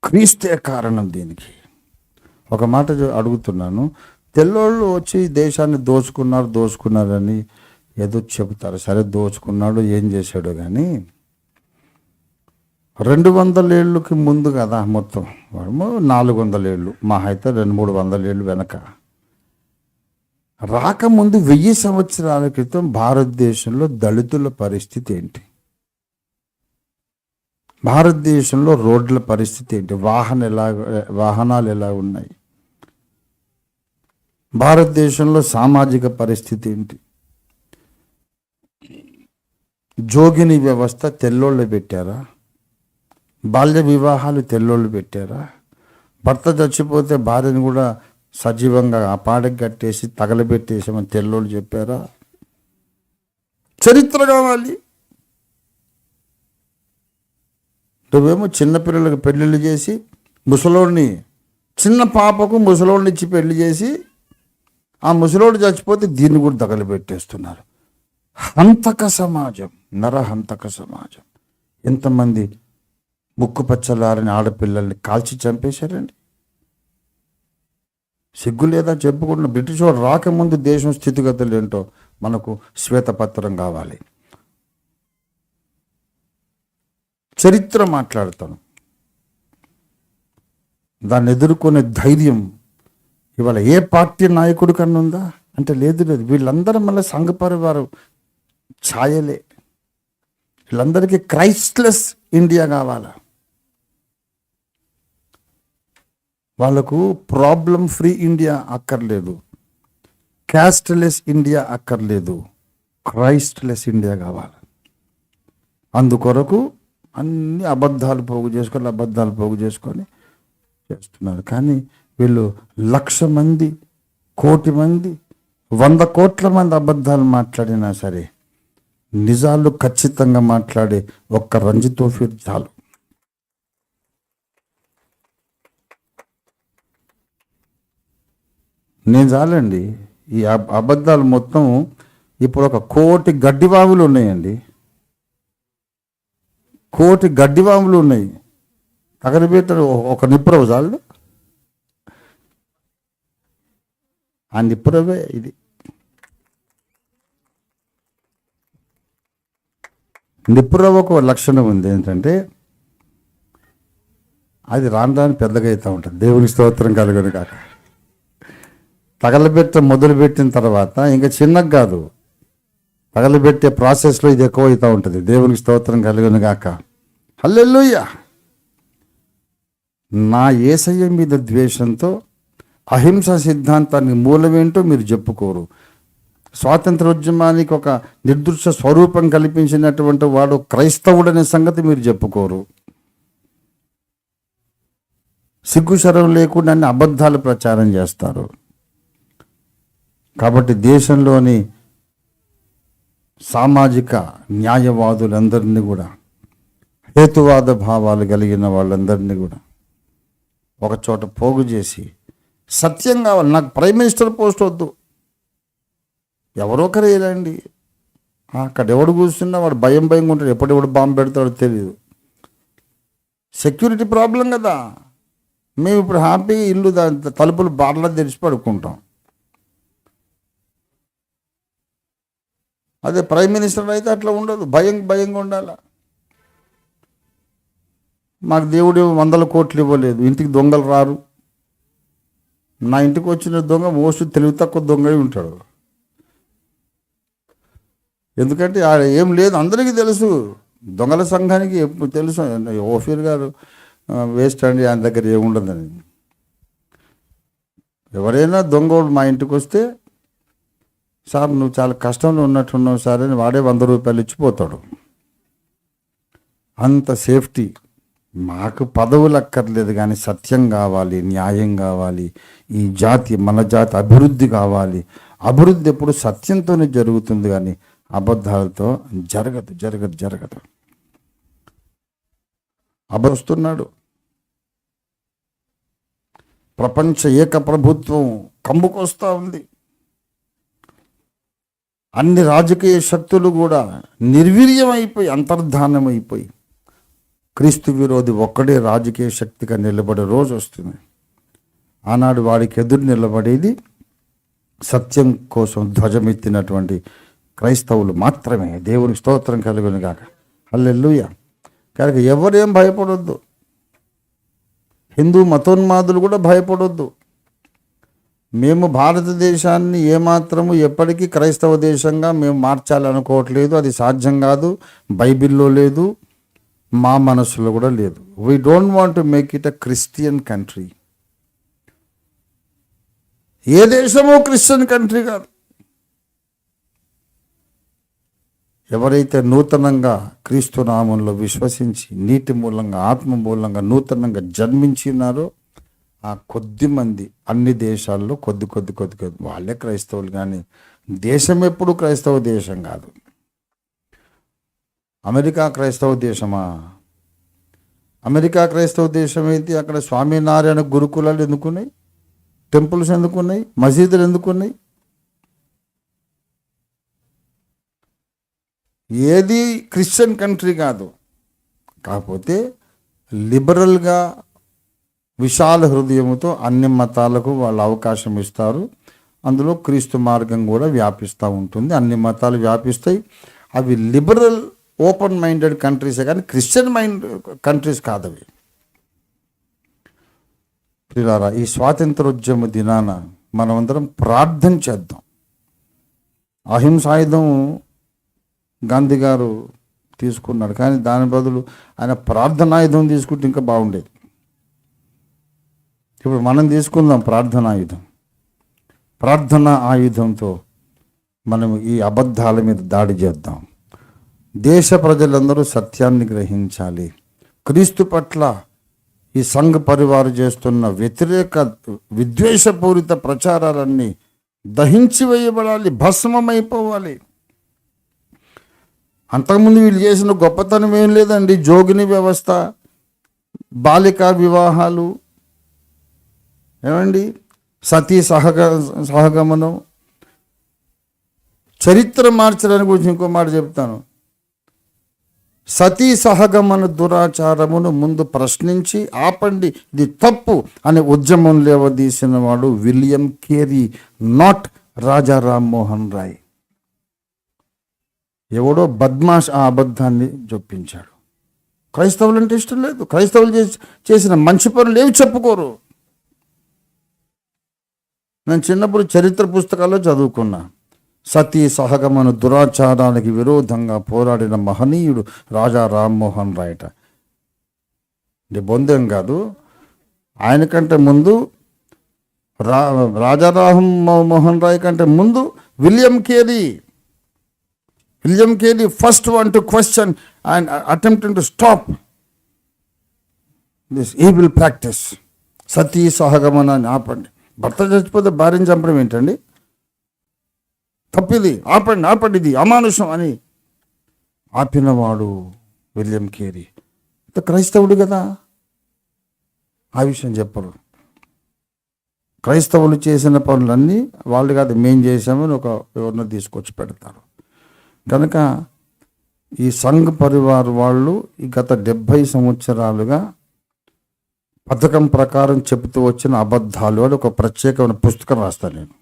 క్రీస్తే కారణం దీనికి. ఒక మాట అడుగుతున్నాను, తెల్లోళ్ళు వచ్చి దేశాన్ని దోచుకున్నారని ఏదో చెబుతారు. సరే దోచుకున్నాడు, ఏం చేశాడు, కానీ 200 ఏళ్ళకి ముందు కదా మొత్తం, 400 ఏళ్ళు, మా అయితే 200-300 ఏళ్ళు వెనక. రాకముందు 1000 సంవత్సరాల క్రితం భారతదేశంలో దళితుల పరిస్థితి ఏంటి? భారతదేశంలో రోడ్ల పరిస్థితి ఏంటి? వాహనాలు ఎలా ఉన్నాయి? భారతదేశంలో సామాజిక పరిస్థితి ఏంటి? జోగిని వ్యవస్థ తెల్లోళ్ళు పెట్టారా? బాల్య వివాహాలు తెల్లోళ్ళు పెట్టారా? భర్త చచ్చిపోతే భార్యను కూడా సజీవంగా ఆ పాడకి కట్టేసి తగలబెట్టేసామని తెల్లోళ్ళు చెప్పారా? చరిత్ర కావాలి. నువ్వేమో చిన్నపిల్లలకు పెళ్ళిళ్ళు చేసి ముసలోడిని, చిన్న పాపకు ముసలోడిని ఇచ్చి పెళ్లి చేసి ఆ ముసలోడు చచ్చిపోతే దీన్ని కూడా తగలబెట్టేస్తున్నారు. హంతక సమాజం, నరహంతక సమాజం. ఎంతమంది ముక్కు పచ్చలారని ఆడపిల్లల్ని కాల్చి చంపేశారండి. సిగ్గు లేదా చెప్పుకుంటున్న? బ్రిటిష్ వాడు రాకముందు దేశం స్థితిగతులు ఏంటో మనకు శ్వేతపత్రం కావాలి. చరిత్ర మాట్లాడతాను. దాన్ని ఎదుర్కొనే ధైర్యం ఇవాళ ఏ పార్టీ నాయకుడి కన్నా ఉందా అంటే లేదు. వీళ్ళందరూ మళ్ళీ సంఘపరివారు ఛాయలే. వీళ్ళందరికీ క్రైస్ట్లెస్ ఇండియా కావాలా? వాళ్ళకు ప్రాబ్లం ఫ్రీ ఇండియా అక్కర్లేదు, క్యాస్ట్లెస్ ఇండియా అక్కర్లేదు, క్రైస్ట్లెస్ ఇండియా కావాలి. అందుకొరకు అన్ని అబద్ధాలు పోగు చేసుకొని చేస్తున్నారు. కానీ వీళ్ళు 1,00,000 మంది, 1,00,00,000 మంది, 100 కోట్ల మంది అబద్ధాలు మాట్లాడినా సరే నిజాలు ఖచ్చితంగా మాట్లాడే ఒక్క రంజీ తోఫీర్ చాలు. నేను చాలండి. ఈ అబద్ధాలు మొత్తం ఇప్పుడు 1 కోటి గడ్డివాములు ఉన్నాయండి. 1 కోటి గడ్డివాములు ఉన్నాయి. తగలబెట్టారు ఒక నిప్పురవ చాలు. ఆ నిప్పురవే ఇది. నిప్పురవ్వకు లక్షణం ఉంది ఏంటంటే అది రాను పెద్దగా అవుతూ ఉంటుంది. దేవుని స్తోత్రం కలుగును కాక. మొదలుపెట్టిన తర్వాత ఇంకా చిన్నగా కాదు, తగలబెట్టే ప్రాసెస్లో ఇది ఎక్కువ అవుతూ ఉంటుంది. దేవునికి స్తోత్రం కలుగును గాక. హల్లెలూయా. నా యేసయ్య మీద ద్వేషంతో అహింస సిద్ధాంతానికి మూలమేంటో మీరు చెప్పుకోరు. స్వాతంత్రోద్యమానికి ఒక నిర్దృశ్య స్వరూపం కల్పించినటువంటి వాడు క్రైస్తవుడనే సంగతి మీరు చెప్పుకోరు. సిగ్గుశరం లేకుండా అన్ని అబద్ధాలు ప్రచారం చేస్తారు. కాబట్టి దేశంలోని సామాజిక న్యాయవాదులందరినీ కూడా, హేతువాద భావాలు కలిగిన వాళ్ళందరినీ కూడా ఒక చోట పోగు చేసి సత్యం కావాలి. నాకు ప్రైమ్ మినిస్టర్ పోస్ట్ వద్దు, ఎవరో ఒకరు వేయాలండి. అక్కడ ఎవడు కూర్చున్నా వాడు భయంగా ఉంటాడు. ఎప్పుడెప్పుడు బాంబు పెడతాడో తెలియదు. సెక్యూరిటీ ప్రాబ్లం కదా. మేము ఇప్పుడు హ్యాపీగా ఇల్లు తలుపులు బార్లా తెరిచి పడుకుంటాం. అదే ప్రైమ్ మినిస్టర్ అయితే అట్లా ఉండదు, భయంగా ఉండాలి. మాకు దేవుడు 100 కోట్లు ఇవ్వలేదు, ఇంటికి దొంగలు రారు. నా ఇంటికి వచ్చిన దొంగ మోస్ట్ తెలివి తక్కువ దొంగ ఉంటాడు. ఎందుకంటే ఏం లేదు, అందరికీ తెలుసు. దొంగల సంఘానికి ఎప్పుడు తెలుసు. ఓఫీర్ గారు వేస్ట్ అండి, ఆయన దగ్గర ఏముండదని. ఎవరైనా దొంగోడు మా ఇంటికి వస్తే, సార్ నువ్వు చాలా కష్టంలో ఉన్నట్టున్నావు సార్ అని వాడే 100 రూపాయలు ఇచ్చిపోతాడు. అంత సేఫ్టీ. మాకు పదవులు అక్కర్లేదు, కానీ సత్యం కావాలి, న్యాయం కావాలి. ఈ జాతి, మన జాతి అభివృద్ధి కావాలి. అభివృద్ధి ఎప్పుడు సత్యంతోనే జరుగుతుంది, కానీ అబద్ధాలతో జరగదు. అబరుస్తున్నాడు. ప్రపంచ ఏక ప్రభుత్వం కంబుకొస్తా ఉంది. అన్ని రాజకీయ శక్తులు కూడా నిర్వీర్యమైపోయి, అంతర్ధానమైపోయి, క్రీస్తు విరోధి ఒక్కడే రాజకీయ శక్తిగా నిలబడే రోజు వస్తుంది. ఆనాడు వాడికి ఎదురు నిలబడేది సత్యం కోసం ధ్వజమెత్తినటువంటి క్రైస్తవులు మాత్రమే. దేవునికి స్తోత్రం కలుగును గాక. హల్లెలూయా. కనుక ఎవరేం భయపడొద్దు, హిందూ మతోన్మాదులు కూడా భయపడొద్దు. మేము భారతదేశాన్ని ఏమాత్రము ఎప్పటికీ క్రైస్తవ దేశంగా మేము మార్చాలనుకోవట్లేదు. అది సాధ్యం కాదు, బైబిల్లో లేదు, మా మనసులో కూడా లేదు. We don't want to make it a Christian country. ఏ దేశమో క్రిస్టియన్ కంట్రీ కాదు. ఎవరైతే నూతనంగా క్రీస్తు నామంలో విశ్వసించి నీటి మూలంగా ఆత్మ మూలంగా నూతనంగా జన్మించినారో ఆ కొద్ది మంది అన్ని దేశాల్లో కొద్ది వాళ్ళే క్రైస్తవులు. కానీ దేశం ఎప్పుడు క్రైస్తవ దేశం కాదు. అమెరికా క్రైస్తవ దేశమా? అమెరికా క్రైస్తవ దేశం అయితే అక్కడ స్వామినారాయణ గురుకులాలు ఎందుకున్నాయి? టెంపుల్స్ ఎందుకున్నాయి? మసీదులు ఎందుకున్నాయి? ఏది క్రిస్టియన్ కంట్రీ కాదు. కాకపోతే లిబరల్గా విశాల హృదయముతో అన్ని మతాలకు వాళ్ళు అవకాశం ఇస్తారు. అందులో క్రీస్తు మార్గం కూడా వ్యాపిస్తూ ఉంటుంది. అన్ని మతాలు వ్యాపిస్తాయి. అవి లిబరల్ ఓపెన్ మైండెడ్ కంట్రీసే కానీ క్రిస్టియన్ మైండ్ కంట్రీస్ కాదు అవి. ప్రియులారా, ఈ స్వాతంత్రోద్యమ దినాన మనమందరం ప్రార్థన చేద్దాం. అహింసాయుధం గాంధీ గారు తీసుకున్నాడు, కానీ దాని బదులు ఆయన ప్రార్థనాయుధం తీసుకుంటే ఇంకా బాగుండేది. ఇప్పుడు మనం తీసుకుందాం ప్రార్థనాయుధం. ప్రార్థనా ఆయుధంతో మనం ఈ అబద్ధాల మీద దాడి చేద్దాం. దేశ ప్రజలందరూ సత్యాన్ని గ్రహించాలి. క్రీస్తు పట్ల ఈ సంఘ పరివారు చేస్తున్న వ్యతిరేక విద్వేషపూరిత ప్రచారాలన్నీ దహించి వేయబడాలి, భస్మమైపోవాలి. అంతకుముందు వీళ్ళు చేసిన గొప్పతనం ఏం లేదండి. జోగిని వ్యవస్థ, బాలికా వివాహాలు, ఏమండి, సతీ సహగమనం. చరిత్ర మార్చడానికి గురించి ఇంకో మాట చెప్తాను. సతీ సహగమన దురాచారమును ముందు ప్రశ్నించి ఆపండి, ఇది తప్పు అని ఉద్యమం లేవదీసిన వాడు William Carey, not Raja Rammohan Roy. ఎవడో బద్మాష్ ఆ అబద్ధాన్ని చొప్పించాడు. క్రైస్తవులు అంటే ఇష్టం లేదు. క్రైస్తవులు చేసిన మంచి పనులు ఏవి చెప్పుకోరు. నేను చిన్నప్పుడు చరిత్ర పుస్తకాల్లో చదువుకున్నా. సతీ సహగమన దురాచారానికి విరోధంగా పోరాడిన మహనీయుడు రాజా రామ్మోహన్ రాయట. ఇది బొందేం కాదు. ఆయన కంటే ముందు రాజా రామ్మోహన్ రాయ్ కంటే ముందు William Carey first one to question and attempting to stop this evil practice. సతీ సహగమనాన్ని ఆపండి. భర్త చచ్చిపోతే భార్యను చంపడం ఏంటండి? తప్పిది, ఆపండి, ఇది అమానుషం అని ఆపినవాడు విలియం కేరీ. క్రైస్తవుడు కదా, ఆ విషయం చెప్పరు. క్రైస్తవులు చేసిన పనులన్నీ వాళ్ళు కాదు మేం చేసామని ఎవరినో తీసుకొచ్చి పెడతారు. కనుక ఈ సంఘ పరివార్ వాళ్ళు ఈ గత 70 సంవత్సరాలుగా పథకం ప్రకారం చెబుతూ వచ్చిన అబద్ధాలు అని ఒక ప్రత్యేకమైన పుస్తకం రాస్తాను నేను.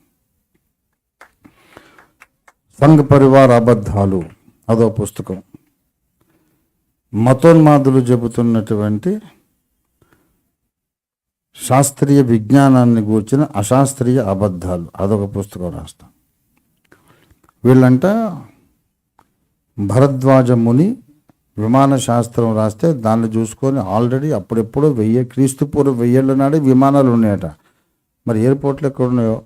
సంఘ పరివార్ అబద్ధాలు అదో పుస్తకం. మతోన్మాదులు చెబుతున్నటువంటి శాస్త్రీయ విజ్ఞానాన్ని గూర్చిన అశాస్త్రీయ అబద్ధాలు అదొక పుస్తకం రాస్తాను. వీళ్ళంట భరద్వాజ ముని విమాన శాస్త్రం రాస్తే దాన్ని చూసుకొని ఆల్రెడీ అప్పుడెప్పుడో క్రీస్తు పూర్వం 1000 ఏళ్ళ నాడే విమానాలు ఉన్నాయట. మరి ఎయిర్పోర్ట్లు ఎక్కడ ఉన్నాయో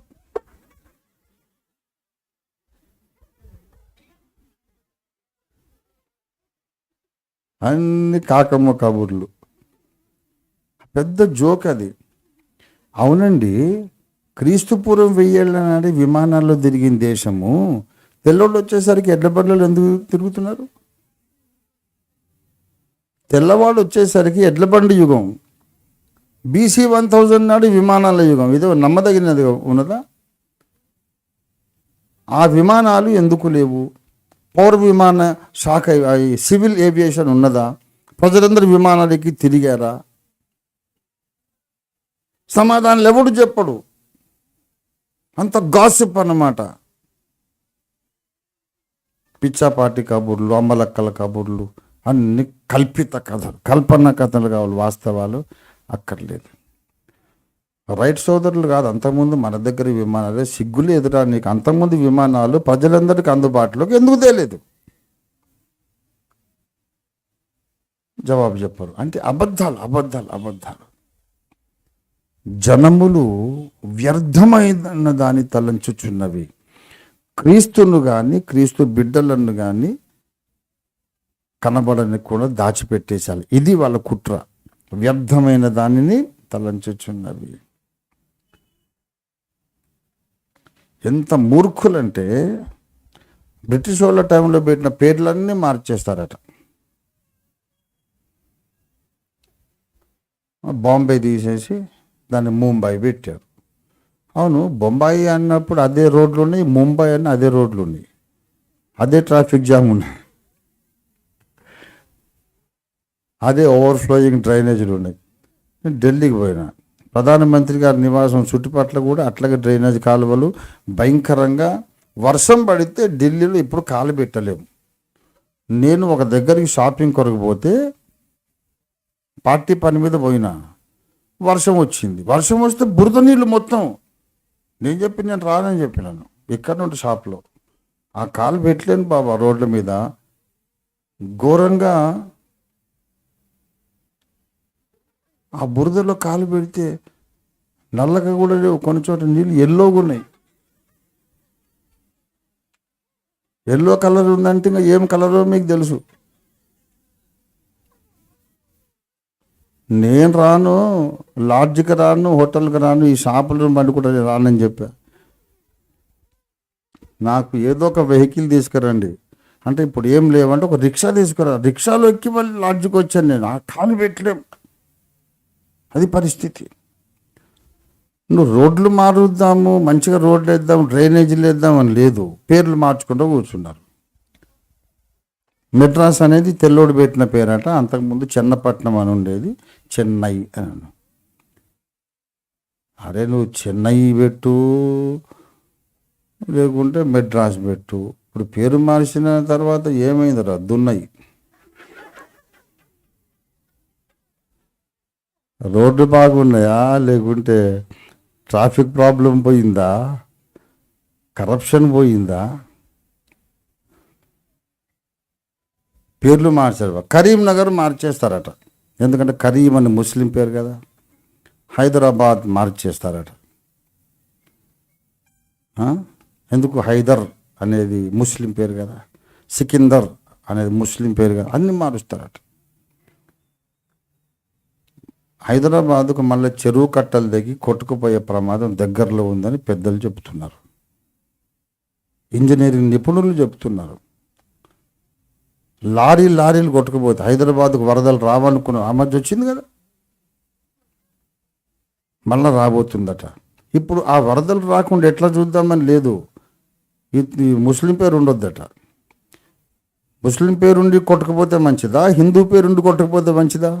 అన్ని కాకమ్మ కబుర్లు. పెద్ద జోక్ అది. అవునండి, క్రీస్తు పూర్వం 1000 ఏళ్ళ నాడే విమానాల్లో తిరిగిన దేశము తెల్లోళ్ళు వచ్చేసరికి ఎడ్ల బండ్లు ఎందుకు తిరుగుతున్నారు? తెల్లవాళ్ళు వచ్చేసరికి ఎడ్ల బండి యుగం, BC 1000 నాడు విమానాల యుగం. ఇదో నమ్మదగినది ఉన్నదా? ఆ విమానాలు ఎందుకు లేవు? పౌర విమాన శాఖ సివిల్ ఏవియేషన్ ఉన్నదా? ప్రజలందరూ విమానాలకి తిరిగారా? సమాధానాలు ఎవడు చెప్పడు. అంత గాసిప్ అన్నమాట. పిచ్చాపాటి కబుర్లు, అమ్మలక్కల కబుర్లు, అన్ని కల్పిత కథలు, కల్పన కథలు కావాలి, వాస్తవాలు అక్కర్లేదు. రైట్ సోదరులు కాదు, అంతకుముందు మన దగ్గర విమానాలే, సిగ్గులు ఎదురా నీకు. అంతకుముందు విమానాలు ప్రజలందరికీ అందుబాటులోకి ఎందుకు తేలేదు? జవాబు చెప్పరు. అంటే అబద్ధాలు అబద్ధాలు అబద్ధాలు. జనములు వ్యర్థమైన దాన్ని తలంచుచున్నవి. క్రీస్తును కానీ క్రీస్తు బిడ్డలను కానీ కనబడని కూడా దాచిపెట్టేశాలి. ఇది వాళ్ళ కుట్ర. వ్యర్థమైన దానిని తలంచుచున్నవి. ఎంత మూర్ఖులంటే బ్రిటిష్ వాళ్ళ టైంలో పెట్టిన పేర్లన్నీ మార్చేస్తారట. బాంబే తీసేసి దాన్ని ముంబై పెట్టారు. అవును, బొంబాయి అన్నప్పుడు అదే రోడ్లు ఉన్నాయి, ముంబై అన్న అదే రోడ్లు ఉన్నాయి, అదే ట్రాఫిక్ జామ్ ఉన్నాయి, అదే ఓవర్ఫ్లోయింగ్ డ్రైనేజీలు ఉన్నాయి. ఢిల్లీకి పోయినా ప్రధానమంత్రి గారి నివాసం చుట్టుపట్ల కూడా అట్లాగే డ్రైనేజ్ కాలువలు భయంకరంగా. వర్షం పడితే ఢిల్లీలో ఇప్పుడు కాలు పెట్టలేము. నేను ఒక దగ్గరికి షాపింగ్ కొరకు పోతే పార్టీ పని మీద పోయినా, వర్షం వచ్చింది. వర్షం వస్తే బురద నీళ్ళు మొత్తం. నేను రానని చెప్పినాను ఇక్కడ నుండి షాప్లో. ఆ కాలు పెట్టలేను బాబా రోడ్ల మీద. ఘోరంగా ఆ బురదలో కాలు పెడితే నల్లగా కూడా లేవు, కొన్ని చోట్ల నీళ్ళు ఎల్లోగా ఉన్నాయి. ఎల్లో కలర్ ఉందంటే ఇంకా ఏం కలరో మీకు తెలుసు. నేను రాను, లాడ్జ్కి రాను, హోటల్కి రాను, ఈ షాపులను బండి కూడా రానని చెప్పా. నాకు ఏదో ఒక వెహికల్ తీసుకురండి అంటే, ఇప్పుడు ఏం లేవంటే ఒక రిక్షా తీసుకురా. రిక్షాలో ఎక్కి మళ్ళీ లాడ్జ్కి వచ్చాను నేను. ఆ కాలు పెట్టలేం, అది పరిస్థితి. నువ్వు రోడ్లు మారుద్దాము, మంచిగా రోడ్లు వేద్దాం, డ్రైనేజీలు వేద్దాం అని లేదు, పేర్లు మార్చుకుంటూ కూర్చున్నారు. మెడ్రాస్ అనేది తెల్లోడు పెట్టిన పేరట. అంతకుముందు చెన్నపట్నం అని ఉండేది, చెన్నై అని. అరే నువ్వు చెన్నై పెట్టు, లేకుంటే మెడ్రాస్ పెట్టు. ఇప్పుడు పేరు మార్చిన తర్వాత ఏమైందిరా? దున్నై. రోడ్డు బాగున్నాయా, లేకుంటే ట్రాఫిక్ ప్రాబ్లం పోయిందా, కరప్షన్ పోయిందా? పేర్లు మార్చారు. కరీంనగర్ మార్చేస్తారట, ఎందుకంటే కరీం అని ముస్లిం పేరు కదా. హైదరాబాద్ మార్చేస్తారట. ఎందుకు? హైదర్ అనేది ముస్లిం పేరు కదా, సికిందర్ అనేది ముస్లిం పేరు కదా, అన్నీ మారుస్తారట. హైదరాబాద్కు మళ్ళీ చెరువు కట్టలు దిగి కొట్టుకుపోయే ప్రమాదం దగ్గరలో ఉందని పెద్దలు చెబుతున్నారు, ఇంజనీరింగ్ నిపుణులు చెబుతున్నారు. లారీలు కొట్టుకుపోతే హైదరాబాద్కు వరదలు రావనుకున్న ఆ మధ్య వచ్చింది కదా, మళ్ళీ రాబోతుందట. ఇప్పుడు ఆ వరదలు రాకుండా ఎట్లా చూద్దామని లేదు, ఈ ముస్లిం పేరు ఉండొద్దట. ముస్లిం పేరుండి కొట్టుకుపోతే మంచిదా, హిందూ పేరుండి కొట్టుకుపోతే మంచిదా?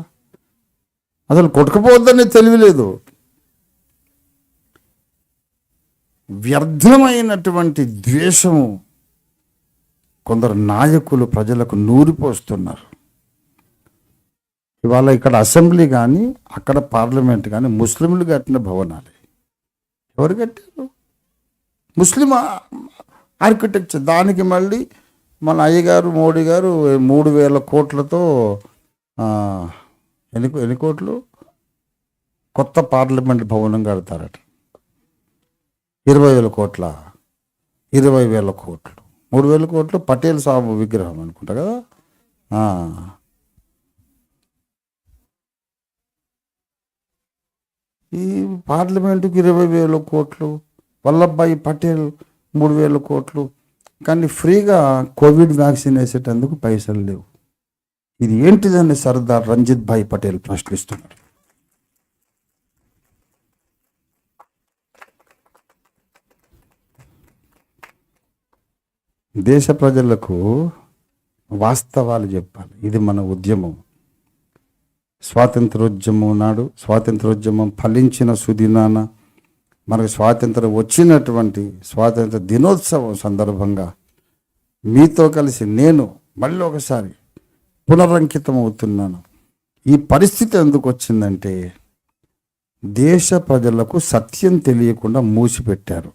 అసలు కొట్టుకుపోవద్దని తెలియలేదు. వ్యర్థమైనటువంటి ద్వేషము కొందరు నాయకులు ప్రజలకు నూరిపోస్తున్నారు. ఇవాళ ఇక్కడ అసెంబ్లీ కానీ అక్కడ పార్లమెంట్ కానీ ముస్లింలు కట్టిన భవనాలే. ఎవరు కట్టారు? ముస్లిం ఆర్కిటెక్చర్. దానికి మళ్ళీ మన అయ్యగారు మోడీ గారు 3,000 కోట్లతో ఎన్ని కోట్లు కొత్త పార్లమెంట్ భవనం కడతారట. 20,000 కోట్ల 20,000 కోట్లు 3,000 కోట్లు పటేల్ సాబు విగ్రహం అనుకుంటా కదా. ఈ పార్లమెంటుకి 20,000 కోట్లు, వల్లభాయ్ పటేల్ 3,000 కోట్లు. కానీ ఫ్రీగా కోవిడ్ వ్యాక్సిన్ వేసేటందుకు పైసలు లేవు. ఇది ఏంటిదని సర్దార్ రంజిత్ భాయ్ పటేల్ ప్రశ్నిస్తున్నాడు. దేశ ప్రజలకు వాస్తవాలు చెప్పాలి. ఇది మన ఉద్యమం. స్వాతంత్రోద్యమం నాడు, స్వాతంత్రోద్యమం ఫలించిన సుదినాన, మనకు స్వాతంత్రం వచ్చినటువంటి స్వాతంత్ర దినోత్సవం సందర్భంగా మీతో కలిసి నేను మళ్ళీ ఒకసారి పునరంకితం అవుతున్నాను. ఈ పరిస్థితి ఎందుకు వచ్చిందంటే దేశ ప్రజలకు సత్యం తెలియకుండా మూసిపెట్టారు.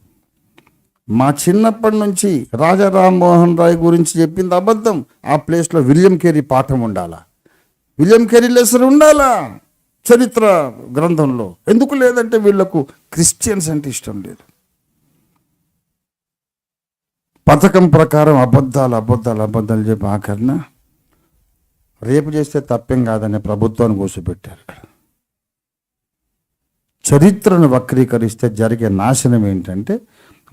మా చిన్నప్పటి నుంచి రాజా రామ్మోహన్ రాయ్ గురించి చెప్పింది అబద్ధం. ఆ ప్లేస్లో విలియం కేరీ పాఠం ఉండాలా, విలియం కేరీ లెసన్ ఉండాలా చరిత్ర గ్రంథంలో. ఎందుకు లేదంటే వీళ్లకు క్రిస్టియన్స్ అంటే ఇష్టం లేదు. పథకం ప్రకారం అబద్ధాలు చెప్పి ఆఖరిన రేపు చేస్తే తప్పేం కాదనే ప్రభుత్వాన్ని కూర్చోబెట్టారు. చరిత్రను వక్రీకరిస్తే జరిగే నాశనం ఏంటంటే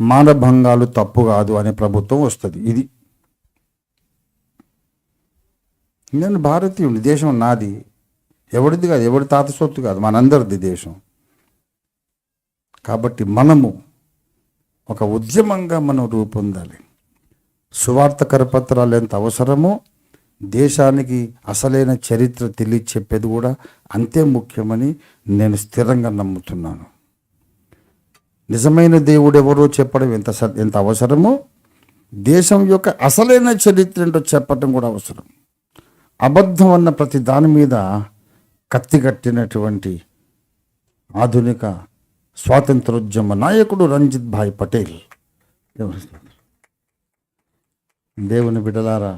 మానభంగాలు తప్పు కాదు అనే ప్రభుత్వం వస్తుంది. ఇది నేను భారతీయుని, దేశం నాది, ఎవరిది కాదు, ఎవరి తాత సొత్తు కాదు, మనందరిది దేశం. కాబట్టి మనము ఒక ఉద్యమంగా మనం రూపొందాలి. సువార్త కరపత్రాలు ఎంత అవసరమో దేశానికి అసలైన చరిత్ర తెలియచెప్పేది కూడా అంతే ముఖ్యమని నేను స్థిరంగా నమ్ముతున్నాను. నిజమైన దేవుడు ఎవరో చెప్పడం ఎంత అవసరమో దేశం యొక్క అసలైన చరిత్ర ఏంటో చెప్పటం కూడా అవసరం. అబద్ధం అన్న ప్రతి దాని మీద కత్తి కట్టినటువంటి ఆధునిక స్వాతంత్రోద్యమ నాయకుడు రంజిత్ భాయ్ పటేల్. దేవుని బిడ్డలారా,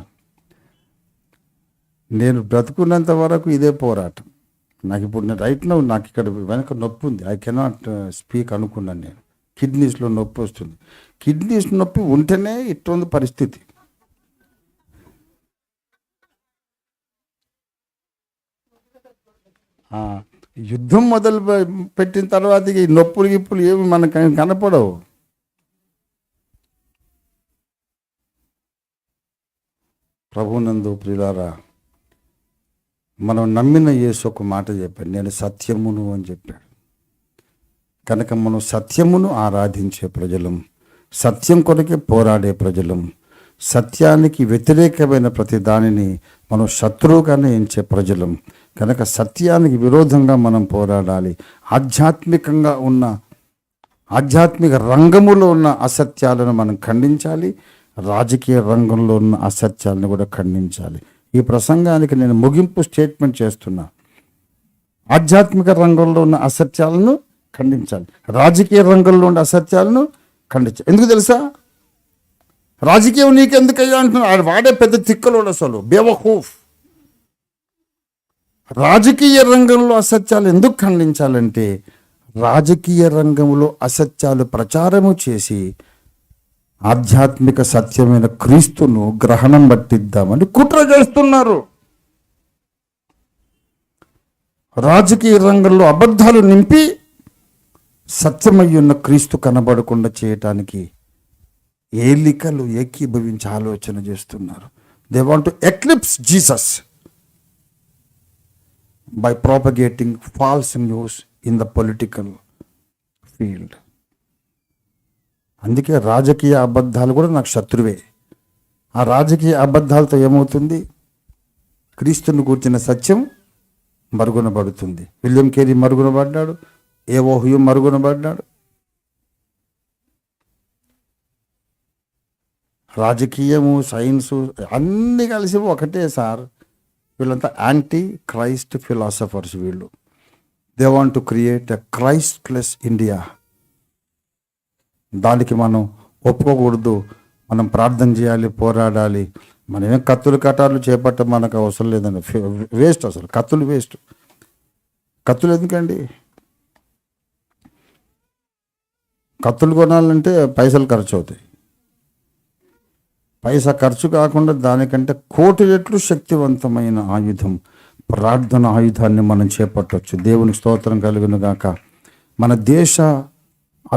నేను బ్రతుకున్నంత వరకు ఇదే పోరాటం. నాకు ఇప్పుడు నేను నాకు ఇక్కడ వెనక నొప్పి ఉంది, ఐ కెనాట్ స్పీక్ అనుకున్నాను. నేను కిడ్నీస్లో నొప్పి వస్తుంది. కిడ్నీస్ నొప్పి ఉంటేనే ఇటువంటి పరిస్థితి. యుద్ధం మొదలు పెట్టిన తర్వాత ఈ నొప్పులు గిప్పులు ఏమి మనకు కనపడవు. ప్రభునందు ప్రియులారా, మనం నమ్మిన యేసు ఒక మాట చెప్పాడు, నేను సత్యమును అని చెప్పాడు. కనుక మనం సత్యమును ఆరాధించే ప్రజలం, సత్యం కొరకే పోరాడే ప్రజలం, సత్యానికి వ్యతిరేకమైన ప్రతి దానిని మనం శత్రువుగానే ఎంచే ప్రజలం. కనుక సత్యానికి విరోధంగా మనం పోరాడాలి. ఆధ్యాత్మిక రంగములో ఉన్న అసత్యాలను మనం ఖండించాలి. రాజకీయ రంగంలో ఉన్న అసత్యాలను కూడా ఖండించాలి. ఈ ప్రసంగానికి నేను ముగింపు స్టేట్మెంట్ చేస్తున్నా. ఆధ్యాత్మిక రంగంలో ఉన్న అసత్యాలను ఖండించాలి, రాజకీయ రంగంలో ఉన్న అసత్యాలను ఖండించాలి. ఎందుకు తెలుసా? రాజకీయం నీకెందుకయ్యా అంటున్నాడు వాడే పెద్ద తిక్కలోడు, అసలు బేవకూఫ్. రాజకీయ రంగంలో అసత్యాలు ఎందుకు ఖండించాలంటే రాజకీయ రంగంలో అసత్యాలు ప్రచారము చేసి ఆధ్యాత్మిక సత్యమైన క్రీస్తును గ్రహణం పట్టిద్దామని కుట్ర చేస్తున్నారు. రాజకీయ రంగంలో అబద్ధాలు నింపి సత్యమయ్యున్న క్రీస్తు కనబడకుండా చేయటానికి ఏలికలు ఏకీభవించి ఆలోచన చేస్తున్నారు. They want to eclipse Jesus by propagating false news in the political field. అందుకే రాజకీయ అబద్ధాలు కూడా నాకు శత్రువే. ఆ రాజకీయ అబద్ధాలతో ఏమవుతుంది? క్రీస్తుని కూర్చిన సత్యం మరుగునబడుతుంది. విలియం కేరీ మరుగునబడ్డాడు, ఏవో హ్యూమ్ మరుగునబడ్డాడు. రాజకీయము, సైన్సు అన్నీ కలిసి ఒకటే సార్. వీళ్ళంతా యాంటీ క్రైస్ట్ ఫిలాసఫర్స్. వీళ్ళు they want to create a Christless India. దానికి మనం ఒప్పుకోకూడదు. మనం ప్రార్థన చేయాలి, పోరాడాలి. మనమేం కత్తులు కటార్లు చేపట్ట మనకు అవసరం లేదండి. వేస్ట్, అసలు కత్తులు వేస్ట్. కత్తులు ఎందుకండి? కత్తులు కొనాలంటే పైసలు ఖర్చు అవుతాయి. పైసా ఖర్చు కాకుండా దానికంటే కోటి రెట్లు శక్తివంతమైన ఆయుధం, ప్రార్థన ఆయుధాన్ని మనం చేపట్టవచ్చు. దేవునికి స్తోత్రం కలుగును గాక. మన దేశ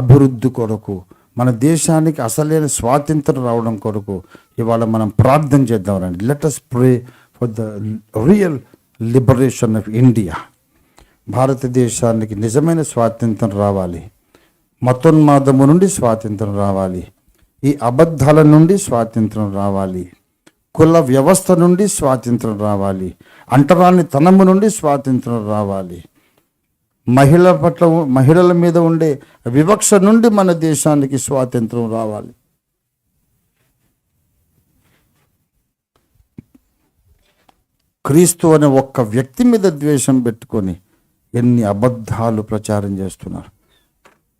అభివృద్ధి కొరకు, మన దేశానికి అసలైన స్వాతంత్రం రావడం కొరకు ఇవాళ మనం ప్రార్థన చేద్దాం రండి. Let us pray for the real liberation of India. భారతదేశానికి నిజమైన స్వాతంత్రం రావాలి. మతోన్మాదము నుండి స్వాతంత్రం రావాలి. ఈ అబద్ధాల నుండి స్వాతంత్రం రావాలి. కుల వ్యవస్థ నుండి స్వాతంత్రం రావాలి. అంటరాని తనము నుండి స్వాతంత్రం రావాలి. మహిళల మీద ఉండే వివక్ష నుండి మన దేశానికి స్వాతంత్రం రావాలి. క్రీస్తు అనే ఒక్క వ్యక్తి మీద ద్వేషం పెట్టుకొని ఎన్ని అబద్ధాలు ప్రచారం చేస్తున్నారు,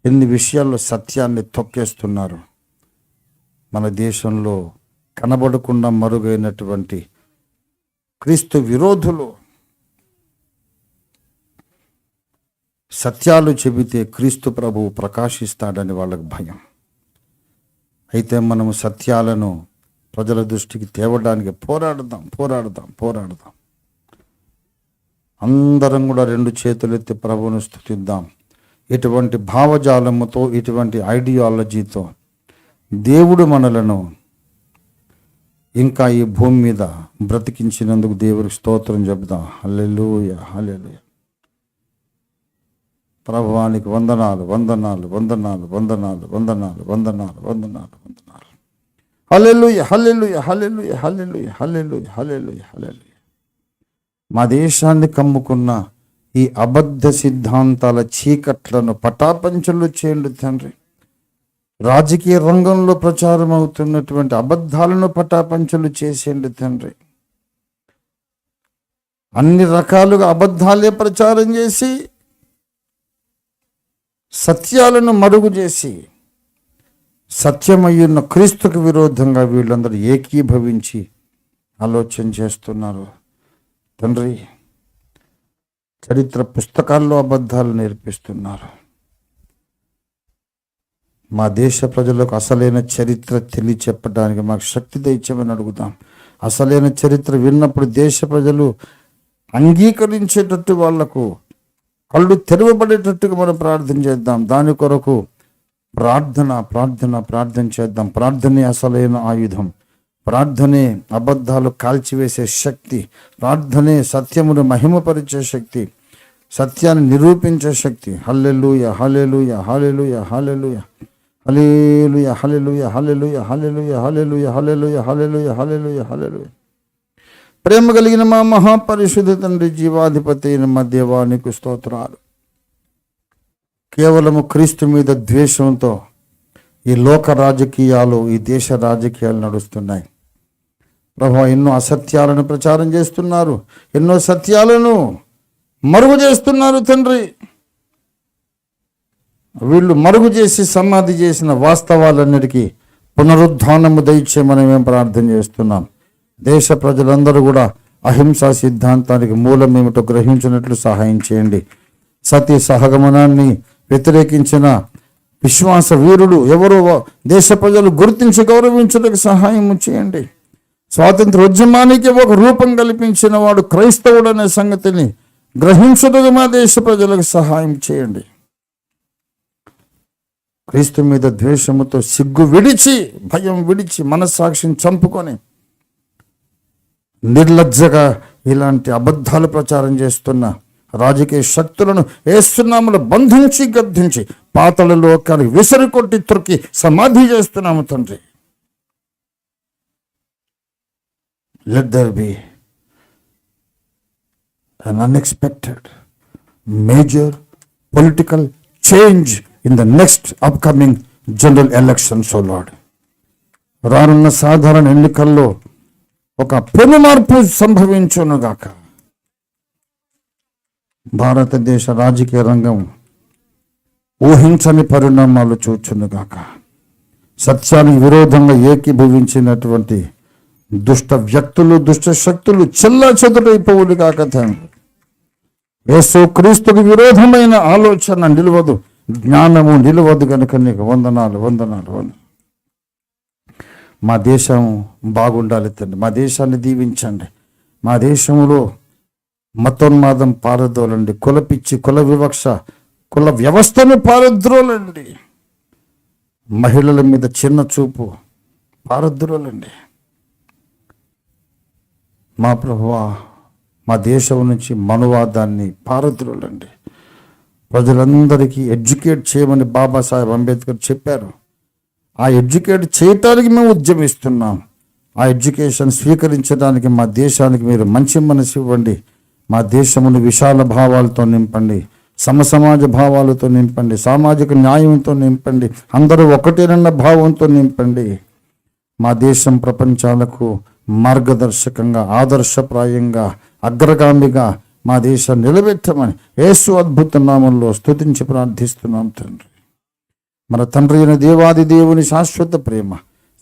ఎన్ని విషయాల్లో సత్యాన్ని తొక్కేస్తున్నారు. మన దేశంలో కనబడకుండా మరుగైనటువంటి క్రీస్తు విరోధులు సత్యాలు చెబితే క్రీస్తు ప్రభువు ప్రకాశిస్తాడని వాళ్ళకు భయం. అయితే మనము సత్యాలను ప్రజల దృష్టికి తేవడానికి పోరాడదాం. అందరం కూడా 2 చేతులెత్తి ప్రభువును స్తుతిద్దాం. ఇటువంటి భావజాలముతో, ఇటువంటి ఐడియాలజీతో దేవుడు మనలను ఇంకా ఈ భూమి మీద బ్రతికించినందుకు దేవుడికి స్తోత్రం చెబుదాం. హల్లెలూయా, హల్లెలూయా. ప్రభువానికి వందనాలు. హల్లెలూయా, హల్లెలూయా, హల్లెలూయా, హల్లెలూయా, హల్లెలూయా, హల్లెలూయా, హల్లెలూయా. మా దేశాన్ని కమ్ముకున్న ఈ అబద్ధ సిద్ధాంతాల చీకట్లను పటాపంచలు చేయండి తండ్రి. రాజకీయ రంగంలో ప్రచారం అవుతున్నటువంటి అబద్ధాలను పటాపంచలు చేసేయండి తండ్రి. అన్ని రకాలుగా అబద్ధాలే ప్రచారం చేసి సత్యాలను మరుగు చేసి సత్యమయ్యున్న క్రీస్తుకు విరోధంగా వీళ్ళందరూ ఏకీభవించి ఆలోచన చేస్తున్నారు తండ్రి. చరిత్ర పుస్తకాల్లో అబద్ధాలు నేర్పిస్తున్నారు. మా దేశ ప్రజలకు అసలైన చరిత్ర తెలియచెప్పడానికి మాకు శక్తి దయచేయమని అడుగుతాం. అసలైన చరిత్ర విన్నప్పుడు దేశ ప్రజలు అంగీకరించేటట్టు వాళ్లకు కళ్ళు తెరవబడేటట్టుగా మనం ప్రార్థన చేద్దాం. దాని కొరకు ప్రార్థన చేద్దాం. ప్రార్థనే అసలైన ఆయుధం. ప్రార్థనే అబద్ధాలు కాల్చివేసే శక్తి. ప్రార్థనే సత్యమును మహిమపరిచే శక్తి, సత్యాన్ని నిరూపించే శక్తి. హల్లెలూయా, హల్లెలూయా, హల్లెలూయా, హల్లెలూయా, హల్లెలూయా, హల్లెలూయా, హల్లెలూయా, హల్లెలూయా, హల్లెలూయా, హల్లెలూయా, హల్లెలూయా, హల్లెలూయా, హల్లెలూయా. ప్రేమ కలిగిన మా మహాపరిశుద్ధ తండ్రి, జీవాధిపతి అయిన మా దేవా, నీకు స్తోత్రాలు. కేవలము క్రీస్తు మీద ద్వేషంతో ఈ లోక రాజకీయాలు, ఈ దేశ రాజకీయాలు నడుస్తున్నాయి ప్రభువా. ఎన్నో అసత్యాలను ప్రచారం చేస్తున్నారు, ఎన్నో సత్యాలను మరుగు చేస్తున్నారు తండ్రి. వీళ్ళు మరుగు చేసి సమాధి చేసిన వాస్తవాలన్నిటికీ పునరుద్ధానము దయచేయమని మేము ప్రార్థన చేస్తున్నాం. దేశ ప్రజలందరూ కూడా అహింసా సిద్ధాంతానికి మూలం ఏమిటో గ్రహించినట్లు సహాయం చేయండి. సతీ సహగమనాన్ని వ్యతిరేకించిన విశ్వాస వీరుడు ఎవరో దేశ ప్రజలు గుర్తించి గౌరవించడానికి సహాయం చేయండి. స్వాతంత్రోద్యమానికి ఒక రూపం కల్పించిన వాడు క్రైస్తవుడు అనే సంగతిని గ్రహించడానికి మా దేశ ప్రజలకు సహాయం చేయండి. క్రీస్తు మీద ద్వేషముతో సిగ్గు విడిచి, భయం విడిచి, మనస్సాక్షిని చంపుకొని నిర్లజ్జగా ఇలాంటి అబద్ధాలు ప్రచారం చేస్తున్న రాజకీయ శక్తులను యేసునామములో బంధించి గద్దించి పాతాళ లోకానికి విసిరి కొట్టి త్రొక్కి సమాధి చేస్తున్నాము తండ్రి. Let there be an unexpected major political change in the next upcoming general elections, O Lord. రానున్న సాధారణ ఎన్నికల్లో ఒక పెను మార్పు సంభవించునుగాక. భారతదేశ రాజకీయ రంగం ఊహించని పరిణామాలు చూచునుగాక. సత్యానికి విరోధంగా ఏకీభవించినటువంటి దుష్ట వ్యక్తులు, దుష్ట శక్తులు చెల్లా చెదురైపోవులు కాక తండ్రి. యేసు క్రీస్తుకు విరోధమైన ఆలోచన నిలవదు, జ్ఞానము నిలవదు కనుక నీకు వందనాలు. మా దేశం బాగుండాలి తండ్రి. మా దేశాన్ని దీవించండి. మా దేశంలో మతోన్మాదం పారద్రోలండి, కులపిచ్చి, కుల వివక్ష, కుల వ్యవస్థను పారద్రోలండి, మహిళల మీద చిన్న చూపు పారద్రోలండి. మా ప్రభువా, మా దేశం నుంచి మనువాదాన్ని పారద్రోలండి. ప్రజలందరికీ ఎడ్యుకేట్ చేయమని బాబాసాహెబ్ అంబేద్కర్ చెప్పారు. ఆ ఎడ్యుకేట్ చేయటానికి మేము ఉద్యమిస్తున్నాం. ఆ ఎడ్యుకేషన్ స్వీకరించడానికి మా దేశానికి మీరు మంచి మనసు ఇవ్వండి. మా దేశమును విశాల భావాలతో నింపండి, సమసమాజ భావాలతో నింపండి, సామాజిక న్యాయంతో నింపండి, అందరూ ఒకటేనన్న భావంతో నింపండి. మా దేశం ప్రపంచాలకు మార్గదర్శకంగా, ఆదర్శప్రాయంగా, అగ్రగామిగా మా దేశాన్ని నిలబెట్టమని యేసు అద్భుత నామంలో స్తుతించి ప్రార్థిస్తున్నాం తండ్రి. మన తండ్రి అయిన దేవాది దేవుని శాశ్వత ప్రేమ,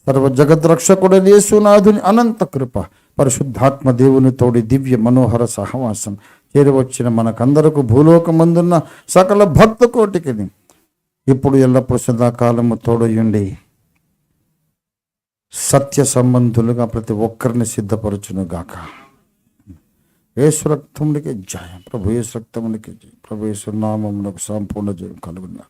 సర్వ జగద్రక్షకుడైన యేసునాథుని అనంత కృప, పరిశుద్ధాత్మ దేవుని తోడి దివ్య మనోహర సహవాసం చేరవచ్చిన మనకందరకు భూలోకమందున్న సకల భక్త కోటికి ఇప్పుడు ఎల్లప్పుడు సదాకాలము తోడయుండి సత్య సంబంధులుగా ప్రతి ఒక్కరిని సిద్ధపరచును గాక. యేసు రక్తమునికి జయం. ప్రభు యేసు రక్తమునికి జయం. ప్రభు యేసు నామమునకు సంపూర్ణ జయం కలుగును.